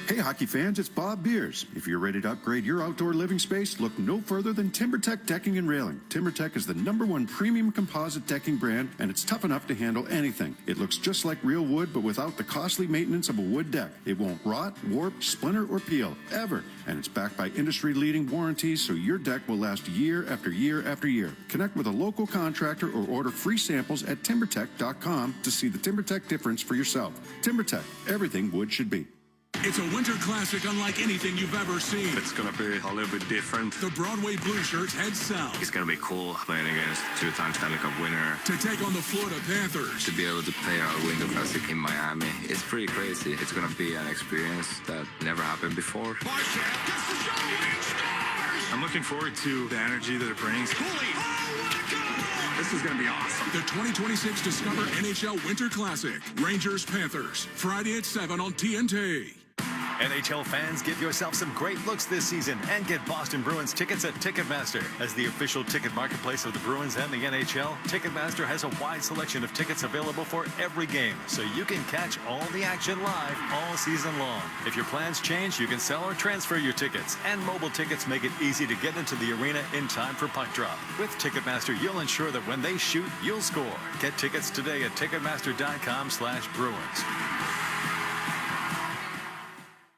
Hey, hockey fans, it's Bob Beers. If you're ready to upgrade your outdoor living space, look no further than TimberTech Decking and Railing. TimberTech is the #1 premium composite decking brand, and it's tough enough to handle anything. It looks just like real wood, but without the costly maintenance of a wood deck. It won't rot, warp, splinter, or peel, ever. And it's backed by industry-leading warranties, so your deck will last year after year after year. Connect with a local contractor or order free samples at timbertech.com to see the TimberTech difference for yourself. TimberTech, everything wood should be. It's a winter classic unlike anything you've ever seen. It's going to be a little bit different. The Broadway Blue Shirts head south. It's going to be cool playing against two-time Stanley Cup winner. To take on the Florida Panthers. To be able to play our winter classic in Miami, it's pretty crazy. It's going to be an experience that never happened before. I'm looking forward to the energy that it brings. This is going to be awesome. The 2026 Discover NHL Winter Classic. Rangers Panthers. Friday at 7 on TNT. NHL fans, give yourself some great looks this season and get Boston Bruins tickets at Ticketmaster. As the official ticket marketplace of the Bruins and the NHL, Ticketmaster has a wide selection of tickets available for every game, so you can catch all the action live all season long. If your plans change, you can sell or transfer your tickets, and mobile tickets make it easy to get into the arena in time for puck drop. With Ticketmaster, you'll ensure that when they shoot, you'll score. Get tickets today at Ticketmaster.com/Bruins.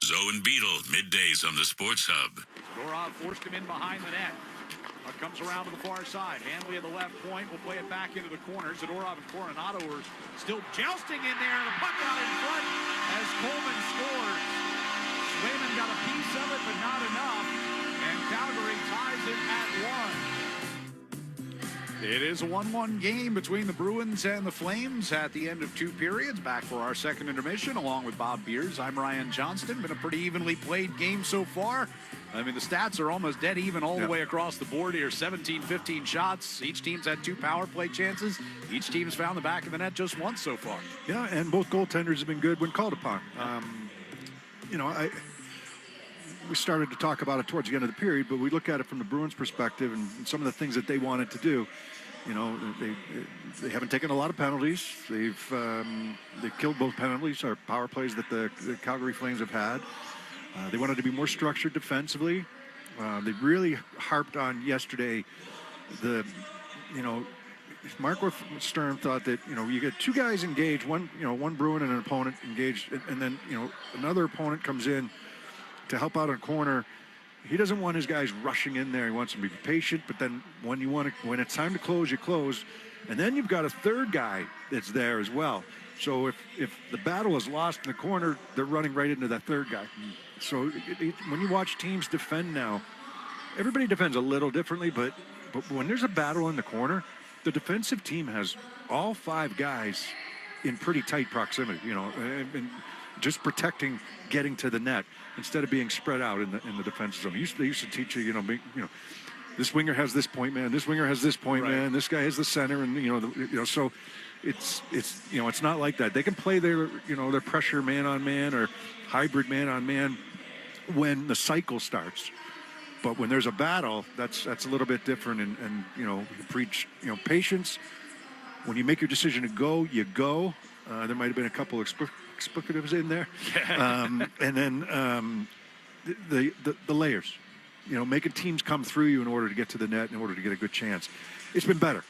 Zoe and Beetle, middays on the Sports Hub. Zadorov forced him in behind the net. Comes around to the far side. Hanley at the left point will play it back into the corner. Zadorov and Coronado are still jousting in there. The puck out in front as Coleman scores. Swayman got a piece of it, but not enough. And Calgary ties it at 1. It is a 1-1 game between the Bruins and the Flames at the end of 2 periods. Back for our second intermission along with Bob Beers. I'm Ryan Johnston. Been a pretty evenly played game so far. I mean, the stats are almost dead even all the way across the board here. 17, 15 shots. Each team's had 2 power play chances. Each team's found the back of the net just once so far. Yeah, and both goaltenders have been good when called upon. We started to talk about it towards the end of the period, but we look at it from the Bruins' perspective and some of the things that they wanted to do. You know, they haven't taken a lot of penalties. They've killed both penalties or power plays that the Calgary Flames have had. They wanted to be more structured defensively. They really harped on yesterday Mark Stern thought that, you get 2 guys engaged, one Bruin and an opponent engaged, and then, another opponent comes in to help out on a corner. He doesn't want his guys rushing in there. He wants them to be patient, but then when it's time to close, you close. And then you've got a third guy that's there as well. So if the battle is lost in the corner, they're running right into that third guy. So when you watch teams defend now, everybody defends a little differently, but when there's a battle in the corner, the defensive team has all 5 guys in pretty tight proximity, and just protecting getting to the net instead of being spread out in the defensive zone. They used to teach you, this winger has this point man, this winger has this point man, this guy has the center, and so it's not like that. They can play their pressure man on man or hybrid man on man when the cycle starts. But when there's a battle, that's a little bit different, and you preach patience. When you make your decision to go, you go. There might have been a couple explicatives in there, and then the layers, making teams come through you in order to get to the net, in order to get a good chance. It's been better.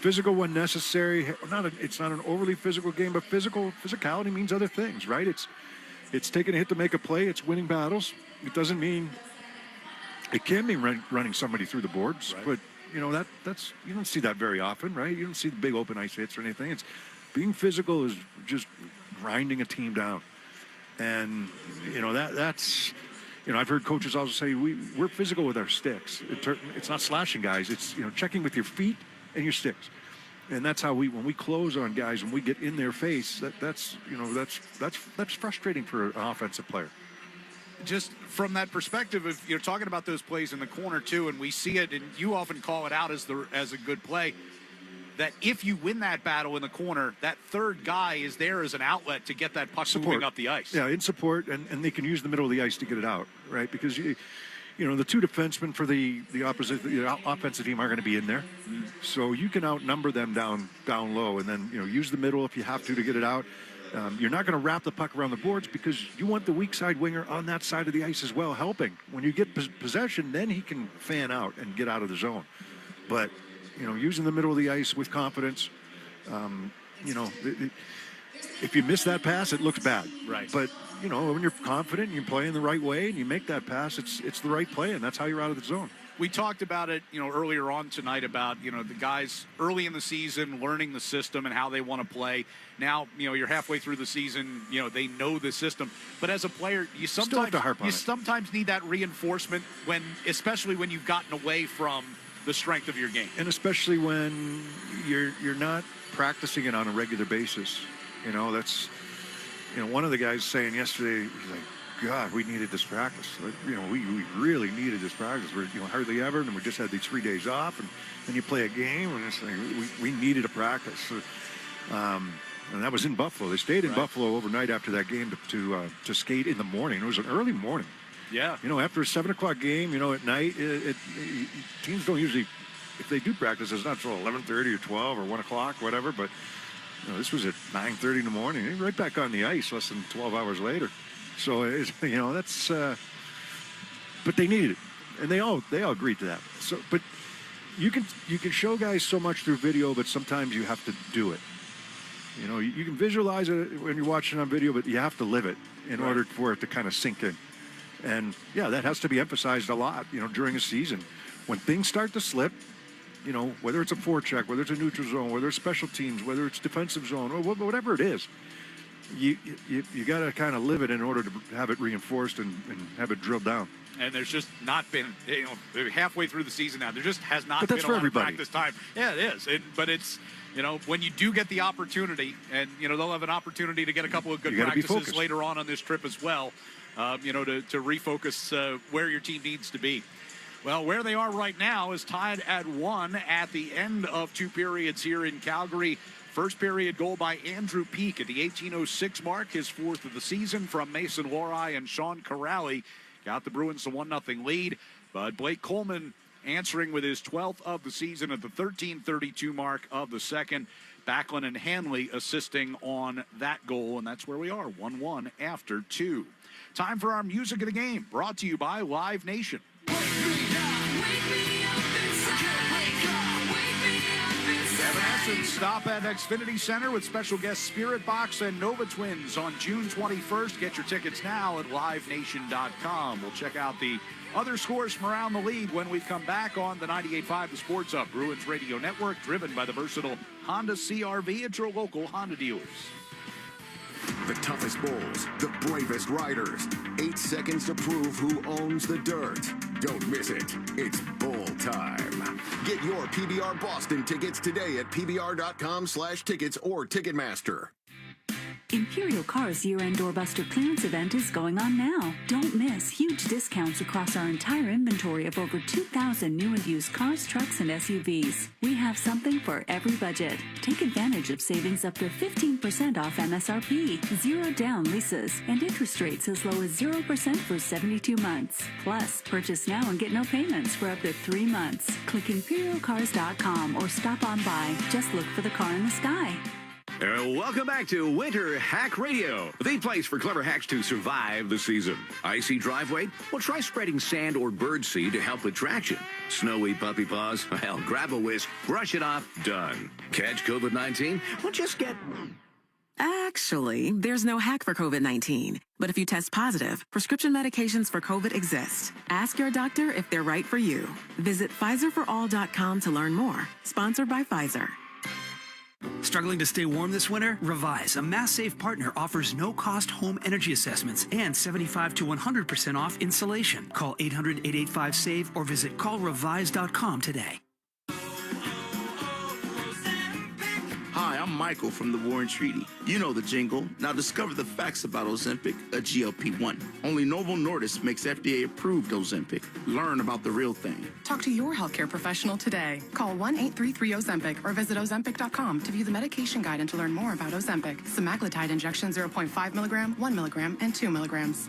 Physical when necessary. It's not an overly physical game, but physicality means other things, right? It's taking a hit to make a play. It's winning battles. It doesn't mean it can be running somebody through the boards, but that's you don't see that very often, right? You don't see the big open ice hits or anything. It's being physical is just grinding a team down, and that's I've heard coaches also say we're physical with our sticks. It's not slashing guys. It's checking with your feet and your sticks, and that's how when we close on guys, when we get in their face, that's frustrating for an offensive player. Just from that perspective, if you're talking about those plays in the corner too, and we see it, and you often call it out as a good play, that if you win that battle in the corner, that third guy is there as an outlet to get that puck moving up the ice. Yeah, in support, and they can use the middle of the ice to get it out, right? Because the 2 defensemen for the offensive team are going to be in there, so you can outnumber them down low, and then use the middle if you have to get it out. You're not going to wrap the puck around the boards because you want the weak side winger on that side of the ice as well, helping. When you get possession, then he can fan out and get out of the zone. But, using the middle of the ice with confidence, if you miss that pass, it looks bad. Right. But, when you're confident and you're playing the right way and you make that pass, it's the right play, and that's how you're out of the zone. We talked about it, earlier on tonight about, the guys early in the season learning the system and how they want to play. Now, you're halfway through the season, they know the system. But as a player, you sometimes need that reinforcement especially when you've gotten away from the strength of your game. And especially when you're not practicing it on a regular basis. That's one of the guys saying yesterday, he's like, God, we needed this practice. We really needed this practice. We're hardly ever, and we just had these 3 days off, and then you play a game, and it's like we needed a practice. And that was in Buffalo. They stayed in Buffalo overnight after that game to skate in the morning. It was an early morning. Yeah. After a 7:00 game, at night, teams don't usually, if they do practice, it's not until 11:30 or 12 or 1 o'clock, whatever. But this was at 9:30 in the morning. Right back on the ice less than 12 hours later. So that's, but they needed it, and they all agreed to that. So, but you can show guys so much through video, but sometimes you have to do it. You can visualize it when you're watching on video, but you have to live it in order for it to kind of sink in. And yeah, that has to be emphasized a lot. During a season, when things start to slip, whether it's a forecheck, whether it's a neutral zone, whether it's special teams, whether it's defensive zone, or whatever it is. you got to kind of live it in order to have it reinforced and have it drilled down. And there's just not been, halfway through the season now, there just has not But been that's a for lot everybody. of practice time. Yeah, it is. But it's, when you do get the opportunity, and, they'll have an opportunity to get a couple of good You gotta be practices focused. later on this trip as well, to refocus where your team needs to be. Well, where they are right now is tied at 1 at the end of 2 periods here in Calgary. First period goal by Andrew Peak at the 18:06 mark, his 4th of the season from Mason Lorai and Sean Corrali. Got the Bruins a 1-0 lead, but Blake Coleman answering with his 12th of the season at the 13:32 mark of the second. Backlund and Hanley assisting on that goal, and that's where we are, 1-1 after 2. Time for our music of the game, brought to you by Live Nation. Evanescence stop at Xfinity Center with special guest Spirit Box and Nova Twins on June 21st. Get your tickets now at livenation.com. We'll check out the other scores from around the league when we come back on the 98.5 The Sports Hub, Bruins Radio Network, driven by the versatile Honda CR-V at your local Honda dealers. The toughest bulls, the bravest riders. 8 seconds to prove who owns the dirt. Don't miss it. It's bull time. Get your PBR Boston tickets today at pbr.com/tickets or Ticketmaster. Imperial Car's year-end doorbuster clearance event is going on now. Don't miss huge discounts across our entire inventory of over 2,000 new and used cars, trucks, and SUVs. We have something for every budget. Take advantage of savings up to 15% off MSRP, 0 down leases, and interest rates as low as 0% for 72 months. Plus, purchase now and get no payments for up to 3 months. Click ImperialCars.com or stop on by. Just look for the car in the sky. Welcome back to Winter Hack Radio, the place for clever hacks to survive the season. Icy driveway? Well, try spreading sand or birdseed to help with traction. Snowy puppy paws? Well, grab a whisk, brush it off, done. Catch COVID-19? Well, just get... Actually, there's no hack for COVID-19. But if you test positive, prescription medications for COVID exist. Ask your doctor if they're right for you. Visit PfizerForAll.com to learn more. Sponsored by Pfizer. Struggling to stay warm this winter? Revise, a mass-safe partner, offers no-cost home energy assessments and 75 to 100% off insulation. Call 800-885-SAVE or visit callrevise.com today. Hi, I'm Michael from the Warren Treaty. You know the jingle. Now discover the facts about Ozempic, a GLP-1. Only Novo Nordisk makes FDA-approved Ozempic. Learn about the real thing. Talk to your healthcare professional today. Call 1-833-OZEMPIC or visit Ozempic.com to view the medication guide and to learn more about Ozempic. Semaglutide injection 0.5 milligram, 1 milligram, and 2 milligrams.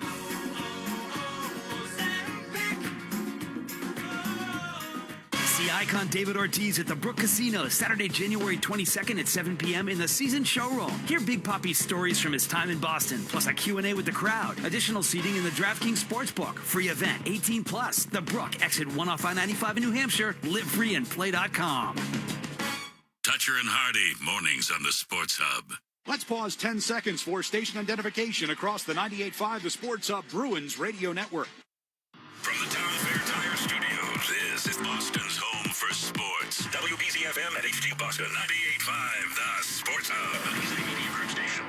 See icon David Ortiz at the Brook Casino Saturday, January 22nd at 7 p.m. in the season showroom. Hear Big Papi's stories from his time in Boston, plus a Q&A with the crowd. Additional seating in the DraftKings Sportsbook. Free event, 18 plus. The Brook, exit 1 off I-95 in New Hampshire. Live free and play.com. Toucher and Hardy, mornings on the Sports Hub. Let's pause 10 seconds for station identification across the 98.5 The Sports Hub Bruins Radio Network. From the Town Fair Tire Studios, this is Boston's home for sports. WBZ-FM at HD Boston 98.5, The Sports Hub. Media Group Station.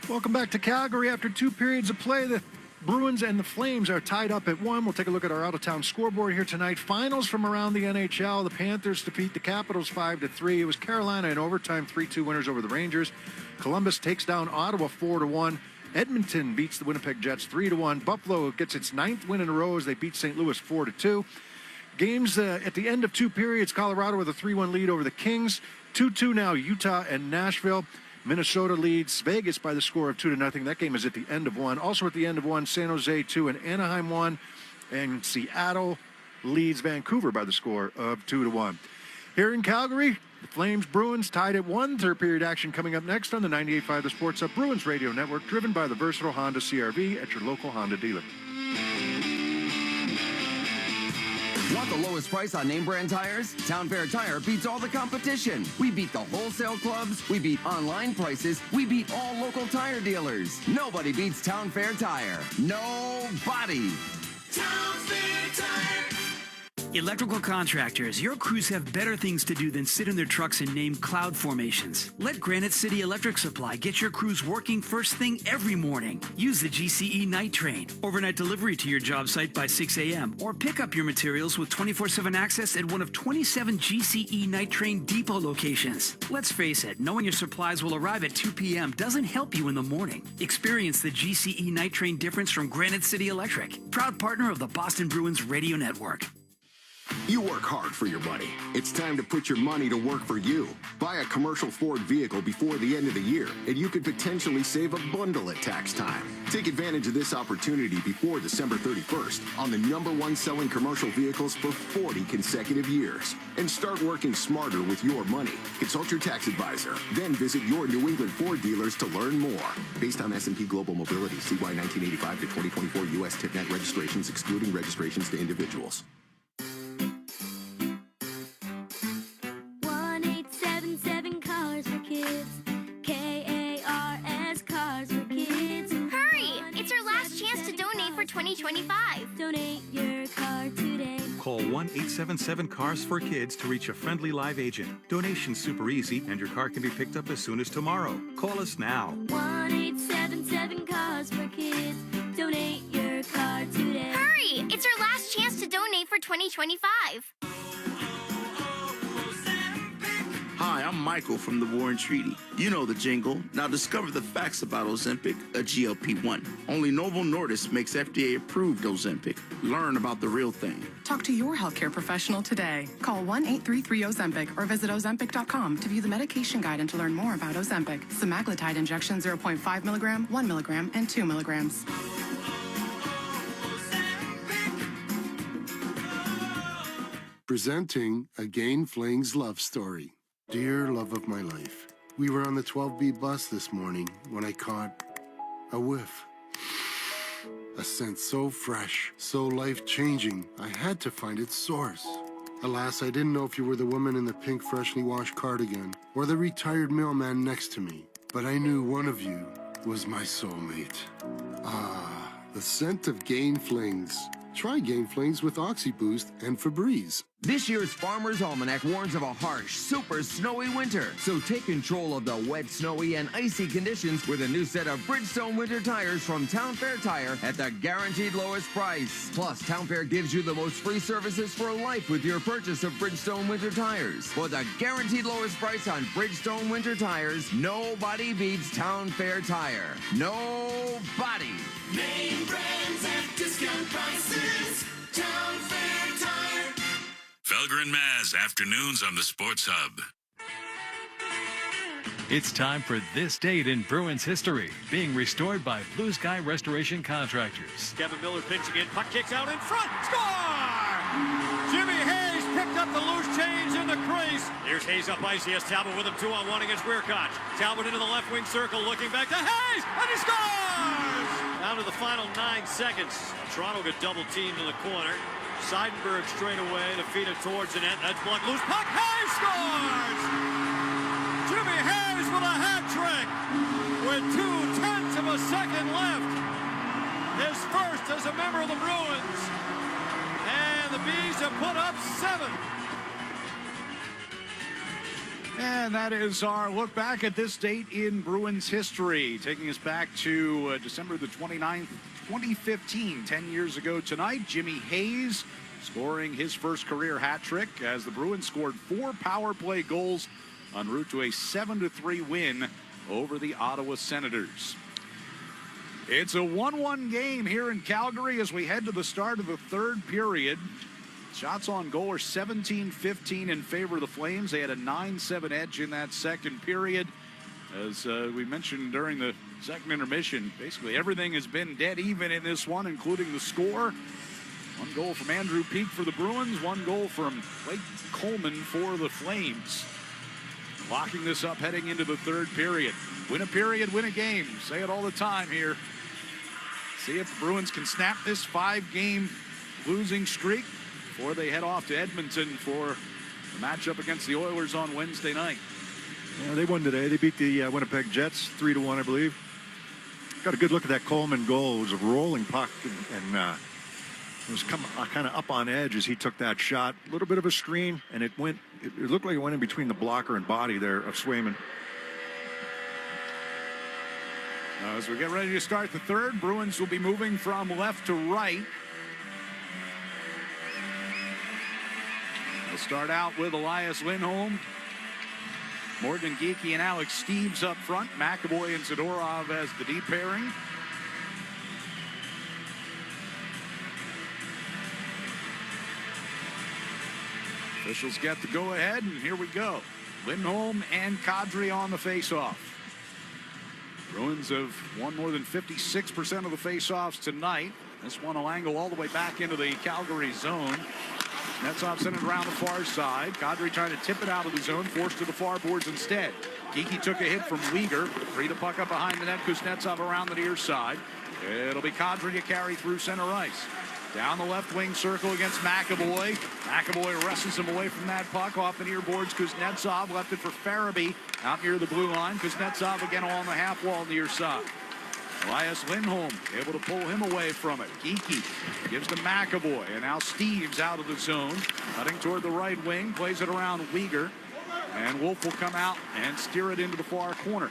Welcome back to Calgary. After 2 periods of play, the Bruins and the Flames are tied up at 1. We'll take a look at our out-of-town scoreboard here tonight. Finals from around the NHL. The Panthers defeat the Capitals 5-3. It was Carolina in overtime, 3-2 winners over the Rangers. Columbus takes down Ottawa 4-1. Edmonton beats the Winnipeg Jets 3-1. Buffalo gets its 9th win in a row as they beat St. Louis 4-2. Games at the end of 2 periods, Colorado with a 3-1 lead over the Kings. 2-2 now, Utah and Nashville. Minnesota leads Vegas by the score of 2-0. That game is at the end of 1. Also at the end of 1, San Jose 2 and Anaheim 1. And Seattle leads Vancouver by the score of 2-1. Here in Calgary, the Flames Bruins tied at 1. 3rd period action coming up next on the 98.5 The Sports Hub Bruins Radio Network, driven by the versatile Honda CR-V at your local Honda dealer. Want the lowest price on name brand tires? Town Fair Tire beats all the competition. We beat the wholesale clubs. We beat online prices. We beat all local tire dealers. Nobody beats Town Fair Tire. Nobody. Town Fair Tire. Electrical contractors, your crews have better things to do than sit in their trucks and name cloud formations. Let Granite City Electric Supply get your crews working first thing every morning. Use the GCE Night Train. Overnight delivery to your job site by 6 a.m. or pick up your materials with 24/7 access at one of 27 GCE Night Train depot locations. Let's face it, knowing your supplies will arrive at 2 p.m. doesn't help you in the morning. Experience the GCE Night Train difference from Granite City Electric, proud partner of the Boston Bruins Radio Network. You work hard for your money. It's time to put your money to work for you. Buy a commercial Ford vehicle before the end of the year, and you could potentially save a bundle at tax time. Take advantage of this opportunity before December 31st on the #1 selling commercial vehicles for 40 consecutive years. And start working smarter with your money. Consult your tax advisor. Then visit your New England Ford dealers to learn more. Based on S&P Global Mobility, CY 1985 to 2024 U.S. TIPNet registrations, excluding registrations to individuals. 1877 Cars for Kids. KARS Cars for Kids. Hurry! It's our last chance to donate for 2025. Donate your car today. Call 1-877-CARS for Kids to reach a friendly live agent. Donation's super easy, and your car can be picked up as soon as tomorrow. Call us now. 1877 Cars for Kids. Donate your car today. Hurry! It's our last chance to donate for 2025. Hi, I'm Michael from the War and Treaty. You know the jingle. Now discover the facts about Ozempic, a GLP-1. Only Novo Nordisk makes FDA-approved Ozempic. Learn about the real thing. Talk to your healthcare professional today. Call 1-833-OZEMPIC or visit Ozempic.com to view the medication guide and to learn more about Ozempic. Semaglutide injection 0.5 milligram, 1 milligram, and 2 milligrams. Presenting Again Fling's love story. Dear love of my life, we were on the 12B bus this morning when I caught a whiff. A scent so fresh, so life-changing, I had to find its source. Alas, I didn't know if you were the woman in the pink freshly washed cardigan or the retired mailman next to me, but I knew one of you was my soulmate. Ah, the scent of Gain Flings. Try Gain Flings with OxyBoost and Febreze. This year's Farmer's Almanac warns of a harsh, super snowy winter. So take control of the wet, snowy, and icy conditions with a new set of Bridgestone winter tires from Town Fair Tire at the guaranteed lowest price. Plus, Town Fair gives you the most free services for life with your purchase of Bridgestone winter tires. For the guaranteed lowest price on Bridgestone winter tires, nobody beats Town Fair Tire. Nobody. Name brands at discount prices. Town Fair Tire. Felger and Maz, afternoons on the Sports Hub. It's time for This Date in Bruins History, being restored by Blue Sky Restoration Contractors. Kevin Miller pinching in, puck kicks out in front, score! Jimmy Hayes picked up the loose change in the crease. Here's Hayes up ice, he has Talbot with him 2-on-1 against Weirkoch. Talbot into the left wing circle, looking back to Hayes, and he scores! Down to the final 9 seconds. Toronto got double teamed in the corner. Seidenberg straight away to feed it towards the net. That's blocked loose. Puck, Hayes scores! Jimmy Hayes with a hat trick with 0.2 of a second left. His first as a member of the Bruins. And the Bees have put up 7. And that is our look back at this date in Bruins history, taking us back to December the 29th, 2015, 10 years ago tonight. Jimmy Hayes scoring his first career hat trick as the Bruins scored 4 power play goals en route to a 7-3 win over the Ottawa Senators. It's a 1-1 game here in Calgary as we head to the start of the third period. Shots on goal are 17-15 in favor of the Flames. They had a 9-7 edge in that second period. As we mentioned during the second intermission, basically everything has been dead even in this one, including the score. 1 goal from Andrew Peeke for the Bruins, 1 goal from Blake Coleman for the Flames. Locking this up heading into the third period. Win a period, win a game. Say it all the time here. See if the Bruins can snap this 5-game losing streak before they head off to Edmonton for the matchup against the Oilers on Wednesday night. Yeah, they won today. They beat the Winnipeg Jets 3-1, I believe. Got a good look at that Coleman goal. It was a rolling puck, and was kind of up on edge as he took that shot. A little bit of a screen, and it looked like it went in between the blocker and body there of Swayman. As we get ready to start the third, Bruins will be moving from left to right. They'll start out with Elias Lindholm, Morgan Geekie, and Alex Steeves up front. McAvoy and Zadorov as the deep pairing. Officials get the go-ahead, and here we go. Lindholm and Kadri on the face-off. Bruins have won more than 56% of the face-offs tonight. This one will angle all the way back into the Calgary zone. Kuznetsov sent it around the far side. Kadri trying to tip it out of the zone, forced to the far boards instead. Geekie took a hit from Weegar. Free to puck up behind the net. Kuznetsov around the near side. It'll be Kadri to carry through center ice. Down the left wing circle against McAvoy. McAvoy wrestles him away from that puck off the near boards. Kuznetsov left it for Farabee out near the blue line. Kuznetsov again along the half wall near side. Elias Lindholm able to pull him away from it. Geekie gives to McAvoy, and now Steeves out of the zone. Cutting toward the right wing, plays it around Weegar. And Wolf will come out and steer it into the far corner.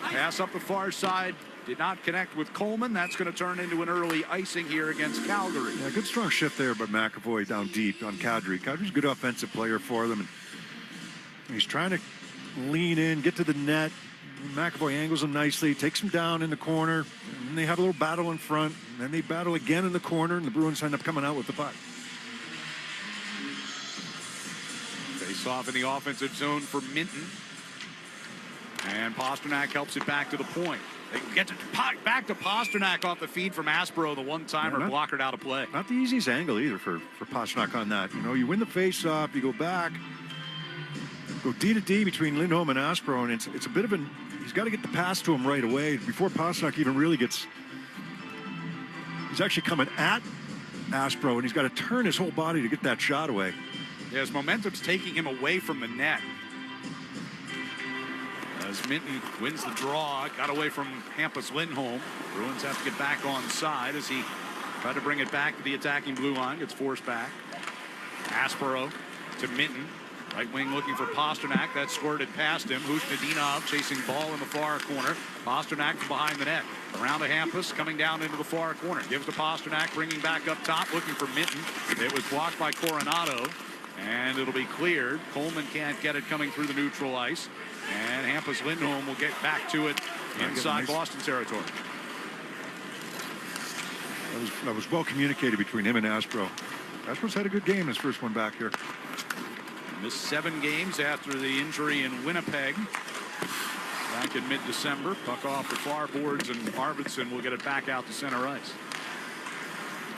Pass up the far side. Did not connect with Coleman. That's going to turn into an early icing here against Calgary. Yeah, good strong shift there, but McAvoy down deep on Kadri. Kadri's a good offensive player for them, and he's trying to lean in, get to the net. McAvoy angles him nicely, takes him down in the corner, and they have a little battle in front. And then they battle again in the corner, and the Bruins end up coming out with the puck. Face off in the offensive zone for Minton. And Pasternak helps it back to the point. They get it back to Pasternak off the feed from Aspro, the one-timer, blockered out of play. Not the easiest angle either for Pasternak on that. You know, you win the face-off, you go back, go D to D between Lindholm and Aspro, and it's a bit of an, he's got to get the pass to him right away before Pasternak even really gets, he's actually coming at Aspro, and he's got to turn his whole body to get that shot away. Yeah, his momentum's taking him away from the net. As Minton wins the draw, got away from Hampus Lindholm. Bruins have to get back on side as he tried to bring it back to the attacking blue line. Gets forced back. Aspero to Minton. Right wing looking for Pasternak. That squirted past him. Husnudinov chasing ball in the far corner. Pasternak from behind the net. Around to Hampus, coming down into the far corner. Gives to Pasternak, bringing back up top, looking for Minton. It was blocked by Coronado, and it'll be cleared. Coleman can't get it coming through the neutral ice. And Hampus Lindholm will get back to it inside Boston territory. That was well communicated between him and Aspro. Aspro's had a good game his first one back here. Missed 7 games after the injury in Winnipeg back in mid-December. Puck off the far boards, and Arvidsson will get it back out to center ice.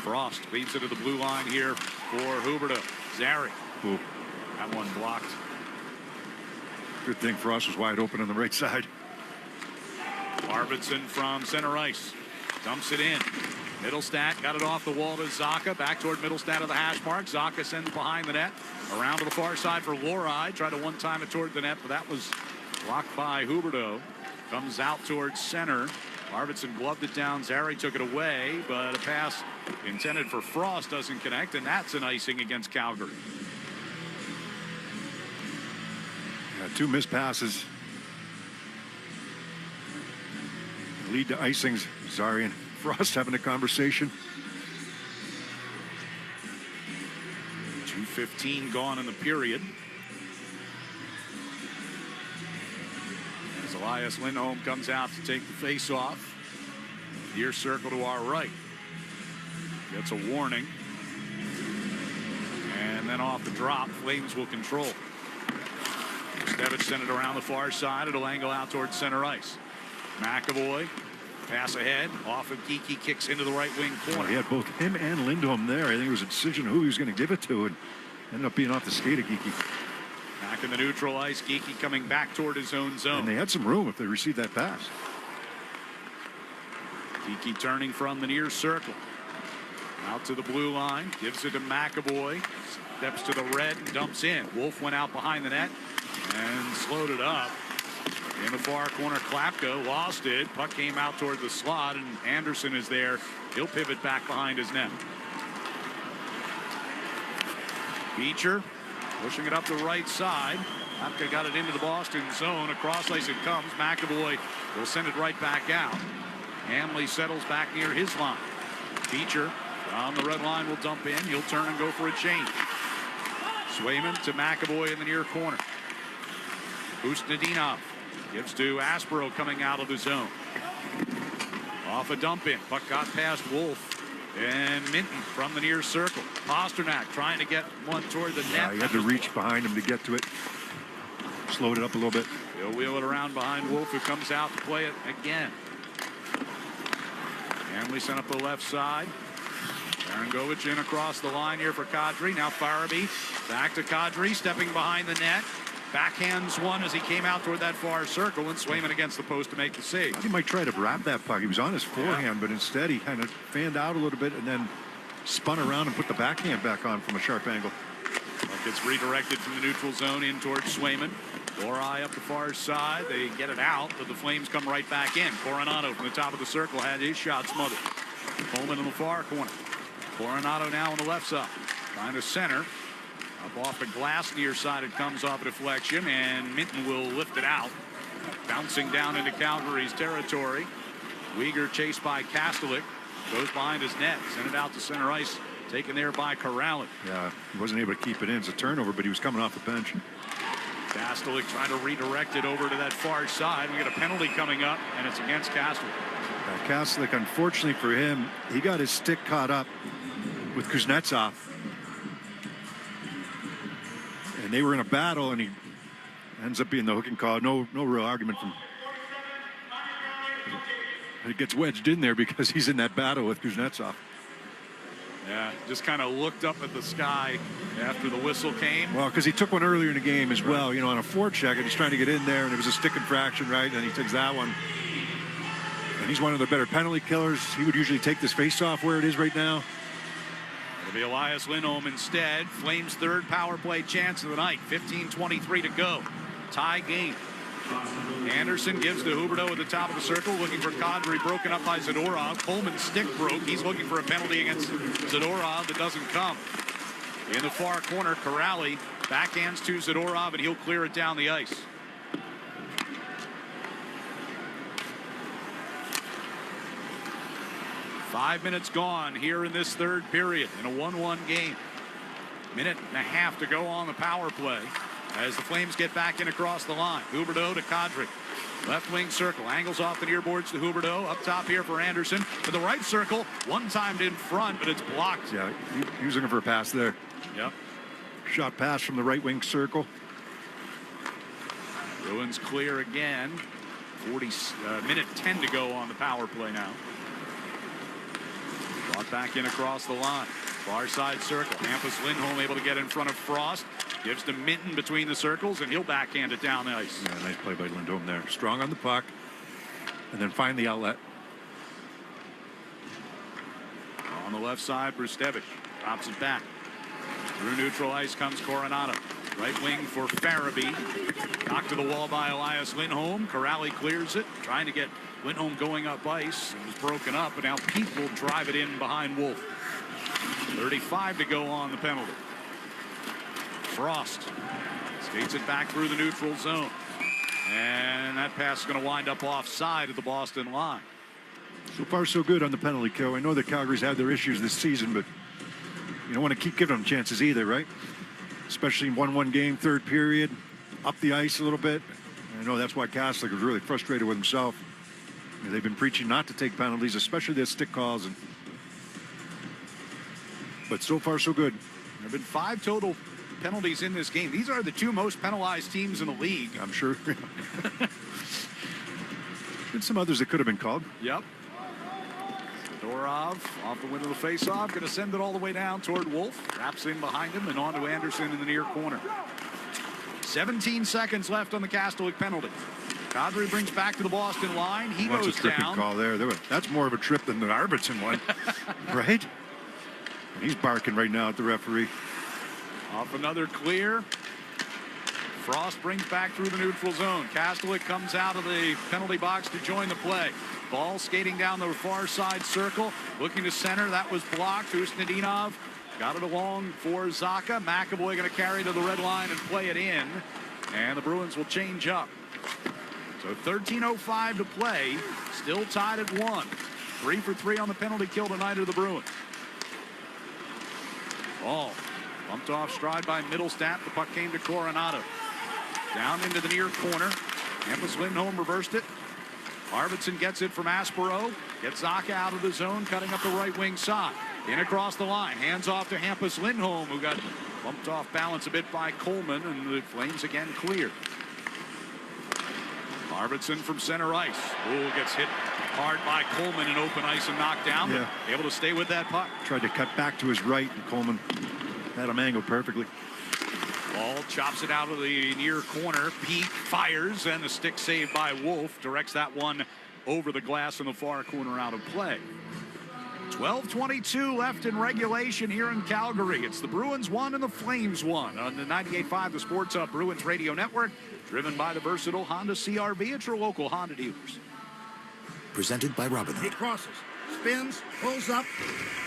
Frost leads into the blue line here for Huberdeau. Zary. Ooh. That one blocked. Good thing Frost was wide open on the right side. Arvidsson from center ice. Dumps it in. Middlestat got it off the wall to Zaka. Back toward Middlestat of the hash mark. Zaka sends behind the net. Around to the far side for Lorai. Tried to one-time it toward the net, but that was blocked by Huberdeau. Comes out towards center. Arvidsson gloved it down. Zary took it away, but a pass intended for Frost doesn't connect, and that's an icing against Calgary. Yeah, 2 missed passes. Lead to icings. Zary and Frost having a conversation. 2:15 gone in the period. As Elias Lindholm comes out to take the face-off. Near circle to our right. Gets a warning. And then off the drop, Flames will control. Stevich sent it around the far side. It'll angle out towards center ice. McAvoy, pass ahead, off of Geekie, kicks into the right wing corner. He had both him and Lindholm there. I think it was a decision of who he was going to give it to, and ended up being off the skate of Geekie. Back in the neutral ice, Geekie coming back toward his own zone. And they had some room if they received that pass. Geekie turning from the near circle. Out to the blue line, gives it to McAvoy. Steps to the red and dumps in. Wolf went out behind the net and slowed it up. In the far corner, Klapka lost it. Puck came out toward the slot, and Anderson is there. He'll pivot back behind his net. Beecher pushing it up the right side. Apka got it into the Boston zone. Across ice it comes. McAvoy will send it right back out. Hamley settles back near his line. Beecher on the red line will dump in. He'll turn and go for a change. Swayman to McAvoy in the near corner. Usnadinov gives to Aspero coming out of the zone. Off a dump in. Puck got past Wolf. And Minton from the near circle. Pasternak trying to get one toward the net. He had to reach behind him to get to it. Slowed it up a little bit. He'll wheel it around behind Wolf, who comes out to play it again. Hamley sent up the left side. Arangovich in across the line here for Kadri. Now Farabee back to Kadri, stepping behind the net. Backhands one as he came out toward that far circle, and Swayman against the post to make the save. He might try to wrap that puck. He was on his forehand, but instead he kind of fanned out a little bit and then spun around and put the backhand back on from a sharp angle. Puck gets redirected from the neutral zone in towards Swayman. Lorai up the far side. They get it out, but the Flames come right back in. Coronado from the top of the circle had his shot smothered. Coleman in the far corner. Coronado now on the left side. Trying to center. Up off the glass near side, it comes off a deflection, and Minton will lift it out. Bouncing down into Calgary's territory. Weegar chased by Kastelik. Goes behind his net. Sent it out to center ice. Taken there by Corrali. Yeah, he wasn't able to keep it in. It's a turnover, but he was coming off the bench. Kastelik trying to redirect it over to that far side. We got a penalty coming up, and it's against Kastelik. Kastelik, unfortunately for him, he got his stick caught up with Kuznetsov. And they were in a battle, and he ends up being the hooking call. No real argument from. It gets wedged in there because he's in that battle with Kuznetsov. Yeah, just kind of looked up at the sky after the whistle came. Well, because he took one earlier in the game as well, you know, on a forecheck, and he's trying to get in there, and it was a stick infraction, right? And he takes that one. And he's one of the better penalty killers. He would usually take this face-off where it is right now. It'll be Elias Lindholm instead. Flames' third power play chance of the night. 15:23 to go. Tie game. Anderson gives to Huberdeau at the top of the circle, looking for Kadri, broken up by Zadorov. Coleman's stick broke. He's looking for a penalty against Zadorov that doesn't come. In the far corner, Corrali backhands to Zadorov, and he'll clear it down the ice. Five minutes gone here in this third period in a 1-1 game. Minute and a half to go on the power play as the Flames get back in across the line. Huberdeau to Kadri. Left wing circle. Angles off the near boards to Huberdeau. Up top here for Anderson. To the right circle. One timed in front, but it's blocked. Yeah, he was looking for a pass there. Yep. Shot pass from the right wing circle. Bruins clear again. Minute 10 to go on the power play now. Brought back in across the line. Far side circle. Hampus Lindholm able to get in front of Frost. Gives to Minton between the circles, and he'll backhand it down the ice. Yeah, nice play by Lindholm there. Strong on the puck. And then find the outlet. On the left side, Brustevich drops it back. Through neutral ice comes Coronado. Right wing for Farabee. Knocked to the wall by Elias Lindholm. Corrali clears it. Trying to get Lindholm going up ice. It was broken up, and now Pete will drive it in behind Wolf. 35 to go on the penalty. Frost skates it back through the neutral zone. And that pass is going to wind up offside at the Boston line. So far, so good on the penalty kill. I know that Calgary's had their issues this season, but you don't want to keep giving them chances either, right? Especially in 1-1 game, third period, up the ice a little bit. I know that's why Kastelik was really frustrated with himself. They've been preaching not to take penalties, especially their stick calls. But so far, so good. There have been 5 total penalties in this game. These are the 2 most penalized teams in the league. I'm sure. And some others that could have been called. Yep. Zadorov off the window of the faceoff. Going to send it all the way down toward Wolf. Wraps in behind him and on to Anderson in the near corner. 17 seconds left on the Kastelik penalty. Kadri brings back to the Boston line. He goes a tripping down. Call there. That's more of a trip than the Arvidsson one. Right? And he's barking right now at the referee. Off another clear. Frost brings back through the neutral zone. Kastelik comes out of the penalty box to join the play. Ball skating down the far side circle. Looking to center. That was blocked. Usnadinov Got it along for Zaka. McAvoy going to carry to the red line and play it in. And the Bruins will change up. So 13:05 to play. Still tied at 1. 3 for 3 on the penalty kill tonight of the Bruins. Ball bumped off stride by Middlestat. The puck came to Coronado. Down into the near corner. Hampus Lindholm reversed it. Arvidsson gets it from Aspero. Gets Zaka out of the zone, cutting up the right wing side. In across the line. Hands off to Hampus Lindholm, who got bumped off balance a bit by Coleman, and the Flames again clear. Arvidsson from center ice. Ooh, gets hit hard by Coleman in open ice and knocked down. Yeah. Able to stay with that puck. Tried to cut back to his right, and Coleman had him angled perfectly. Ball chops it out of the near corner. Peak fires, and the stick saved by Wolf. Directs that one over the glass in the far corner out of play. 12:22 left in regulation here in Calgary. It's the Bruins 1 and the Flames 1 on the 98.5 The Sports Hub Bruins Radio Network, driven by the versatile Honda CR-V at your local Honda dealers. Presented by Robinhood. He crosses, spins, pulls up.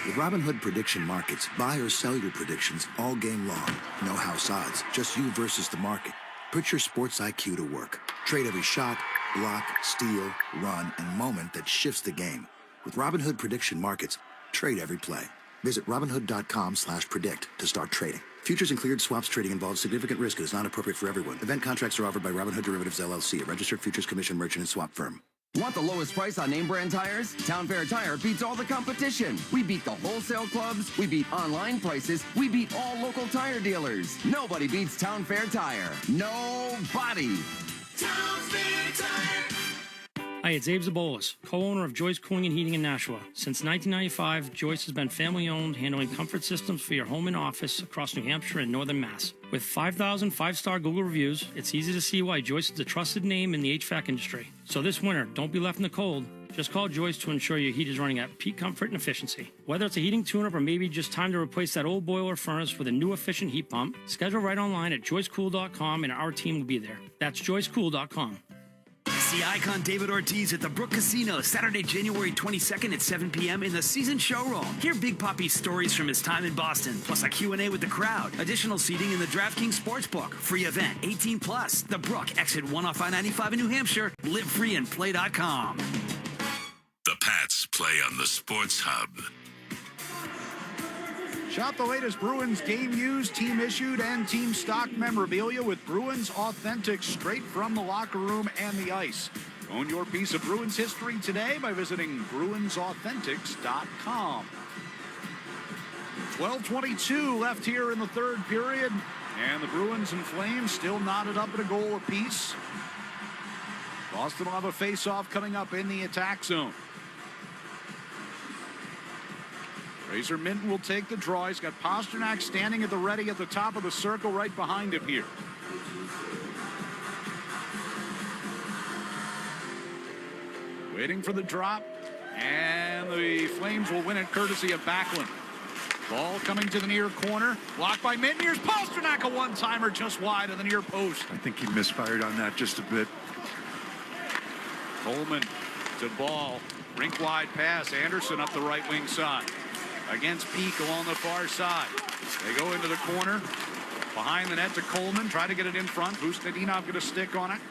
With Robinhood Prediction Markets, buy or sell your predictions all game long. No house odds, just you versus the market. Put your sports IQ to work. Trade every shot, block, steal, run, and moment that shifts the game. With Robinhood Prediction Markets, trade every play. Visit Robinhood.com/predict to start trading. Futures and cleared swaps trading involves significant risk and is not appropriate for everyone. Event contracts are offered by Robinhood Derivatives LLC, a registered futures commission merchant and swap firm. Want the lowest price on name brand tires? Town Fair Tire beats all the competition. We beat the wholesale clubs. We beat online prices. We beat all local tire dealers. Nobody beats Town Fair Tire. Nobody. Town Fair Tire. Hi, it's Abe Zabolis, co-owner of Joyce Cooling and Heating in Nashua. Since 1995, Joyce has been family-owned, handling comfort systems for your home and office across New Hampshire and northern Mass. With 5,000 five-star Google reviews, it's easy to see why Joyce is a trusted name in the HVAC industry. So this winter, don't be left in the cold. Just call Joyce to ensure your heat is running at peak comfort and efficiency. Whether it's a heating tune-up or maybe just time to replace that old boiler furnace with a new efficient heat pump, schedule right online at joycecool.com and our team will be there. That's joycecool.com. See icon David Ortiz at the Brook Casino Saturday, January 22nd at 7 p.m. in the season showroom. Hear Big Poppy's stories from his time in Boston, plus a Q&A with the crowd. Additional seating in the DraftKings Sportsbook. Free event, 18 plus. The Brook, exit 1 off I-95 in New Hampshire. Live free and play.com. The Pats play on the Sports Hub. Shop the latest Bruins game used, team issued, and team stock memorabilia with Bruins Authentic straight from the locker room and the ice. Own your piece of Bruins history today by visiting BruinsAuthentics.com. 12:22 left here in the third period, and the Bruins and Flames still knotted up at a goal apiece. Boston will have a face-off coming up in the attack zone. Fraser Minton will take the draw. He's got Pasternak standing at the ready at the top of the circle right behind him here. Waiting for the drop, and the Flames will win it courtesy of Backlund. Ball coming to the near corner. Blocked by Minton. Here's Pasternak, a one-timer just wide of the near post. I think he misfired on that just a bit. Coleman to Ball. Rink-wide pass. Anderson up the right wing side. Against Peak along the far side. They go into the corner. Behind the net to Coleman. Try to get it in front. Vustadinov get a stick on it.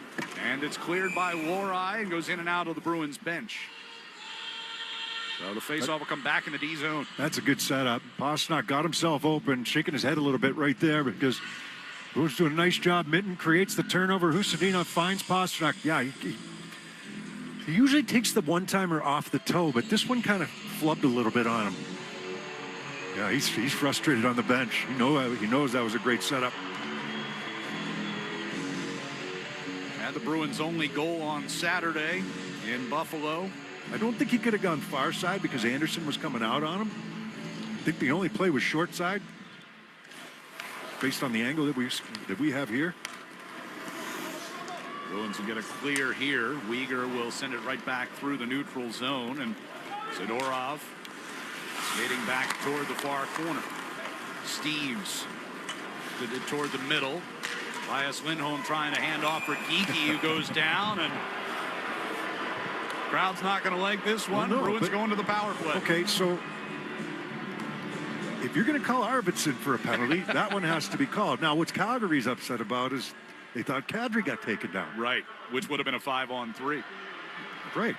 And it's cleared by Lohrei and goes in and out of the Bruins bench. So the faceoff will come back in the D zone. That's a good setup. Pasternak got himself open, shaking his head a little bit right there because Bruins doing a nice job. Minton creates the turnover. Vustadinov finds Pasternak. Yeah, he usually takes the one-timer off the toe, but this one kind of flubbed a little bit on him. Yeah, he's frustrated on the bench. He knows that was a great setup. Had the Bruins' only goal on Saturday in Buffalo. I don't think he could have gone far side because Anderson was coming out on him. I think the only play was short side based on the angle that we have here. Bruins will get a clear here. Uyghur will send it right back through the neutral zone, and Zadorov skating back toward the far corner. Steves did it toward the middle. Elias Lindholm trying to hand off for Geeky, who goes down, and crowd's not going to like this one. Well, no, Bruins going to the power play. Okay, so if you're going to call Arvidsson for a penalty, that one has to be called. Now, what Calgary's upset about is they thought Kadri got taken down. Right, which would have been a 5-on-3. Right.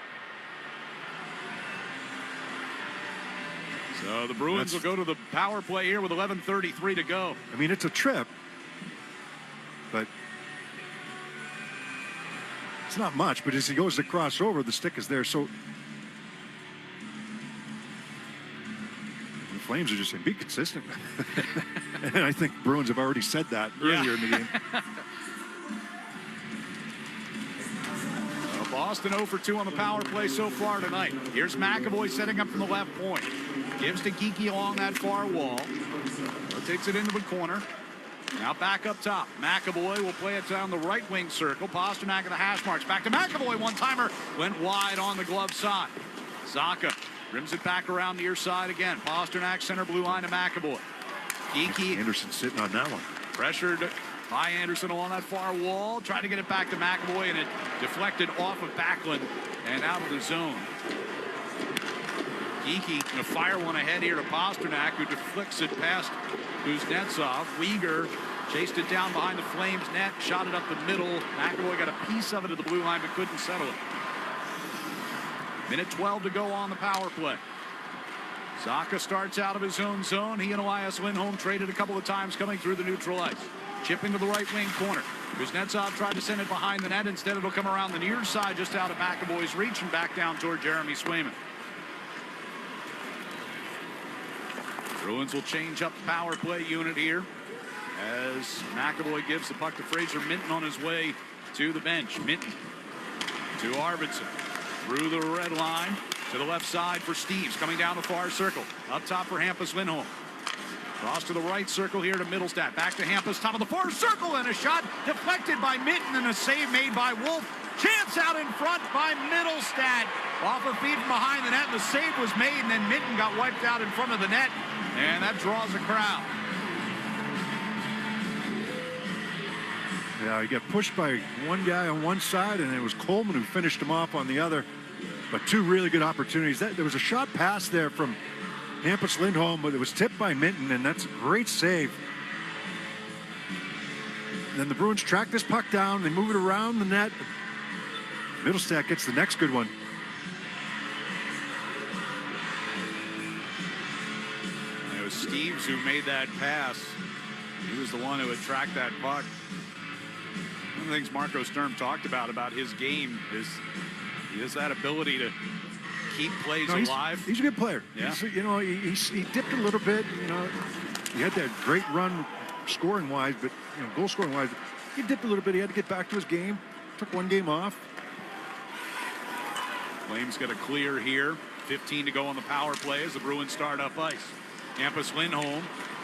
So the Bruins will go to the power play here with 11:33 to go. I mean, it's a trip, but it's not much. But as he goes to cross over, the stick is there. So the Flames are just saying, be consistent. And I think Bruins have already said that earlier in the game. Boston 0 for 2 on the power play so far tonight. Here's McAvoy setting up from the left point. Gives to Geekie along that far wall. Takes it into the corner. Now back up top. McAvoy will play it down the right wing circle. Pasternak at the hash marks. Back to McAvoy. One-timer. Went wide on the glove side. Zacha rims it back around near side again. Pasternak center blue line to McAvoy. Geekie. Anderson sitting on that one. Pressured by Anderson along that far wall. Tried to get it back to McAvoy, and it deflected off of Backlund and out of the zone. Geekie going to fire one ahead here to Pasternak, who deflects it past Kuznetsov. Weegar chased it down behind the Flames net, shot it up the middle. McAvoy got a piece of it to the blue line, but couldn't settle it. Minute 12 to go on the power play. Zacha starts out of his own zone. He and Elias Lindholm traded a couple of times coming through the neutral ice. Chipping to the right wing corner. Kuznetsov tried to send it behind the net. Instead, it'll come around the near side just out of McAvoy's reach and back down toward Jeremy Swayman. Bruins will change up the power play unit here as McAvoy gives the puck to Fraser Minten on his way to the bench. Minten to Arvidsson. Through the red line to the left side for Steves. Coming down the far circle. Up top for Hampus Lindholm. Cross to the right circle here to Middlestat. Back to Hampus, top of the far circle, and a shot deflected by Minten and a save made by Wolf. Chance out in front by Middlestat. Off a feed from behind the net, and the save was made, and then Minten got wiped out in front of the net, and that draws a crowd. Yeah, he got pushed by one guy on one side, and it was Coleman who finished him off on the other. But two really good opportunities. There was a shot pass there from Hampus Lindholm, but it was tipped by Minten, and that's a great save. And then the Bruins track this puck down. They move it around the net. Middlestat gets the next good one. It was Steves who made that pass. He was the one who had tracked that puck. One of the things Marco Sturm talked about his game is he has that ability to keep plays alive. He's a good player. Yeah. He dipped a little bit. He had that great run scoring wise, but goal scoring wise, he dipped a little bit. He had to get back to his game. Took one game off. Flames got a clear here. 15 to go on the power play as the Bruins start up ice. Hampus Lindholm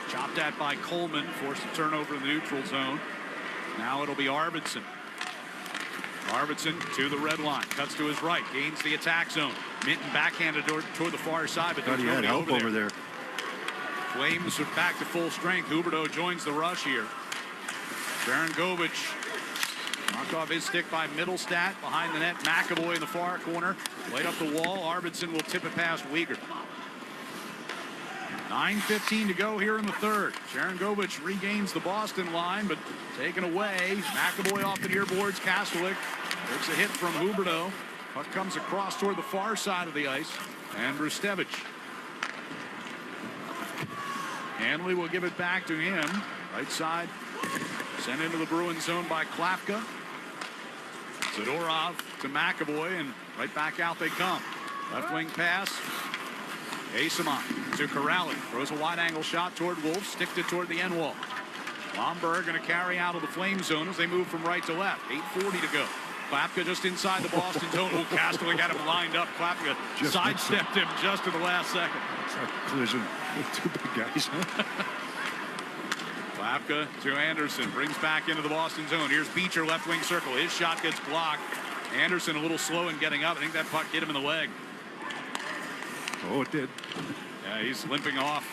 chopped at by Coleman, forced a turnover in the neutral zone. Now it'll be Arvidsson. Arvidsson to the red line, cuts to his right, gains the attack zone. Minten backhanded toward the far side, but there's nobody over there. Flames are back to full strength. Huberdeau joins the rush here. Sharangovich knocked off his stick by Middlestat behind the net. McAvoy in the far corner, played up the wall. Arvidsson will tip it past Weegar. 9:15 to go here in the third. Sharangovich regains the Boston line, but taken away. McAvoy off the near boards. Kastelik takes a hit from Huberdeau. Puck comes across toward the far side of the ice. And Rustevich. Hanley will give it back to him. Right side. Sent into the Bruins zone by Klapka. Zadorov to McAvoy, and right back out they come. Left wing pass. Asamon to Corrali. Throws a wide angle shot toward Wolf. Sticked it toward the end wall. Lomberg going to carry out of the Flame zone as they move from right to left. 8:40 to go. Klapka just inside the Boston zone. Kastelik had him lined up. Klapka sidestepped him just at the last second. It's a collision with two big guys. Klapka to Anderson. Brings back into the Boston zone. Here's Beecher, left wing circle. His shot gets blocked. Anderson a little slow in getting up. I think that puck hit him in the leg. Oh, it did. Yeah, he's limping off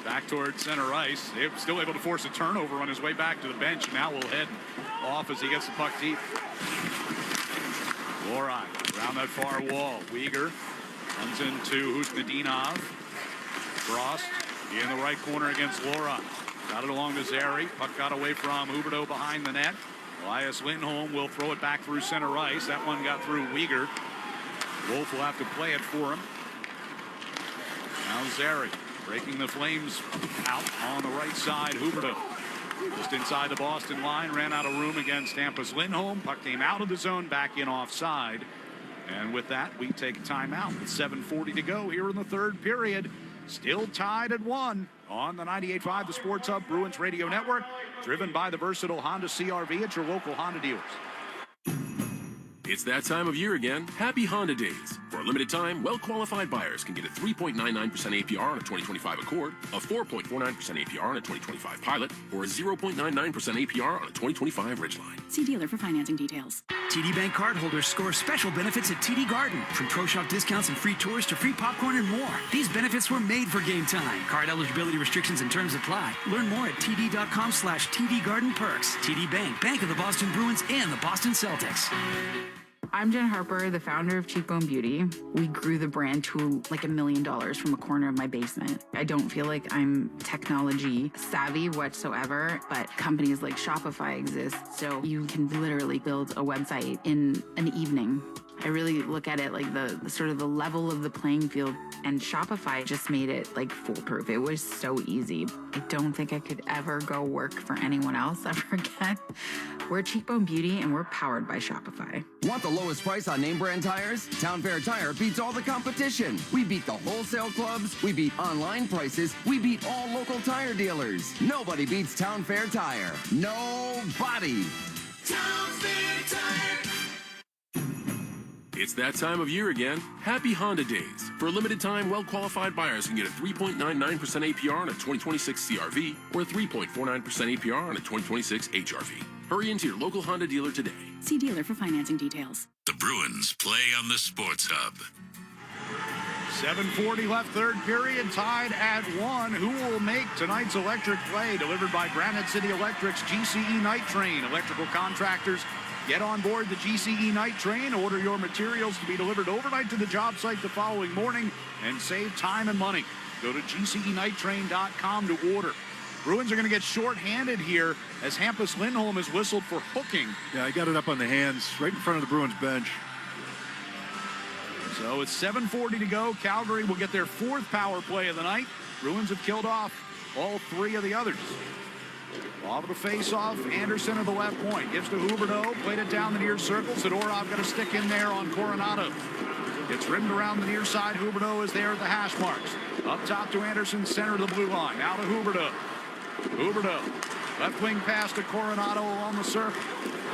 back toward center ice. They're still able to force a turnover on his way back to the bench. Now we'll head off as he gets the puck deep. Lorai around that far wall. Weegar comes into Husnudinov. Frost in the right corner against Laura. Got it along to Zary. Puck got away from Huberdeau behind the net. Elias Lindholm will throw it back through center ice. That one got through Uyghur. Wolf will have to play it for him. Now Zary breaking the Flames out on the right side. Huberdeau just inside the Boston line. Ran out of room against Hampus Lindholm. Puck came out of the zone, back in offside. And with that, we take a timeout with 7:40 to go here in the third period. Still tied at 1 on the 98.5 The Sports Hub Bruins Radio Network. Driven by the versatile Honda CR-V at your local Honda dealers. It's that time of year again. Happy Honda Days. For a limited time, well-qualified buyers can get a 3.99% APR on a 2025 Accord, a 4.49% APR on a 2025 Pilot, or a 0.99% APR on a 2025 Ridgeline. See dealer for financing details. TD Bank cardholders score special benefits at TD Garden. From pro shop discounts and free tours to free popcorn and more. These benefits were made for game time. Card eligibility restrictions and terms apply. Learn more at td.com/TD Garden Perks. TD Bank, Bank of the Boston Bruins and the Boston Celtics. I'm Jen Harper, the founder of Cheekbone Beauty. We grew the brand to like $1 million from a corner of my basement. I don't feel like I'm technology savvy whatsoever, but companies like Shopify exist, so you can literally build a website in an evening. I really look at it like the sort of the level of the playing field, and Shopify just made it like foolproof. It was so easy. I don't think I could ever go work for anyone else ever again. We're Cheekbone Beauty and we're powered by Shopify. Want the lowest price on name brand tires? Town Fair Tire beats all the competition. We beat the wholesale clubs. We beat online prices. We beat all local tire dealers. Nobody beats Town Fair Tire. Nobody. Town Fair Tire. It's that time of year again. Happy Honda Days. For a limited time, well-qualified buyers can get a 3.99% APR on a 2026 CR-V or a 3.49% APR on a 2026 HR-V. Hurry into your local Honda dealer today. See dealer for financing details. The Bruins play on the Sports Hub. 7:40 left, third period, tied at 1. Who will make tonight's electric play? Delivered by Granite City Electric's GCE Night Train. Electrical contractors, get on board the GCE Night Train. Order your materials to be delivered overnight to the job site the following morning and save time and money. Go to GCEnighttrain.com to order. Bruins are going to get short-handed here as Hampus Lindholm is whistled for hooking. Yeah, he got it up on the hands right in front of the Bruins bench. So it's 7:40 to go. Calgary will get their 4th power play of the night. Bruins have killed off all 3 of the others. Off of the face-off, Anderson at the left point. Gives to Huberdeau, played it down the near circle. Zadorov got a stick in there on Coronado. Gets rimmed around the near side. Huberdeau is there at the hash marks. Up top to Anderson, center of the blue line. Now to Huberdeau. Huberdeau, left wing pass to Coronado along the circle.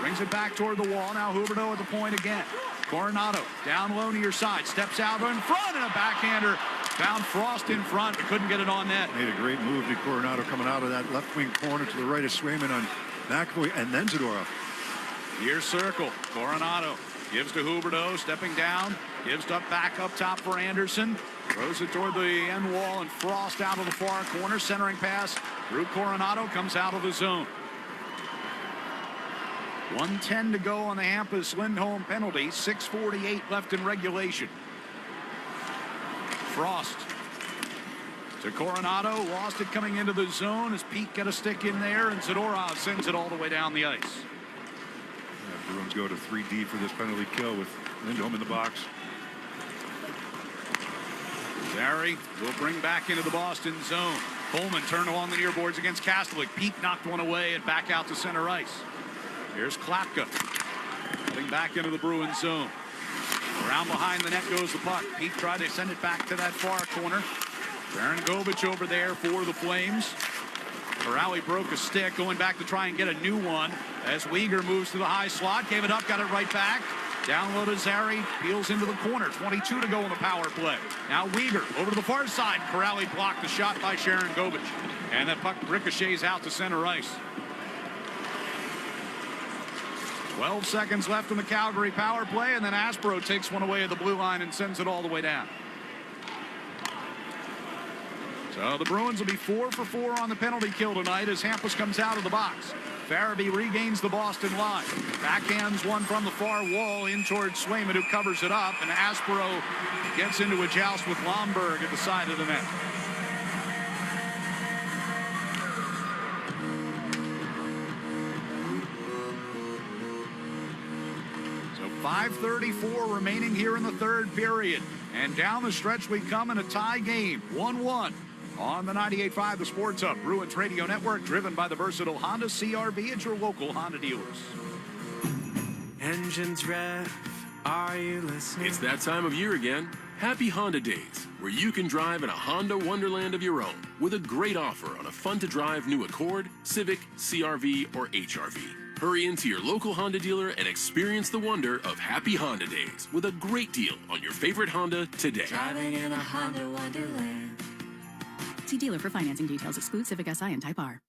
Brings it back toward the wall. Now Huberdeau at the point again. Coronado down low near side. Steps out in front and a backhander. Found Frost in front, but couldn't get it on net. Made a great move to Coronado coming out of that left wing corner to the right of Swayman on McAvoy and then Zadorov. Near circle, Coronado gives to Huberdeau, stepping down, gives back up top for Anderson, throws it toward the end wall, and Frost out of the far corner, centering pass through Coronado, comes out of the zone. 1:10 to go on the Hampus Lindholm penalty, 6:48 left in regulation. Frost to Coronado, lost it coming into the zone as Pete got a stick in there, and Zadorov sends it all the way down the ice. Yeah, Bruins go to 3D for this penalty kill with Lindholm in the box. Zary will bring back into the Boston zone. Coleman turned along the near boards against Kastelik. Pete knocked one away and back out to center ice. Here's Klapka. Getting back into the Bruins zone. Around behind the net goes the puck. Pete tried to send it back to that far corner. Baron Govich over there for the Flames. Corrali broke a stick, going back to try and get a new one as Uyghur moves to the high slot. Gave it up, got it right back. Down low to Zary, peels into the corner. 22 to go in the power play. Now Uyghur over to the far side. Corrali blocked the shot by Sharon Govich. And that puck ricochets out to center ice. 12 seconds left in the Calgary power play, and then Aspro takes one away at the blue line and sends it all the way down. So the Bruins will be 4 for 4 on the penalty kill tonight as Hampus comes out of the box. Farabee regains the Boston line. Backhands one from the far wall in towards Swayman, who covers it up, and Aspro gets into a joust with Lomberg at the side of the net. 5:34 remaining here in the third period. And down the stretch we come in a tie game, 1-1. On the 98.5 The Sports Hub, Bruins Radio Network, driven by the versatile Honda CR-V at your local Honda dealers. Engines rev, are you listening? It's that time of year again. Happy Honda Days, where you can drive in a Honda wonderland of your own with a great offer on a fun-to-drive new Accord, Civic, CR-V, or HR-V. Hurry into your local Honda dealer and experience the wonder of Happy Honda Days with a great deal on your favorite Honda today. Driving in a Honda wonderland. See dealer for financing details. Exclude Civic Si and Type R.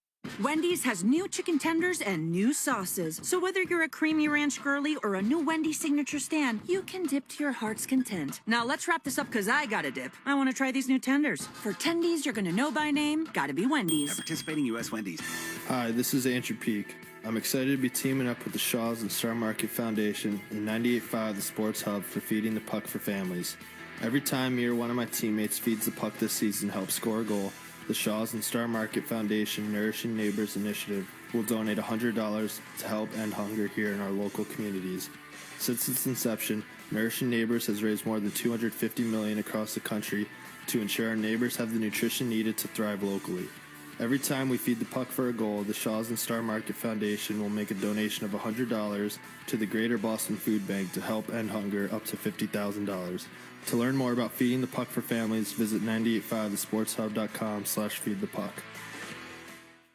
Wendy's has new chicken tenders and new sauces. So whether you're a creamy ranch girly or a new Wendy's signature stand, you can dip to your heart's content. Now let's wrap this up because I gotta dip. I want to try these new tenders. For tendies you're gonna know by name, gotta be Wendy's. At participating U.S. Wendy's. Hi, this is Andrew Peak. I'm excited to be teaming up with the Shaws and Star Market Foundation and 98.5 The Sports Hub for Feeding the Puck for Families. Every time me or one of my teammates feeds the puck this season helps score a goal, the Shaws and Star Market Foundation Nourishing Neighbors Initiative will donate $100 to help end hunger here in our local communities. Since its inception, Nourishing Neighbors has raised more than $250 million across the country to ensure our neighbors have the nutrition needed to thrive locally. Every time we feed the puck for a goal, the Shaws and Star Market Foundation will make a donation of $100 to the Greater Boston Food Bank to help end hunger up to $50,000. To learn more about feeding the puck for families, visit 985thesportshub.com/feedthepuck.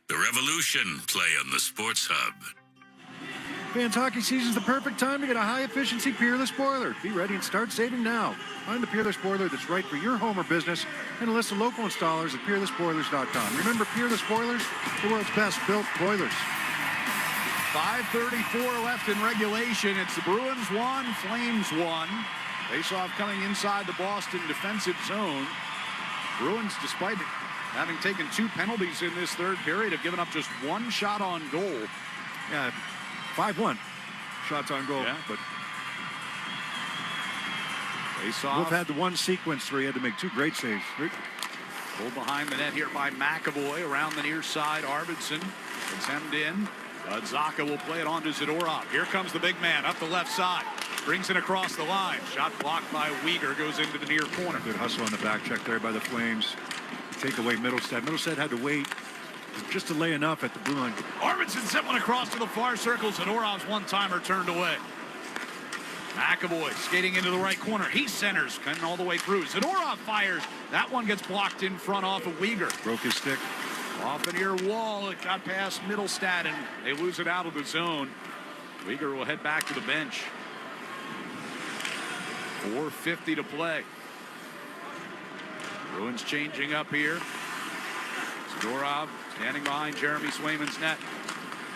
The Revolution play on the Sports Hub. Fans, hockey season is the perfect time to get a high-efficiency Peerless boiler. Be ready and start saving now. Find the Peerless boiler that's right for your home or business and a list of local installers at peerlessboilers.com. Remember, Peerless Boilers, the world's best built boilers. 5:34 left in regulation. It's the Bruins 1, Flames 1. Face-off coming inside the Boston defensive zone. Bruins, despite having taken 2 penalties in this third period, have given up just 1 shot on goal. Yeah, 5-1 shots on goal. Yeah. But face-off. Wolf had the one sequence where he had to make 2 great saves. Pulled behind the net here by McAvoy. Around the near side, Arvidsson. It's hemmed in. Zaka will play it on to Zadorov. Here comes the big man up the left side. Brings it across the line. Shot blocked by Uyghur. Goes into the near corner. Good hustle on the back check there by the Flames. Take away Middlestead. Middlestead had to wait just to lay enough at the blue line. Arvidsson sent one across to the far circle. Zadorov's one-timer turned away. McAvoy skating into the right corner. He centers, coming all the way through. Zadorov fires. That one gets blocked in front off of Uyghur. Broke his stick. Off the near wall. It got past Middlestead, and they lose it out of the zone. Uyghur will head back to the bench. 4:50 to play. Bruins changing up here. Zadorov standing behind Jeremy Swayman's net.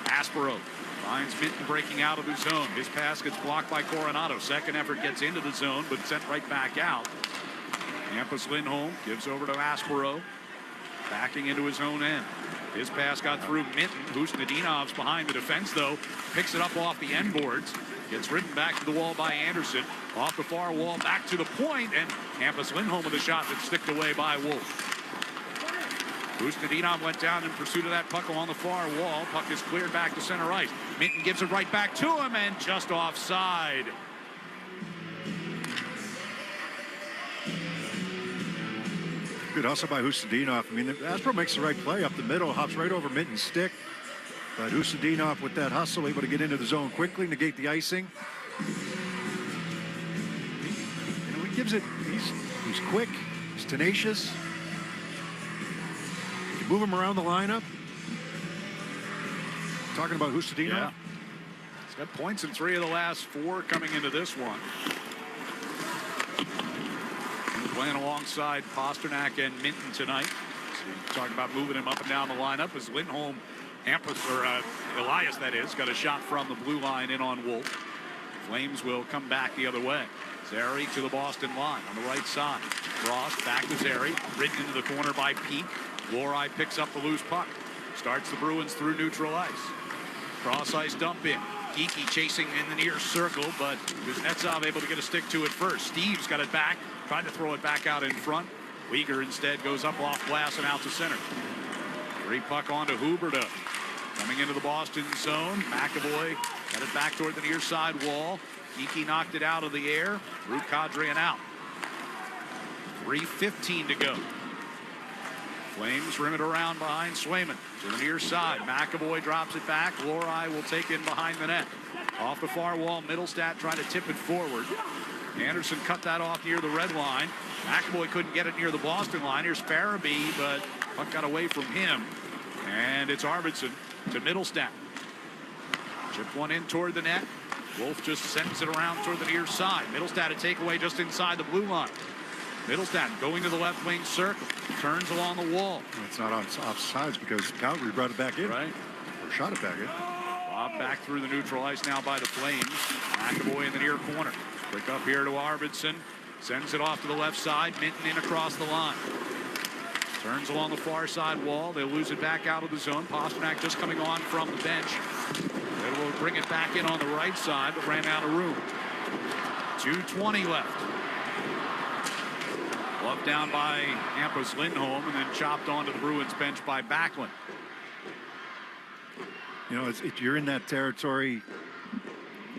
Aspero finds Minton breaking out of the zone. His pass gets blocked by Coronado. Second effort gets into the zone, but sent right back out. Hampus Lindholm gives over to Aspero. Backing into his own end. His pass got through Minton. Husnadinov's behind the defense, though. Picks it up off the end boards. Gets ridden back to the wall by Anderson. Off the far wall, back to the point, and Hampus Lindholm with a shot that's sticked away by Wolf. Husnadinov went down in pursuit of that puck along the far wall. Puck is cleared back to center ice. Minton gives it right back to him, and just offside. Good hustle by Husnadinov. I mean, Aspero makes the right play up the middle, hops right over Minton's stick. But Husnadinov with that hustle, able to get into the zone quickly, negate the icing. He gives it, he's quick, he's tenacious. You move him around the lineup. Talking about Husnadinov. Yeah. He's got points in 3 of the last 4 coming into this one. Playing alongside Pasternak and Minton tonight. So you talk about moving him up and down the lineup as Lindholm, Elias, that is, got a shot from the blue line in on Wolf. Flames will come back the other way. Zary to the Boston line on the right side. Frost back to Zary, ridden into the corner by Peak. Lohrei picks up the loose puck. Starts the Bruins through neutral ice. Cross ice dump in. Geeky chasing in the near circle, but Kuznetsov able to get a stick to it first. Steve's got it back. Tried to throw it back out in front. Uyghur instead goes up off glass and out to center. Free puck on to Huberdeau. Coming into the Boston zone, McAvoy got it back toward the near side wall. Geeky knocked it out of the air. Root Kadrian out. 3:15 to go. Flames rim it around behind Swayman to the near side. McAvoy drops it back. Lohrei will take in behind the net. Off the far wall, Middlestat trying to tip it forward. Anderson cut that off near the red line. McAvoy couldn't get it near the Boston line. Here's Farabee, but puck got away from him. And it's Arvidsson to Middlestat. Chip one in toward the net. Wolf just sends it around toward the near side. Middlestat a takeaway just inside the blue line. Middlestat going to the left wing circle. Turns along the wall. It's not offsides because Calgary brought it back in. Right. Or shot it back in. Bob back through the neutral ice now by the Flames. McAvoy in the near corner. Quick up here to Arvidsson. Sends it off to the left side. Minton in across the line. Turns along the far side wall. They'll lose it back out of the zone. Pasternak just coming on from the bench. They will bring it back in on the right side, but ran out of room. 2:20 left. Bluffed down by Hampus Lindholm and then chopped onto the Bruins bench by Backlund. You know, if you're in that territory,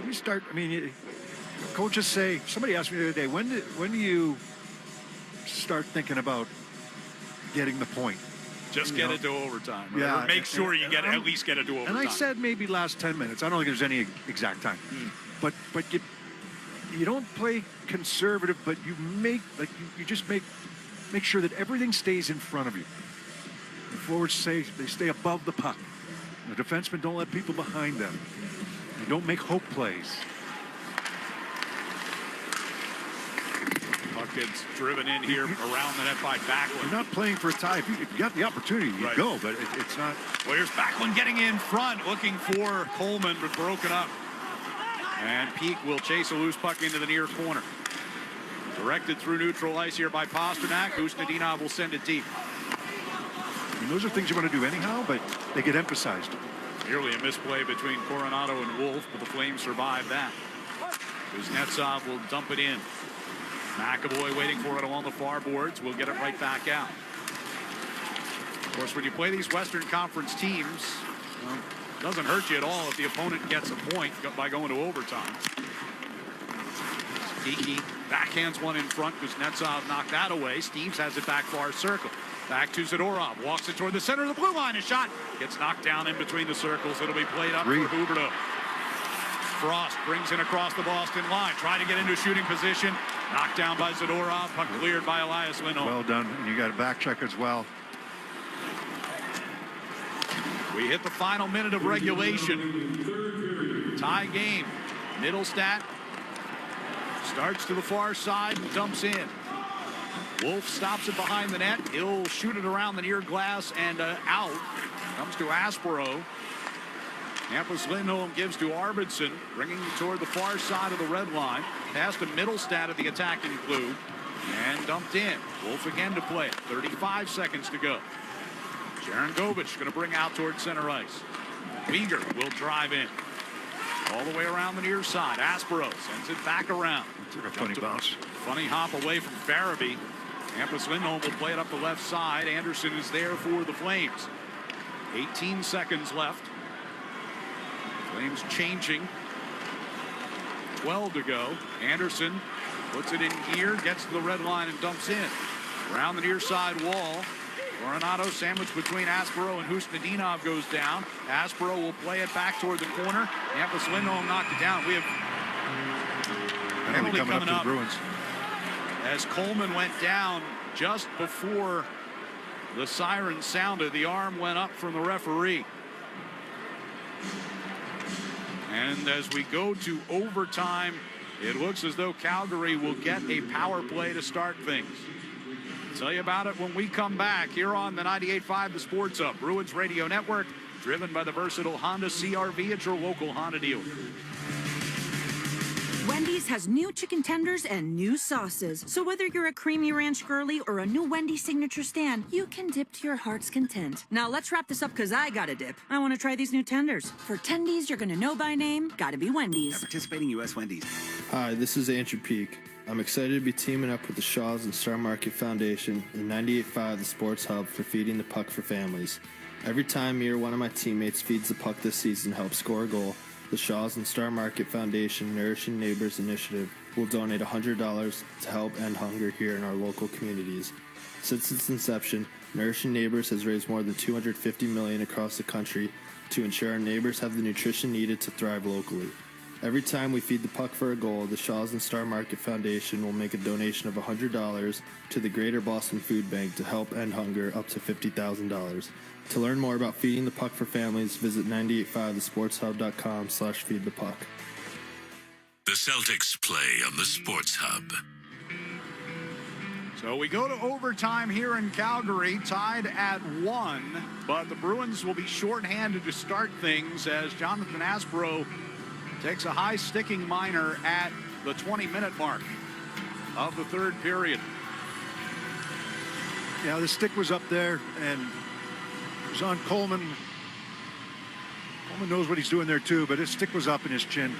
you start, I mean, coaches say, somebody asked me the other day, when do you start thinking about getting the point? Just get it to overtime. Right? Yeah. Or make sure you get at least get it to overtime. And I said maybe last 10 minutes. I don't think there's any exact time. But you don't play conservative, but you make, like, you just make sure that everything stays in front of you. The forwards they stay above the puck. The defensemen don't let people behind them. They don't make hope plays. Puck gets driven in here around the net by Backlund. You're not playing for a tie. If you got the opportunity, you go, but it's not. Well, here's Backlund getting in front, looking for Coleman, but broken up. And Peak will chase a loose puck into the near corner. Directed through neutral ice here by Pasternak. Usnadinov will send it deep. And those are things you want to do anyhow, but they get emphasized. Nearly a misplay between Coronado and Wolf, but the Flames survive that. Kuznetsov will dump it in. McAvoy waiting for it along the far boards. We'll get it right back out. Of course, when you play these Western Conference teams, it doesn't hurt you at all if the opponent gets a point by going to overtime. Geeky backhands one in front. Kuznetsov knocked that away. Steves has it back far circle. Back to Zadorov. Walks it toward the center of the blue line. A shot gets knocked down in between the circles. It'll be played up for Huberdeau. Frost brings in across the Boston line. Try to get into shooting position. Knocked down by Zadorov. Puck cleared by Elias Lindholm. Well done. You got a back check as well. We hit the final minute of regulation. Tie game. Middlestat starts to the far side and dumps in. Wolf stops it behind the net. He'll shoot it around the near glass and out. Comes to Aspero. Hampus Lindholm gives to Arvidsson, bringing it toward the far side of the red line. Pass to Middlestat of the attacking blue. And dumped in. Wolf again to play it. 35 seconds to go. Jaron Govich going to bring out towards center ice. Weegar will drive in. All the way around the near side. Aspero sends it back around. Took a funny bounce. Funny hop away from Farabee. Hampus Lindholm will play it up the left side. Anderson is there for the Flames. 18 seconds left. Flames changing. 12 to go. Anderson puts it in here, gets to the red line and dumps in. Around the near side wall. Coronado sandwiched between Aspero and Husnadinov goes down. Aspero will play it back toward the corner. Hampus Lindholm knocked it down. We have penalty coming up. Bruins. As Coleman went down just before the siren sounded, the arm went up from the referee. And as we go to overtime, it looks as though Calgary will get a power play to start things. Tell you about it when we come back here on the 98.5 The Sports Hub, Bruins Radio Network, driven by the versatile Honda CR-V at your local Honda dealer. Wendy's has new chicken tenders and new sauces. So whether you're a creamy ranch girly or a new Wendy's signature stand, you can dip to your heart's content. Now let's wrap this up because I got to dip. I want to try these new tenders. For tendies you're going to know by name, gotta be Wendy's. At participating U.S. Wendy's. Hi, this is Andrew Peak. I'm excited to be teaming up with the Shaws and Star Market Foundation and 98.5 The Sports Hub for feeding the puck for families. Every time me or one of my teammates feeds the puck this season helps score a goal, the Shaws and Star Market Foundation Nourishing Neighbors Initiative will donate $100 to help end hunger here in our local communities. Since its inception, Nourishing Neighbors has raised more than $250 million across the country to ensure our neighbors have the nutrition needed to thrive locally. Every time we feed the puck for a goal, the Shaws and Star Market Foundation will make a donation of $100 to the Greater Boston Food Bank to help end hunger up to $50,000. To learn more about feeding the puck for families, visit 985thesportshub.com/feedthepuck. The Celtics play on the Sports Hub. So we go to overtime here in Calgary, tied at 1, but the Bruins will be shorthanded to start things as Jonathan Aspro takes a high sticking minor at the 20-minute mark of the third period. Yeah, the stick was up there, and it was on Coleman. Coleman knows what he's doing there, too, but his stick was up in his chin.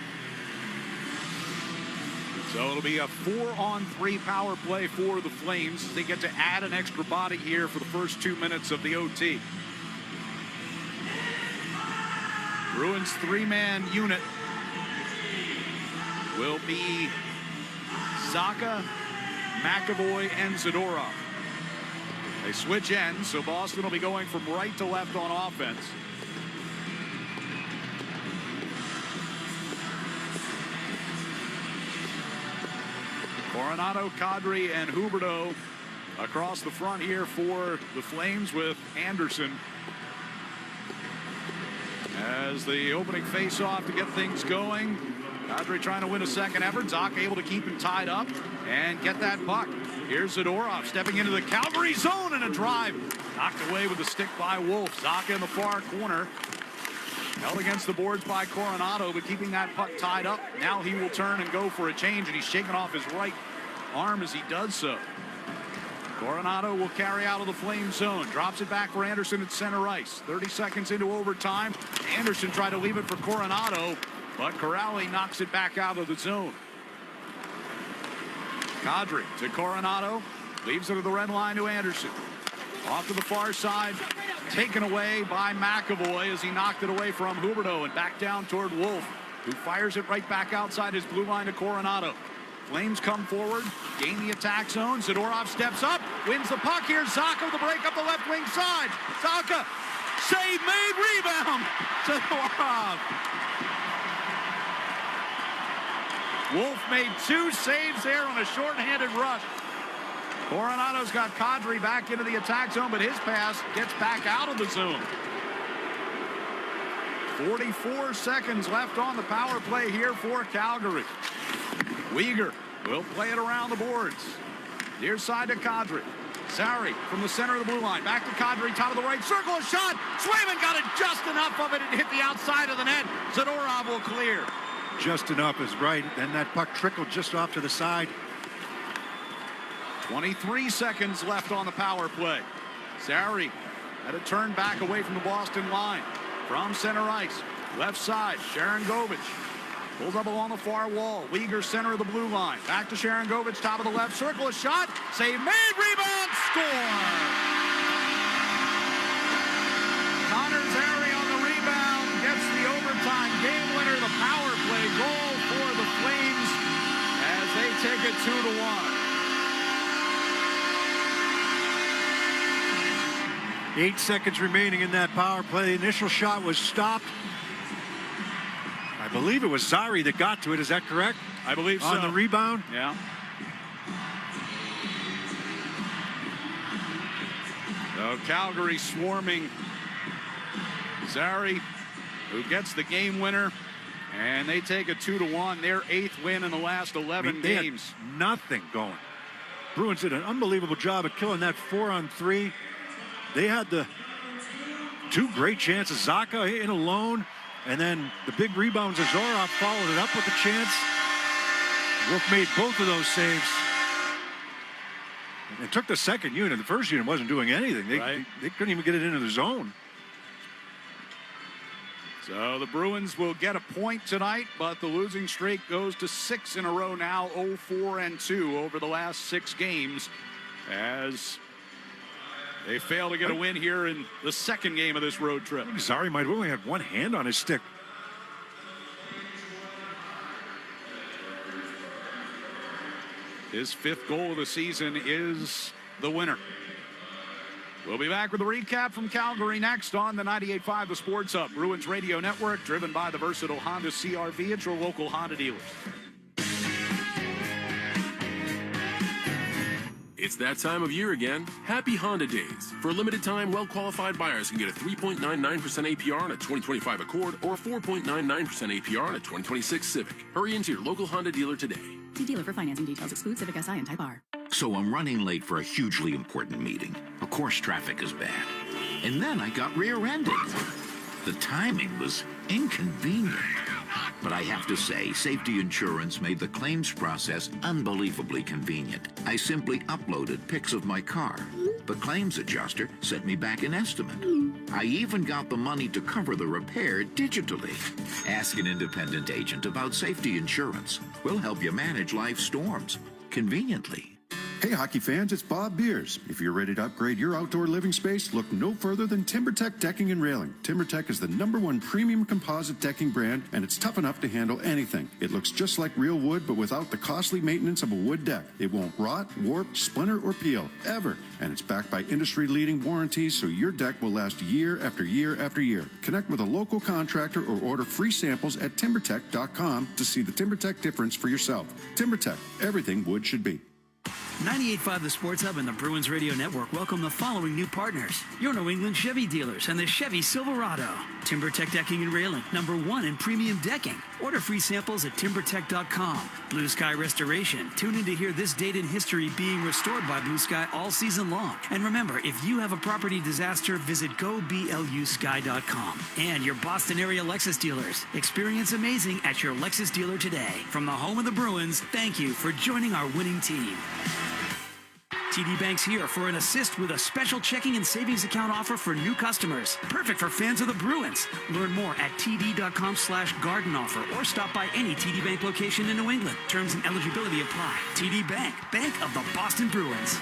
So it'll be a 4-on-3 power play for the Flames as they get to add an extra body here for the first 2 minutes of the OT. Bruins 3-man unit will be Zacha, McAvoy, and Zadorov. They switch ends, so Boston will be going from right to left on offense. Coronado, Kadri, and Huberdeau across the front here for the Flames with Anderson as the opening face-off to get things going. Kadri trying to win a second effort. Zacha able to keep him tied up and get that puck. Here's Zadorov stepping into the Calgary zone and a drive. Knocked away with the stick by Wolf. Zacha in the far corner. Held against the boards by Coronado, but keeping that puck tied up. Now he will turn and go for a change, and he's shaking off his right arm as he does so. Coronado will carry out of the Flame zone. Drops it back for Anderson at center ice. 30 seconds into overtime. Anderson tried to leave it for Coronado, but Corrali knocks it back out of the zone. Kadri to Coronado. Leaves it to the red line to Anderson. Off to the far side. Taken away by McAvoy as he knocked it away from Huberdeau and back down toward Wolf, who fires it right back outside his blue line to Coronado. Flames come forward, gain the attack zone. Zadorov steps up, wins the puck. Here's Zacha with the break up the left wing side. Zacha, save made, rebound. Zadorov. Wolf made 2 saves there on a shorthanded rush. Coronado's got Kadri back into the attack zone, but his pass gets back out of the zone. 44 seconds left on the power play here for Calgary. Weegar will play it around the boards. Near side to Kadri. Zary from the center of the blue line. Back to Kadri, top of the right circle. A shot. Swayman got it just enough of it and hit the outside of the net. Zadorov will clear. Just enough is right. Then that puck trickled just off to the side. 23 seconds left on the power play. Zary had to turn back away from the Boston line. From center ice, left side, Sharangovich pulls up along the far wall. Weegar center of the blue line. Back to Sharangovich, top of the left circle. A shot, save made, rebound, score! Connor Zary on the rebound gets the overtime game winner, the power play goal for the Flames as they take it 2-1. 8 seconds remaining in that power play. The initial shot was stopped. I believe it was Zary that got to it. Is that correct? I believe so. On the rebound? Yeah. So Calgary swarming Zary, who gets the game winner, and they take a 2-1. Their 8th win in the last 11 games. Had nothing going. Bruins did an unbelievable job at killing that 4-on-3. They had the 2 great chances. Zacha in alone, and then the big rebounds. Zadorov followed it up with a chance. Wolf made both of those saves. It took the second unit. The first unit wasn't doing anything. They couldn't even get it into the zone. So the Bruins will get a point tonight, but the losing streak goes to 6 in a row now, 0-4-2 over the last 6 games, as They fail to get a win here in the second game of this road trip. Zari might only have one hand on his stick. His 5th goal of the season is the winner. We'll be back with a recap from Calgary next on the 98.5 The Sports Hub, Bruins Radio Network, driven by the versatile Honda CR-V at your local Honda dealers. It's that time of year again. Happy Honda Days. For a limited time, well-qualified buyers can get a 3.99% APR on a 2025 Accord or a 4.99% APR on a 2026 Civic. Hurry into your local Honda dealer today. See dealer for financing details. Exclude Civic Si and Type R. So I'm running late for a hugely important meeting. Of course, traffic is bad. And then I got rear-ended. The timing was inconvenient. But I have to say, safety insurance made the claims process unbelievably convenient. I simply uploaded pics of my car. The claims adjuster sent me back an estimate. I even got the money to cover the repair digitally. Ask an independent agent about safety insurance. We'll help you manage life's storms conveniently. Hey hockey fans, it's Bob Beers. If you're ready to upgrade your outdoor living space, look no further than TimberTech Decking and Railing. TimberTech is the #1 premium composite decking brand, and it's tough enough to handle anything. It looks just like real wood, but without the costly maintenance of a wood deck. It won't rot, warp, splinter, or peel, ever. And it's backed by industry-leading warranties, so your deck will last year after year after year. Connect with a local contractor or order free samples at timbertech.com to see the TimberTech difference for yourself. TimberTech, everything wood should be. 98.5 The Sports Hub and the Bruins Radio Network welcome the following new partners. Your New England Chevy dealers and the Chevy Silverado. TimberTech Decking and Railing, #1 in premium decking. Order free samples at timbertech.com. Blue Sky Restoration. Tune in to hear this date in history being restored by Blue Sky all season long. And remember, if you have a property disaster, visit goblusky.com. And your Boston area Lexus dealers. Experience amazing at your Lexus dealer today. From the home of the Bruins, thank you for joining our winning team. TD Bank's here for an assist with a special checking and savings account offer for new customers. Perfect for fans of the Bruins. Learn more at td.com/garden offer or stop by any TD Bank location in New England. Terms and eligibility apply. TD Bank, Bank of the Boston Bruins.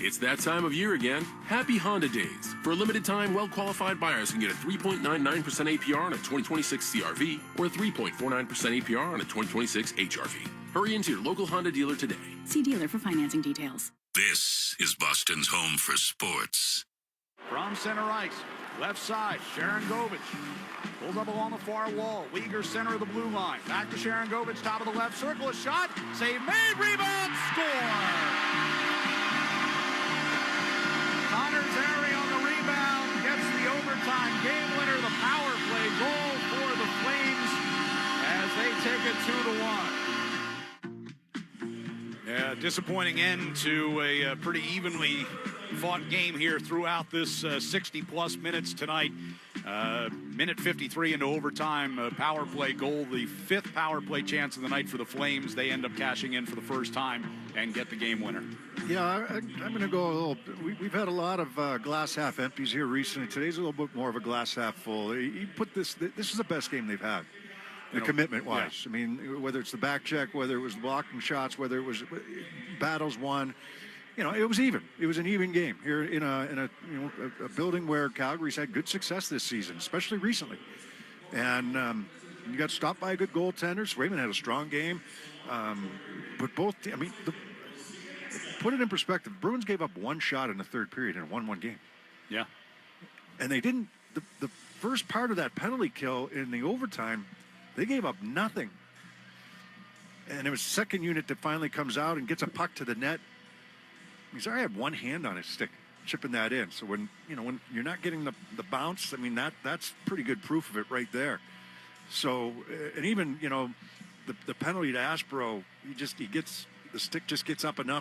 It's that time of year again. Happy Honda Days. For a limited time, well-qualified buyers can get a 3.99% APR on a 2026 CR-V or a 3.49% APR on a 2026 HR-V. Hurry into your local Honda dealer today. See dealer for financing details. This is Boston's home for sports. From center ice, left side, Sharon Govich. Pulls up along the far wall. Uyghur center of the blue line. Back to Sharon Govich, top of the left circle. A shot. Save made. Rebound. Score. Connor Zary on the rebound. Gets the overtime game winner. The power play goal for the Flames as they take it 2-1. Yeah, disappointing end to a pretty evenly fought game here throughout this 60-plus minutes tonight. Minute 53 into overtime, power play goal, the 5th power play chance of the night for the Flames. They end up cashing in for the first time and get the game winner. Yeah, I'm going to go a little. We've had a lot of glass half empties here recently. Today's a little bit more of a glass half full. You put this is the best game they've had. The commitment-wise, yeah. I mean, whether it's the back check, whether it was blocking shots, whether it was battles won, it was even. It was an even game here in a building where Calgary's had good success this season, especially recently. And you got stopped by a good goaltender. Swayman had a strong game, but both. I mean, put it in perspective. Bruins gave up one shot in the third period and won one game. Yeah, and they didn't. The first part of that penalty kill in the overtime. They gave up nothing. And it was the second unit that finally comes out and gets a puck to the net. He's already had one hand on his stick, chipping that in. So when you're not getting the bounce, I mean, that's pretty good proof of it right there. So, and even, the penalty to Ashbro, he gets, the stick just gets up enough